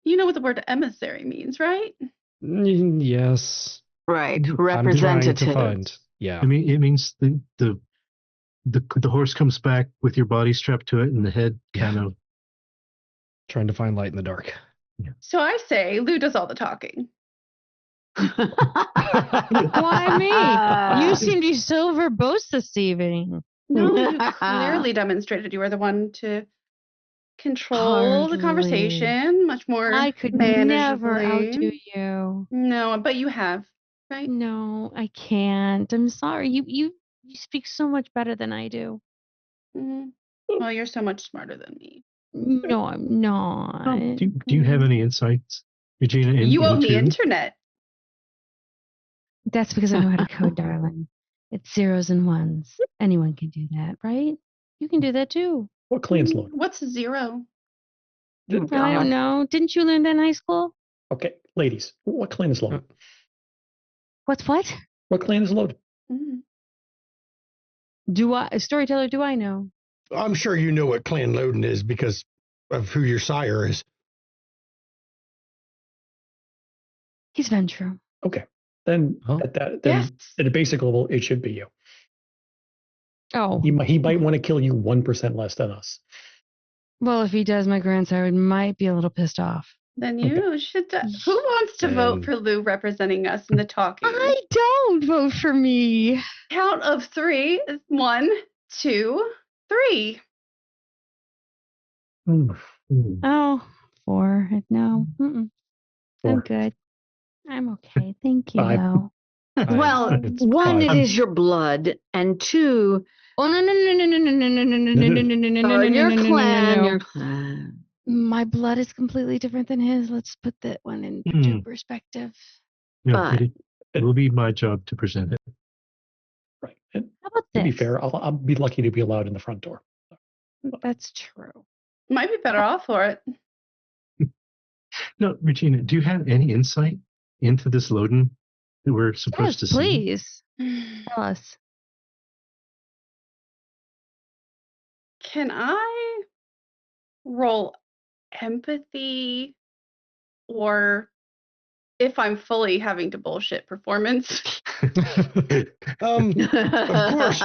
You know what the word emissary means, right? Yes. Right. I'm trying to Representative. find. Yeah. I mean, it means the horse comes back with your body strapped to it, and the head kind of. Trying to find light in the dark. So I say Lou does all the talking. Why me? You seem to be so verbose this evening. No, you clearly demonstrated you were the one to control the Hardly. conversation much more I could never manageably. outdo you. No, but you have, right? No, I can't. I'm sorry. You speak so much better than I do. Mhm. Well, you're so much smarter than me. No, I'm not. Do you have any insights, Regina? You own the into internet. That's because I know how to code, darling. It's zeros and ones. Anyone can do that, right? You can do that too. What clan's loaded? What's 0? I don't know. Didn't you learn that in high school? Okay, ladies, what clan is loaded? What's what? What clan is loaded? Mhm. Storyteller, do I know? I'm sure you know what Clan Loden is because of who your sire is. He's Ventru. Okay, then Yes. at a basic level, it should be you. Oh, He might want to kill you 1% less than us. well, if he does, my grandsire might be a little pissed off. Then you should. Who wants to vote for Lou representing us in the talking? I don't vote for me. Count of 3. 1, 2, 3. Oh, 4. No. Mm-mm. 4. I'm good. I'm okay. Thank you, 5. though. Well, It's 1, it 5. is your blood, and 2, Oh no no no no no no no no no no no no no no no your no clan, no. your clan. My blood is completely different than his. Let's put that one into perspective. No, But- it will be my job to present it. Right. And How about to be this? fair, I'll be lucky to be allowed in the front door. That's true. Might be better off for it. No, Regina, do you have any insight into this Loden that we're supposed to Yes, see? please tell us. Can I roll empathy or if I'm fully having to bullshit performance? Of course.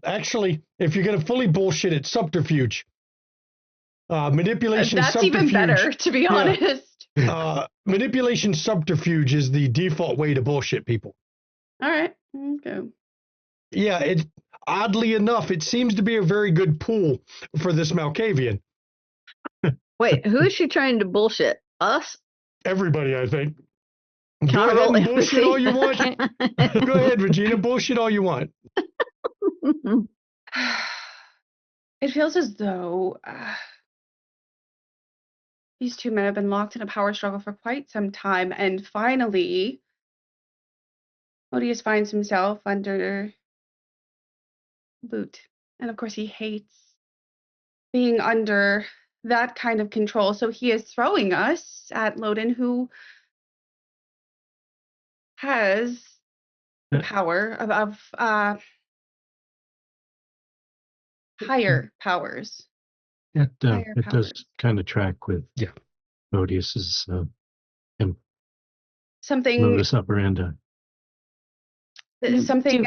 Actually, if you're going to fully bullshit it, subterfuge. Manipulation That's subterfuge. even better, to be honest. Manipulation subterfuge is the default way to bullshit people. All right. Okay. Yeah, it oddly enough, it seems to be a very good pool for this Malkavian. Wait, who is she trying to bullshit? Us? Everybody, I think. Can Go I ahead roll and bullshit all you want. empathy? Go ahead, Regina, bullshit all you want. It feels as though these two men have been locked in a power struggle for quite some time, and finally, Odious finds himself under boot. And of course, he hates being under that kind of control, so he is throwing us at Loden, who has the power of higher powers. It Higher does powers. kind of track with Odius's Something modus operandi. something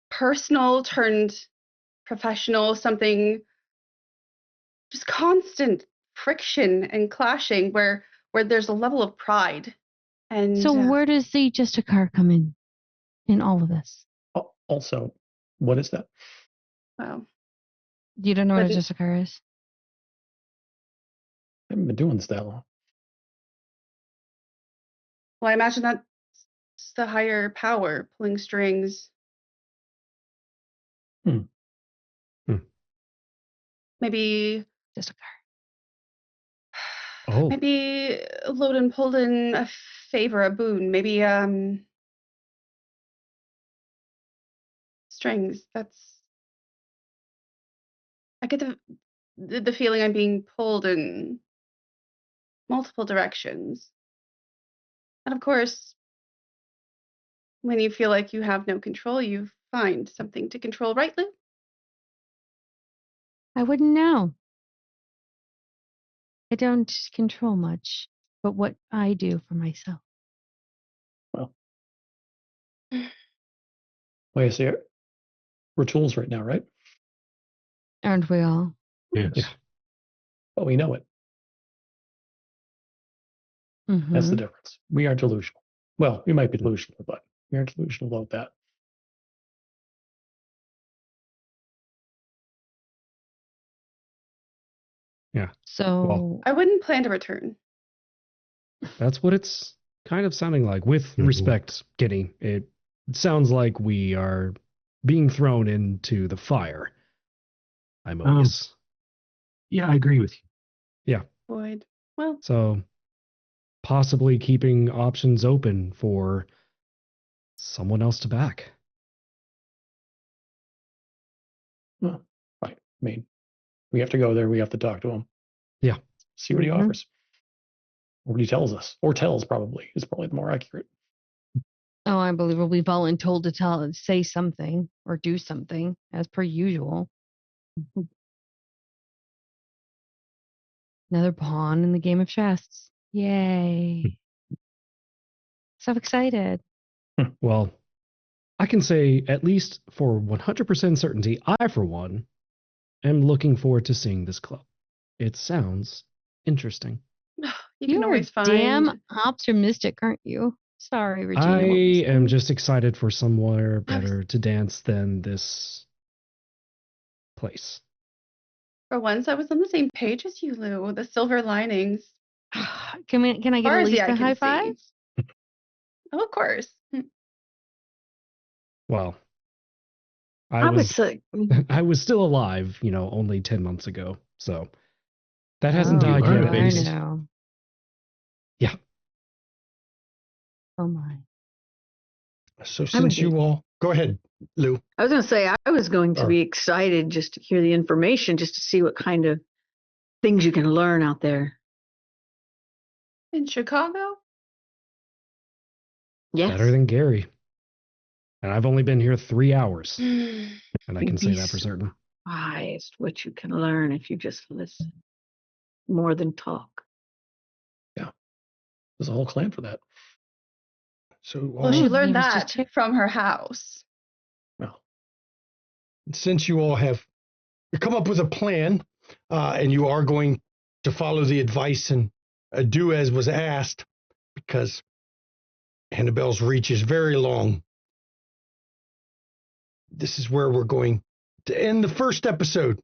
personal turned professional, something just constant friction and clashing where there's a level of pride. And So where does the Justicar come in all of this? Also, what is that? wow. You don't know what a But- Justicar is? I haven't been doing this that long. Well, I imagine that's the higher power pulling strings. Maybe Justicar. Oh, maybe Loden pulled in a favor, a boon. Maybe strings. I get the feeling I'm being pulled in multiple directions. And of course, when you feel like you have no control, you find something to control, right, Lou? I wouldn't know. I don't control much, but what I do for myself. Well, wait a second. We're tools right now, right? Aren't we all? Yes. Yeah. But we know it. That's the difference. We are delusional. Well, we might be delusional, but we aren't delusional about that. Yeah. So I wouldn't plan to return. That's what it's kind of sounding like. With respect, Kitty, it sounds like we are being thrown into the fire. I'm Otis. Yeah, I agree with you. Yeah. Boyd. Well, So possibly keeping options open for someone else to back. Well, right. I mean, we have to go there. We have to talk to him. Yeah. See what he Mhm. offers. Or what he tells us. Or tells, probably, is probably the more accurate. oh, I believe we've all been told to say something or do something as per usual. Another pawn in the game of chess. Yay. So excited. Well, I can say, at least for 100% certainty, I, for one, am looking forward to seeing this club. It sounds interesting. you can You're always find. damn optimistic, aren't you? Sorry, Regina. I what were you am saying? just excited for somewhere better to dance than this place. For once, I was on the same page as you, Lou. The silver linings. Can I get Far at as the least eye a can high see. five? Oh, of course. Well, I would say, I was still alive, only 10 months ago. So that hasn't Oh, died you are yet, a at I least. know. Yeah. Oh my. So I would since you all go ahead, Lou. I was going to say I was going to Or- be excited just to hear the information, just to see what kind of things you can learn out there. In Chicago? Yes. Better than Gary. And I've only been here 3 hours. Mm. And I You'd can say be that for certain. surprised what you can learn if you just listen more than talk. There's a whole clan for that. So Well, she all, he learned was that just here. from her house. Well, since you all have come up with a plan, and you are going to follow the advice and do as was asked, because Annabelle's reach is very long. This is where we're going to end the first episode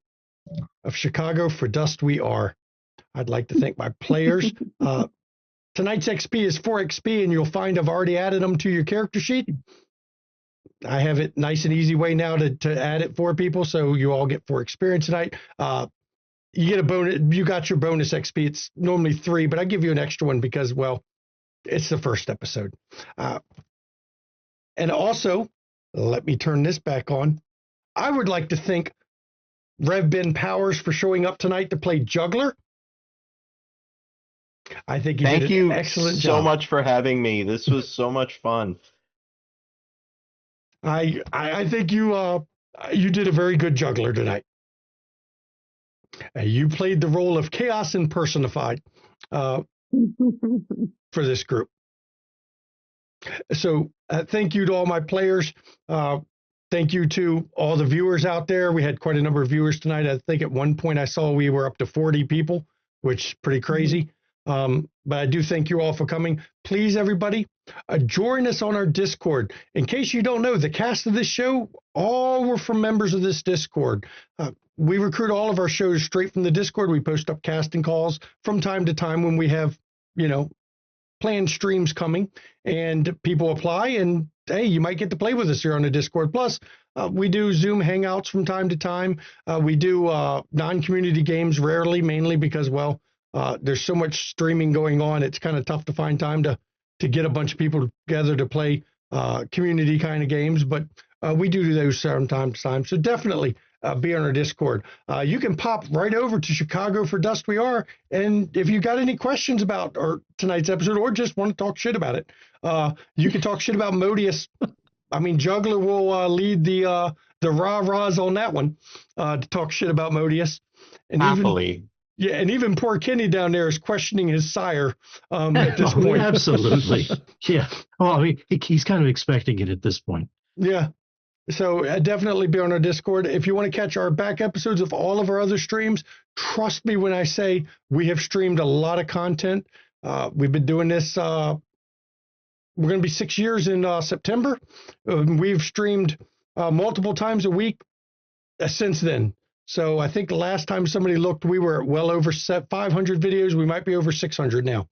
of Chicago for Dust We Are. I'd like to thank my players. Tonight's XP is 4 XP, and you'll find I've already added them to your character sheet. I have it nice and easy way now to add it for people, so you all get 4 experience tonight. You get a bonus. You got your bonus XP. It's normally 3, but I give you an extra one because, well, it's the first episode. And also, let me turn this back on. I would like to thank Rev Ben Powers for showing up tonight to play Juggler. I think he Thank did an you excellent so job. much for having me. This was so much fun. I think you did a very good juggler tonight. You played the role of Chaos Impersonified for this group. So thank you to all my players. Thank you to all the viewers out there. We had quite a number of viewers tonight. I think at one point I saw we were up to 40 people, which is pretty crazy. But I do thank you all for coming. Please, everybody, join us on our Discord. In case you don't know, the cast of this show, all were from members of this Discord. We recruit all of our shows straight from the Discord. We post up casting calls from time to time when we have, planned streams coming, and people apply, and hey, you might get to play with us here on the Discord. Plus, we do Zoom hangouts from time to time. We do non-community games rarely, mainly because, well, there's so much streaming going on. It's kind of tough to find time to get a bunch of people together to play community kind of games, but we do those from time to time. So definitely be on our Discord. You can pop right over to Chicago for Dust We Are, and if you got any questions about tonight's episode, or just want to talk shit about it, you can talk shit about Modius. I mean, Juggler will lead the rah-rahs on that one to talk shit about Modius. And Happily. Even poor Kenny down there is questioning his sire at this point. Absolutely. Yeah. Well, I mean, he's kind of expecting it at this point. Yeah. So definitely be on our Discord. If you want to catch our back episodes of all of our other streams, trust me when I say we have streamed a lot of content. We've been doing this we're going to be 6 years in September. We've streamed multiple times a week since then. So I think the last time somebody looked, we were well over 500 videos. We might be over 600 now.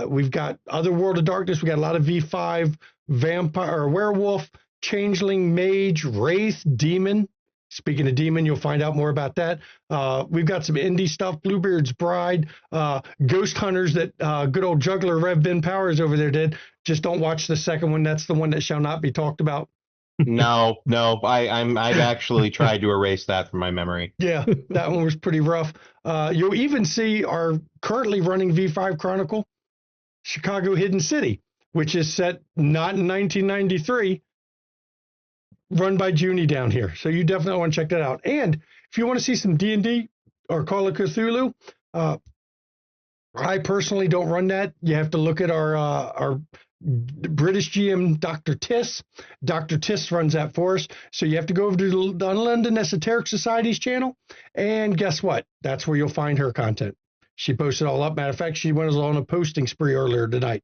We've got other World of Darkness. We got a lot of V5, vampire, or werewolf, changeling, mage, wraith, demon. Speaking of demon, you'll find out more about that. We've got some indie stuff, Bluebeard's Bride, Ghost Hunters that good old juggler Rev Ben Powers over there did. Just don't watch the second one. That's the one that shall not be talked about. No, I've actually tried to erase that from my memory. Yeah, that one was pretty rough. You'll even see our currently running V5 Chronicle, Chicago Hidden City, which is set not in 1993, run by Junie down here. So you definitely want to check that out. And if you want to see some D&D or Call of Cthulhu, I personally don't run that. You have to look at our British GM, Dr. Tiss. Dr. Tiss runs that for us. So you have to go over to the London Esoteric Society's channel. And guess what? That's where you'll find her content. She posted all up. Matter of fact, she went on a posting spree earlier tonight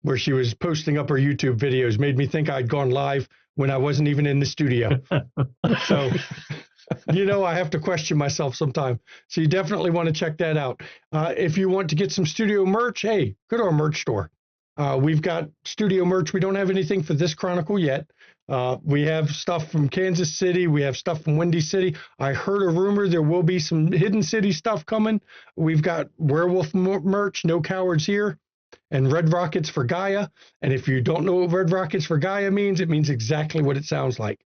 where she was posting up her YouTube videos. Made me think I'd gone live when I wasn't even in the studio. So, I have to question myself sometime. So you definitely want to check that out. If you want to get some studio merch, hey, go to our merch store. We've got studio merch. We don't have anything for this Chronicle yet. We have stuff from Kansas City. We have stuff from Windy City. I heard a rumor there will be some Hidden City stuff coming. We've got werewolf merch, No Cowards Here, and Red Rockets for Gaia. And if you don't know what Red Rockets for Gaia means, it means exactly what it sounds like.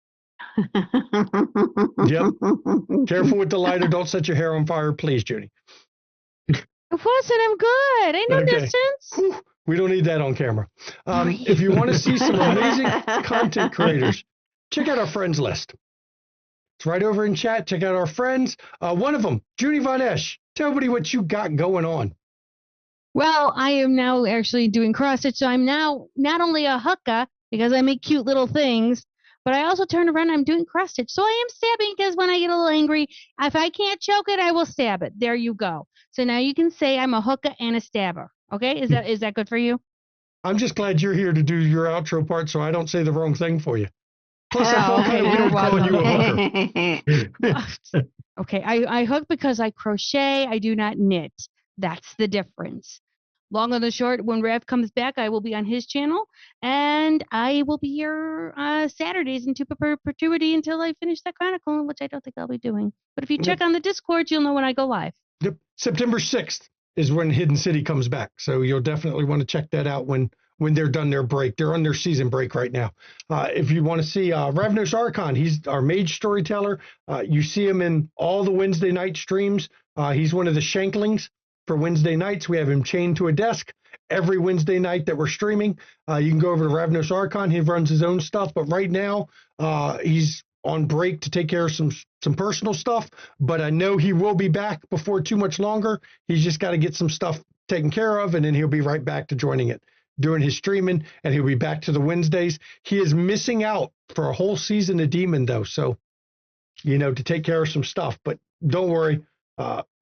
Yep. Careful with the lighter. Don't set your hair on fire, please, Junie. It wasn't. I'm good. Ain't no Okay. distance. Whew. We don't need that on camera. If you want to see some amazing content creators, check out our friends list. It's right over in chat. Check out our friends. One of them, Junie Von Esch. Tell everybody what you got going on. Well, I am now actually doing cross stitch, so I'm now not only a hooker because I make cute little things, but I also turn around and I'm doing cross stitch. So I am stabbing because when I get a little angry, if I can't choke it, I will stab it. There you go. So now you can say I'm a hooker and a stabber. Okay, is that good for you? I'm just glad you're here to do your outro part so I don't say the wrong thing for you. Plus, I felt kind of weird calling you a hooker. Okay, I hook because I crochet. I do not knit. That's the difference. Long and the short, when Rev comes back, I will be on his channel, and I will be here Saturdays into perpetuity until I finish that Chronicle, which I don't think I'll be doing. But if you check on the Discord, you'll know when I go live. Yep. September 6th is when Hidden City comes back, so you'll definitely want to check that out when they're done their break. They're on their season break right now. If you want to see Ravnos Archon, he's our mage storyteller. You see him in all the Wednesday night streams. He's one of the Shanklings for Wednesday nights. We have him chained to a desk every Wednesday night that we're streaming. You can go over to Ravnos Archon. He runs his own stuff, but right now he's on break to take care of some personal stuff, but I know he will be back before too much longer. He's just got to get some stuff taken care of, and then he'll be right back to joining it, doing his streaming, and he'll be back to the Wednesdays. He is missing out for a whole season of Demon, though, so, to take care of some stuff, but don't worry.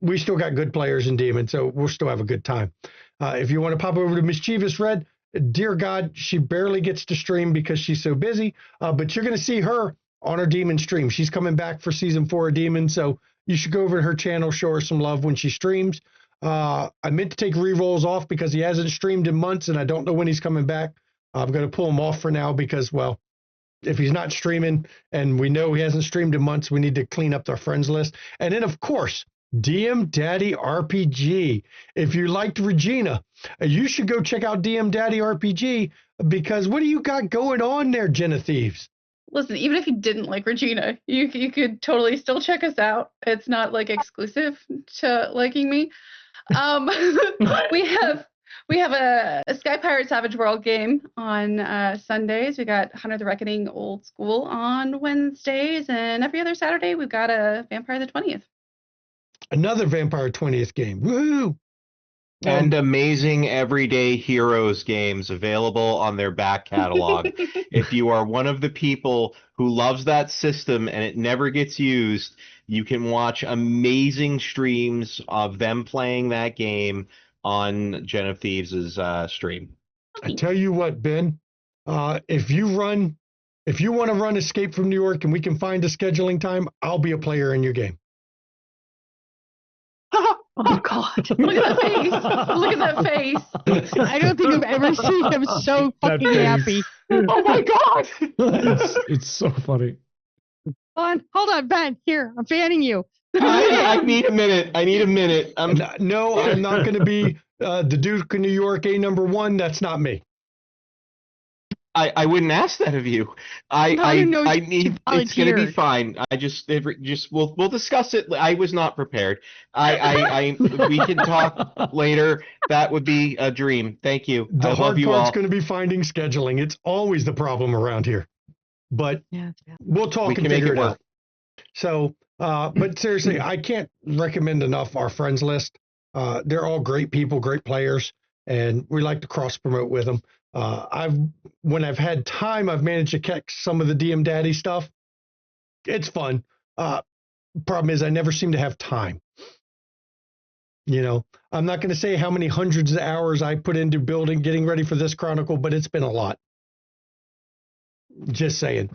We still got good players in Demon, so we'll still have a good time. If you want to pop over to Mischievous Red, dear God, she barely gets to stream because she's so busy, but you're going to see her on her Demon stream. She's coming back for season 4 of Demon, so you should go over to her channel, show her some love when she streams. I meant to take rerolls off because he hasn't streamed in months, and I don't know when he's coming back. I'm going to pull him off for now because, well, if he's not streaming and we know he hasn't streamed in months, we need to clean up our friends list. And then, of course, DM Daddy RPG. If you liked Regina, you should go check out DM Daddy RPG because what do you got going on there, Jenna Thieves? Listen, even if you didn't like Regina, you could totally still check us out. It's not like exclusive to liking me. We have a Sky Pirate Savage World game on Sundays. We got Hunter the Reckoning Old School on Wednesdays, and every other Saturday we've got a Vampire the 20th. Another Vampire 20th game. Woohoo! And amazing everyday heroes games available on their back catalog. If you are one of the people who loves that system and it never gets used, you can watch amazing streams of them playing that game on Gen of Thieves' stream. I tell you what, Ben, if you want to run Escape from New York and we can find a scheduling time, I'll be a player in your game. Oh God! Look at that face. Look at that face. I don't think I've ever seen him so That fucking face. happy. Oh my god! It's so funny. Hold on, Ben. Here, I'm fanning you. I need a minute. I need a minute. No, I'm not going to be the Duke of New York #1. That's not me. I wouldn't ask that of you. I need. It's going to be fine. We'll discuss it. I was not prepared. We can talk later. That would be a dream. Thank you. The hard part's going to be finding scheduling. It's always the problem around here, but we'll talk and figure it out. So, but seriously, I can't recommend enough our friends list. They're all great people, great players, and we like to cross promote with them. When I've had time, I've managed to catch some of the DM Daddy stuff. It's fun. Problem is I never seem to have time. I'm not going to say how many hundreds of hours I put into getting ready for this Chronicle, but it's been a lot. Just saying.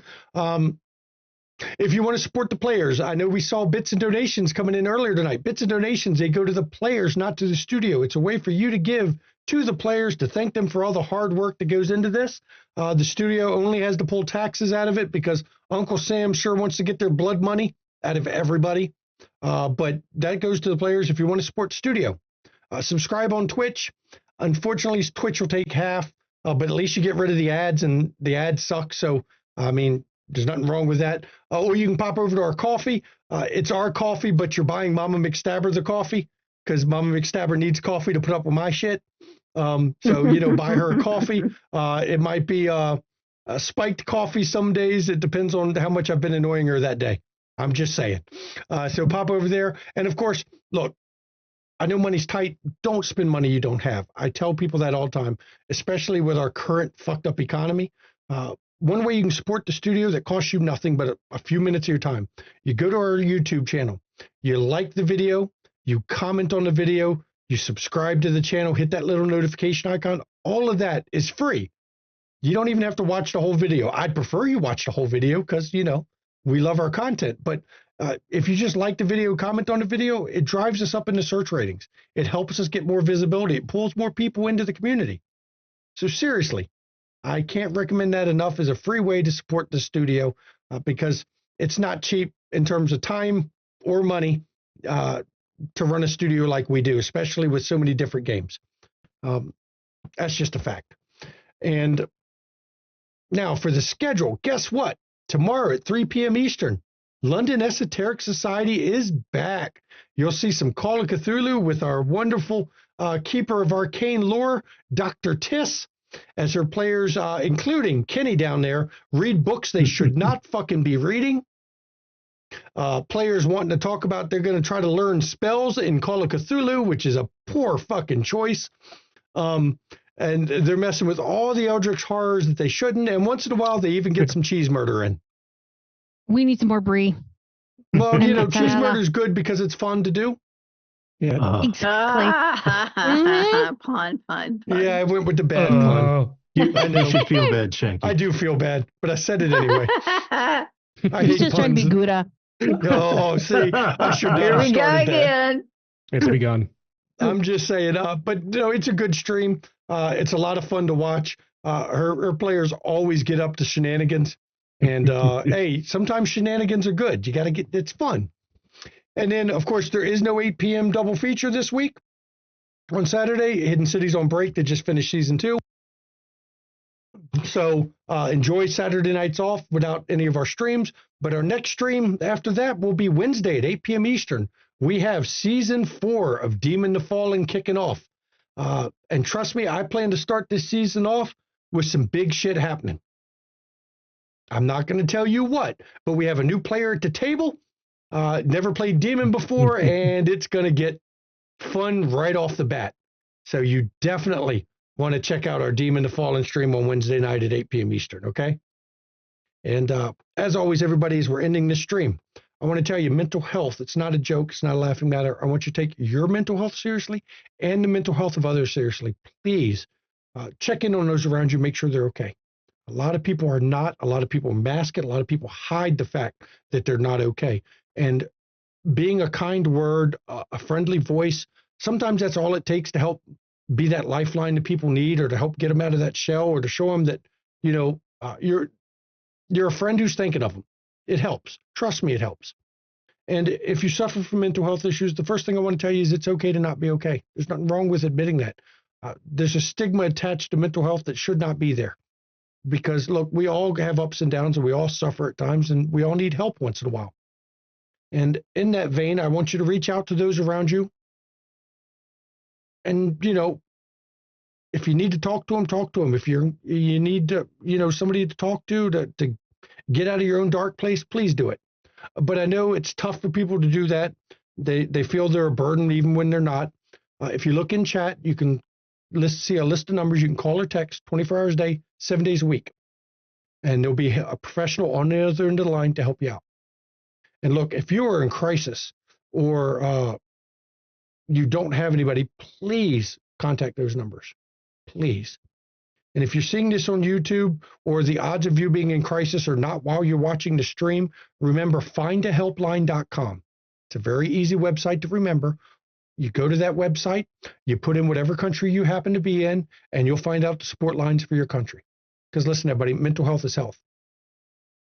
If you want to support the players, I know we saw bits and donations coming in earlier tonight. Bits and donations, they go to the players, not to the studio. It's a way for you to give to the players to thank them for all the hard work that goes into this. The studio only has to pull taxes out of it because Uncle Sam sure wants to get their blood money out of everybody. But that goes to the players if you want to support the studio. Subscribe on Twitch. Unfortunately, Twitch will take half, but at least you get rid of the ads, and the ads suck. So, I mean, there's nothing wrong with that. Or you can pop over to our coffee. It's our coffee, but you're buying Mama McStabber the coffee because Mama McStabber needs coffee to put up with my shit. So, buy her a coffee. It might be a spiked coffee some days. It depends on how much I've been annoying her that day. I'm just saying. So pop over there. And of course, look, I know money's tight. Don't spend money you don't have. I tell people that all the time, especially with our current fucked up economy. One way you can support the studio that costs you nothing but a few minutes of your time. You go to our YouTube channel. You like the video. You comment on the video. You subscribe to the channel. Hit that little notification icon. All of that is free. You don't even have to watch the whole video. I'd prefer you watch the whole video because, we love our content. But if you just like the video, comment on the video, it drives us up in the search ratings. It helps us get more visibility. It pulls more people into the community. So seriously, I can't recommend that enough as a free way to support the studio because it's not cheap in terms of time or money to run a studio like we do, especially with so many different games. That's just a fact. And now for the schedule, guess what? Tomorrow at 3 p.m. Eastern, London Esoteric Society is back. You'll see some Call of Cthulhu with our wonderful keeper of arcane lore, Dr. Tiss, as her players, including Kenny down there, read books they should not fucking be reading. Players wanting to talk about they're going to try to learn spells in Call of Cthulhu, which is a poor fucking choice. And they're messing with all the Eldritch horrors that they shouldn't. And once in a while, they even get some cheese murder in. We need some more brie. Well, cheese murder is good because it's fun to do. Yeah. Exactly. Pun. Yeah, I went with the bad pun. I know you feel bad, Shanky. I do feel bad, but I said it anyway. He's just trying to be Gouda. Oh, see, I should never Here we go started that. again. It's begun. I'm just saying, but it's a good stream. It's a lot of fun to watch. Her players always get up to shenanigans, and hey, sometimes shenanigans are good. You got to it's fun. And then, of course, there is no 8 p.m. double feature this week. On Saturday, Hidden City's on break. They just finished season 2. So enjoy Saturday nights off without any of our streams. But our next stream after that will be Wednesday at 8 p.m. Eastern. We have season 4 of Demon the Fallen kicking off. And trust me, I plan to start this season off with some big shit happening. I'm not going to tell you what, but we have a new player at the table. Never played Demon before, and it's going to get fun right off the bat. So you definitely want to check out our Demon the Fallen stream on Wednesday night at 8 p.m. Eastern, okay? And as always, everybody, as we're ending this stream, I want to tell you mental health, it's not a joke. It's not a laughing matter. I want you to take your mental health seriously and the mental health of others seriously. Please check in on those around you, make sure they're okay. A lot of people are not. A lot of people mask it. A lot of people hide the fact that they're not okay. And being a kind word, a friendly voice, sometimes that's all it takes to help be that lifeline that people need, or to help get them out of that shell, or to show them that, you're a friend who's thinking of them. It helps. Trust me, it helps. And if you suffer from mental health issues, the first thing I want to tell you is it's okay to not be okay. There's nothing wrong with admitting that. There's a stigma attached to mental health that should not be there. Because, look, we all have ups and downs, and we all suffer at times, and we all need help once in a while. And in that vein, I want you to reach out to those around you. And, if you need to talk to them, talk to them. If you need to, somebody to talk to get out of your own dark place, please do it. But I know it's tough for people to do that. They feel they're a burden even when they're not. If you look in chat, you can see a list of numbers. You can call or text 24 hours a day, 7 days a week. And there'll be a professional on the other end of the line to help you out. And look, if you are in crisis or you don't have anybody, please contact those numbers. Please. And if you're seeing this on YouTube, or the odds of you being in crisis are not while you're watching the stream, remember findahelpline.com. It's a very easy website to remember. You go to that website, you put in whatever country you happen to be in, and you'll find out the support lines for your country. Because listen, everybody, mental health is health.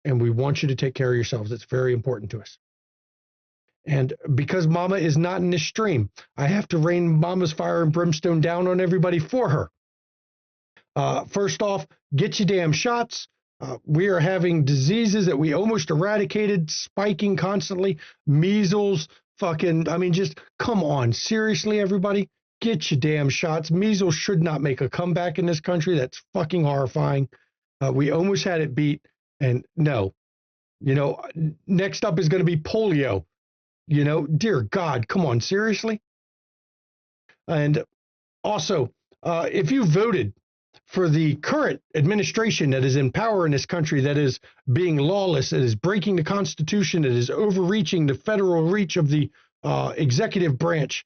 And we want you to take care of yourselves. It's very important to us. And because Mama is not in this stream, I have to rain Mama's fire and brimstone down on everybody for her. First off, get your damn shots. We are having diseases that we almost eradicated, spiking constantly. Measles, just come on. Seriously, everybody, get your damn shots. Measles should not make a comeback in this country. That's fucking horrifying. We almost had it beat. And no, next up is going to be polio. Dear God, come on, seriously? And also, if you voted for the current administration that is in power in this country, that is being lawless, that is breaking the Constitution, that is overreaching the federal reach of the executive branch,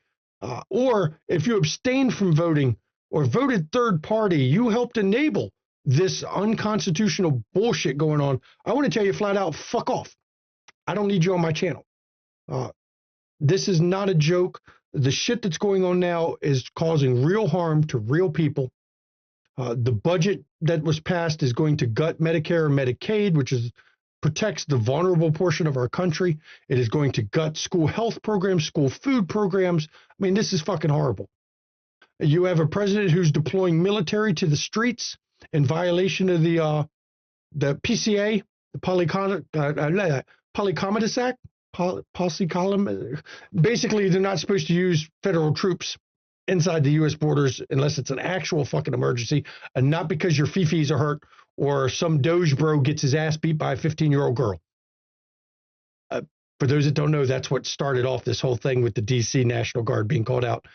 or if you abstained from voting or voted third party, you helped enable this unconstitutional bullshit going on. I want to tell you flat out, fuck off. I don't need you on my channel. This is not a joke. The shit that's going on now is causing real harm to real people. The budget that was passed is going to gut Medicare and Medicaid, which protects the vulnerable portion of our country. It is going to gut school health programs, school food programs. I mean, this is fucking horrible. You have a president who's deploying military to the streets in violation of the PCA, the Polycomitis Act. Basically, they're not supposed to use federal troops inside the U.S. borders unless it's an actual fucking emergency, and not because your fifis are hurt or some Doge bro gets his ass beat by a 15-year-old girl. For those that don't know, that's what started off this whole thing with the D.C. National Guard being called out.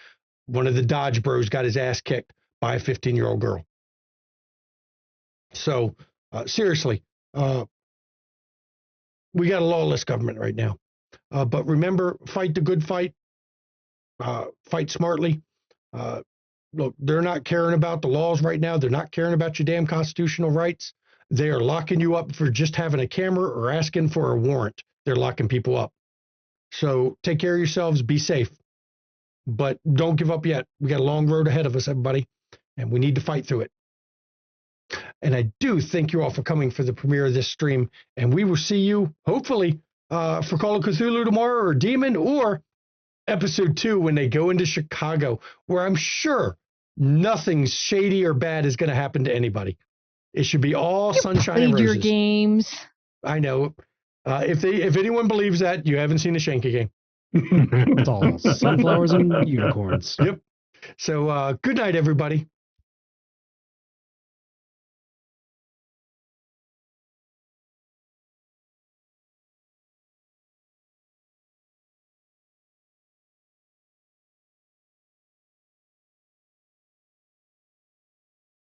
One of the Dodge bros got his ass kicked by a 15-year-old girl. So, seriously, we got a lawless government right now. But remember, fight the good fight. Fight smartly. Look, they're not caring about the laws right now. They're not caring about your damn constitutional rights. They are locking you up for just having a camera or asking for a warrant. They're locking people up. So take care of yourselves. Be safe. But don't give up yet. We got a long road ahead of us, everybody, and we need to fight through it. And I do thank you all for coming for the premiere of this stream. And we will see you, hopefully, for Call of Cthulhu tomorrow, or Demon, or episode 2 when they go into Chicago, where I'm sure nothing shady or bad is going to happen to anybody. It should be all sunshine and roses. Your games. I know. If anyone believes that, you haven't seen the Shanka game. It's all sunflowers and unicorns. Yep. So good night, everybody.